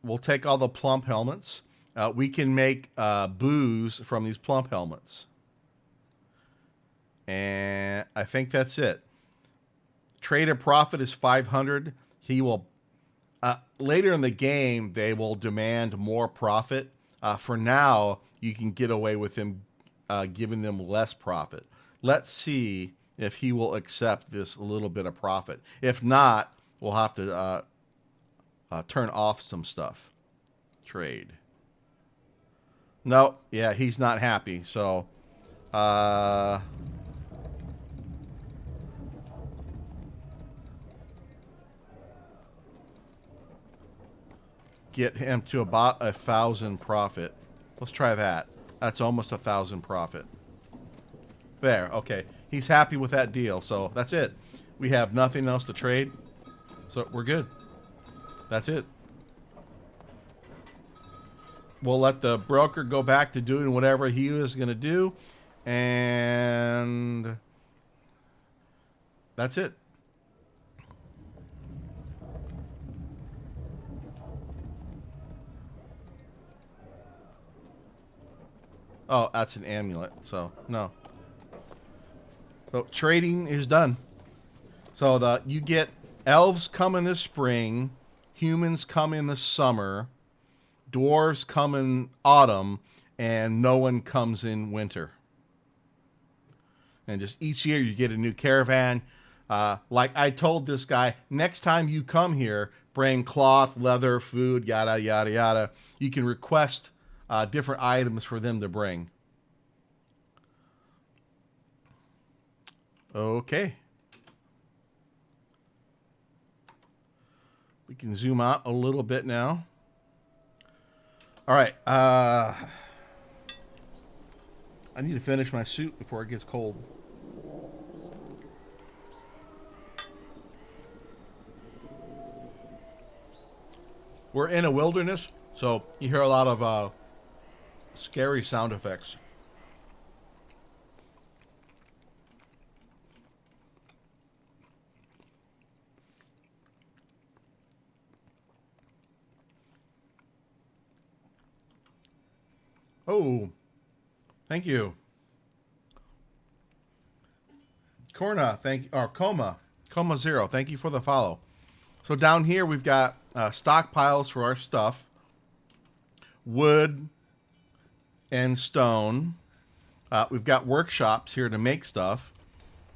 We'll take all the plump helmets. We can make booze from these plump helmets. And I think that's it. Trader profit is 500. He will Later in the game, they will demand more profit. For now, you can get away with him giving them less profit. Let's see if he will accept this little bit of profit. If not, we'll have to turn off some stuff. Trade. No, yeah, he's not happy. So, uh, get him to about 1,000 profit. Let's try that. That's almost 1,000 profit. There, okay. He's happy with that deal, so that's it. We have nothing else to trade, so we're good. That's it. We'll let the broker go back to doing whatever he was going to do, and that's it. Oh, that's an amulet, so no. So trading is done. So you get elves come in the spring, humans come in the summer, dwarves come in autumn, and no one comes in winter. And just each year you get a new caravan. Like I told this guy, next time you come here, bring cloth, leather, food, yada, yada, yada. You can request different items for them to bring. Okay. We can zoom out a little bit now. All right. I need to finish my suit before it gets cold. We're in a wilderness, so you hear a lot of scary sound effects. Oh, thank you. Corna, thank you. Or Coma Zero, thank you for the follow. So down here we've got stockpiles for our stuff, wood and stone. We've got workshops here to make stuff.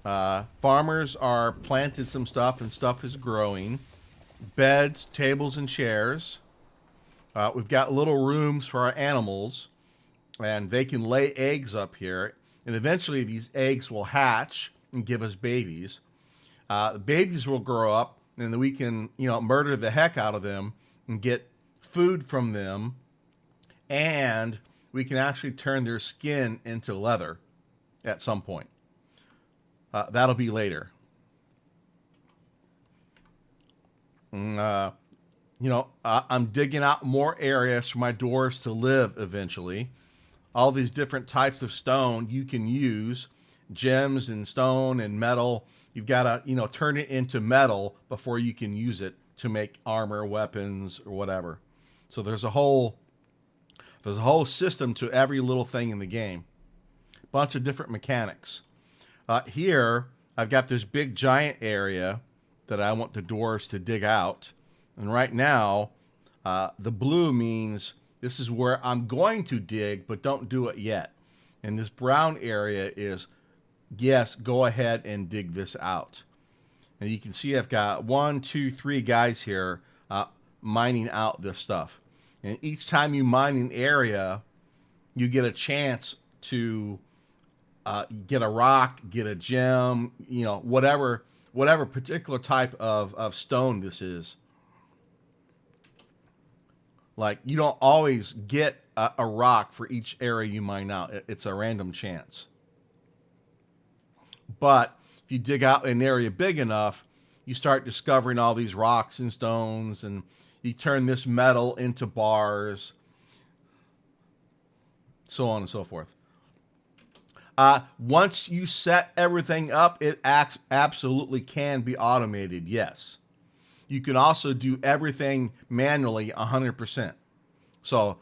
Farmers are planted some stuff and stuff is growing. Beds, tables, and chairs. We've got little rooms for our animals, and they can lay eggs up here. And eventually these eggs will hatch and give us babies. The babies will grow up, and then we can, murder the heck out of them and get food from them. And we can actually turn their skin into leather at some point. That'll be later. I'm digging out more areas for my dwarves to live eventually. All these different types of stone you can use, gems and stone and metal. You've got to, turn it into metal before you can use it to make armor, weapons, or whatever. So there's a whole system to every little thing in the game. Bunch of different mechanics. Here, I've got this big giant area that I want the dwarves to dig out. And right now, the blue means this is where I'm going to dig, but don't do it yet. And this brown area is, yes, go ahead and dig this out. And you can see I've got 1, 2, 3 guys here mining out this stuff. And each time you mine an area, you get a chance to get a rock, get a gem, whatever particular type of stone this is. Like, you don't always get a rock for each area you mine out. It's a random chance. But if you dig out an area big enough, you start discovering all these rocks and stones, and you turn this metal into bars, so on and so forth. Once you set everything up, it absolutely can be automated, yes. You can also do everything manually 100%. So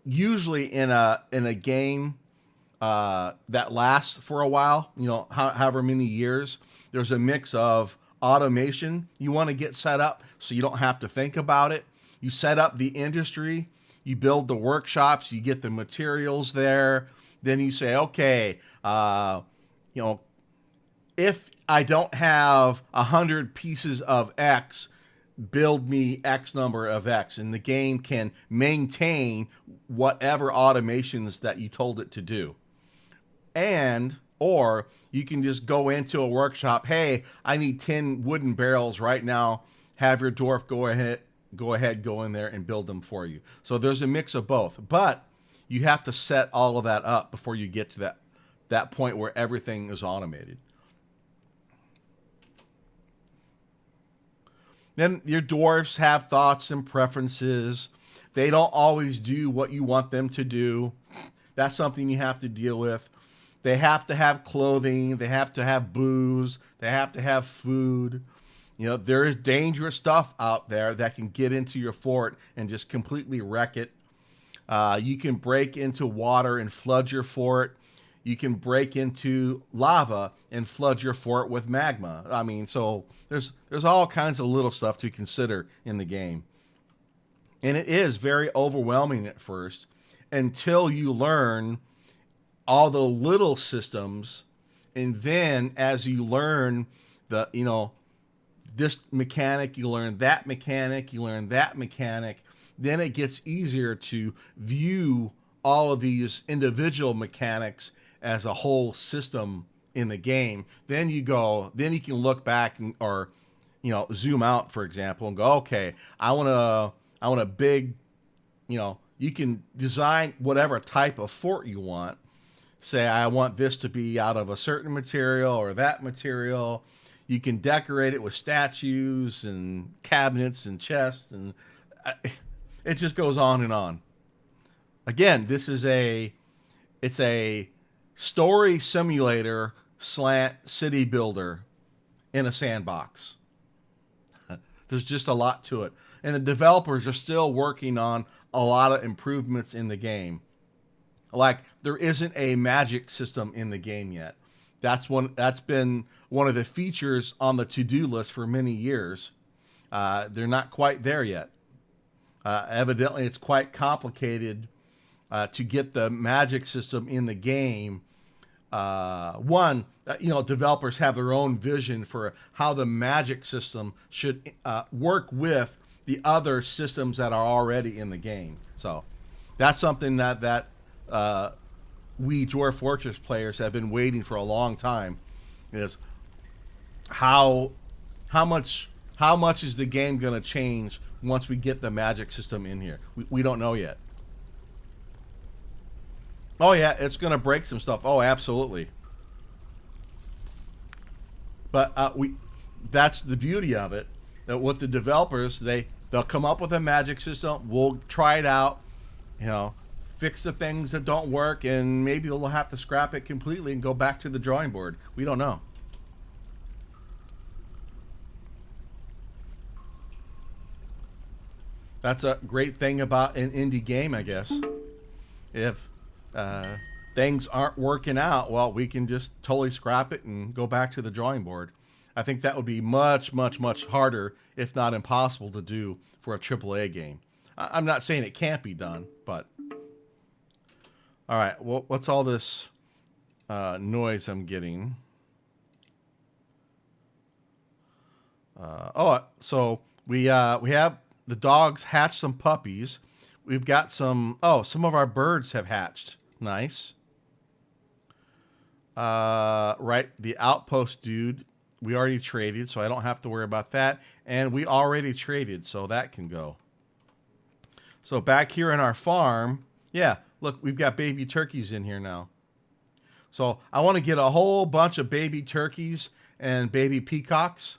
usually in a game that lasts for a while, however many years, there's a mix of automation you want to get set up so you don't have to think about it. You set up the industry, you build the workshops, you get the materials there. Then you say, okay, you know, if I don't have 100 pieces of X, build me X number of X, and the game can maintain whatever automations that you told it to do. And or you can just go into a workshop. Hey, I need 10 wooden barrels right now. Have your dwarf go in there and build them for you. So there's a mix of both, but you have to set all of that up before you get to that point where everything is automated. Then your dwarfs have thoughts and preferences. They don't always do what you want them to do. That's something you have to deal with. They have to have clothing. They have to have booze. They have to have food. There is dangerous stuff out there that can get into your fort and just completely wreck it. You can break into water and flood your fort. You can break into lava and flood your fort with magma. I mean, so there's all kinds of little stuff to consider in the game. And it is very overwhelming at first until you learn all the little systems. And then as you learn this mechanic, you learn that mechanic, you learn that mechanic, then it gets easier to view all of these individual mechanics as a whole system in the game. Then you can look back or zoom out, for example, and go, okay, I want a big, you can design whatever type of fort you want. Say, I want this to be out of a certain material or that material. You can decorate it with statues and cabinets and chests, and it just goes on and on. Again, it's a story simulator slant city builder in a sandbox. There's just a lot to it. And the developers are still working on a lot of improvements in the game. Like, there isn't a magic system in the game yet. That's been one of the features on the to-do list for many years. They're not quite there yet. Evidently, it's quite complicated to get the magic system in the game. Developers have their own vision for how the magic system should work with the other systems that are already in the game. So that's something that we Dwarf Fortress players have been waiting for a long time. Is how much is the game going to change once we get the magic system in here? We don't know yet. Oh yeah, it's going to break some stuff. Oh, absolutely. But that's the beauty of it. That with the developers, they'll come up with a magic system. We'll try it out. Fix the things that don't work, and maybe they'll have to scrap it completely and go back to the drawing board. We don't know. That's a great thing about an indie game, I guess. If things aren't working out, well, we can just totally scrap it and go back to the drawing board. I think that would be much, much, much harder, if not impossible, to do for a AAA game. I'm not saying it can't be done, but... All right, well, what's all this noise I'm getting? So we have the dogs hatch some puppies. We've got some of our birds have hatched. Nice. Right, the outpost dude, we already traded, so I don't have to worry about that. And we already traded, so that can go. So back here in our farm, yeah, look, we've got baby turkeys in here now. So I want to get a whole bunch of baby turkeys and baby peacocks.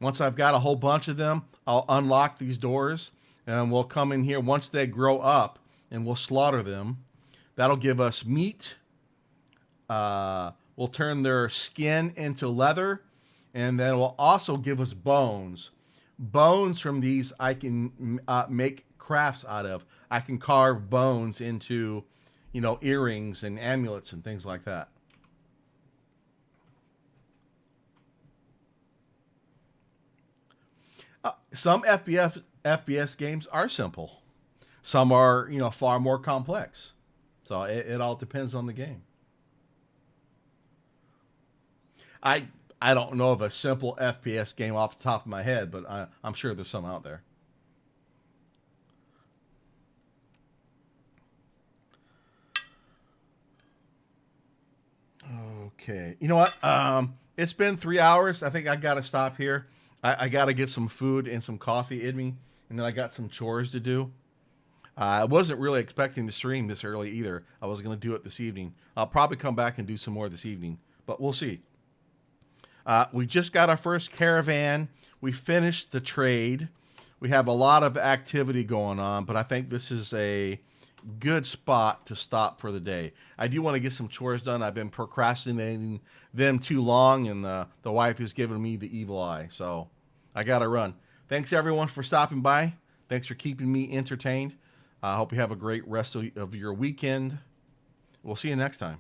Once I've got a whole bunch of them, I'll unlock these doors and we'll come in here once they grow up and we'll slaughter them. That'll give us meat. We'll turn their skin into leather, and then it will also give us bones. Bones from these I can make crafts out of. I can carve bones into, earrings and amulets and things like that. Some FPS games are simple. Some are, far more complex. So it all depends on the game. I I don't know of a simple FPS game off the top of my head, but I'm sure there's some out there. Okay. You know what? It's been 3 hours. I think I got to stop here. I got to get some food and some coffee in me, and then I got some chores to do. I wasn't really expecting to stream this early either. I was going to do it this evening. I'll probably come back and do some more this evening, but we'll see. We just got our first caravan. We finished the trade. We have a lot of activity going on, but I think this is a good spot to stop for the day. I do want to get some chores done. I've been procrastinating them too long, and the wife is giving me the evil eye. So I got to run. Thanks, everyone, for stopping by. Thanks for keeping me entertained. I hope you have a great rest of your weekend. We'll see you next time.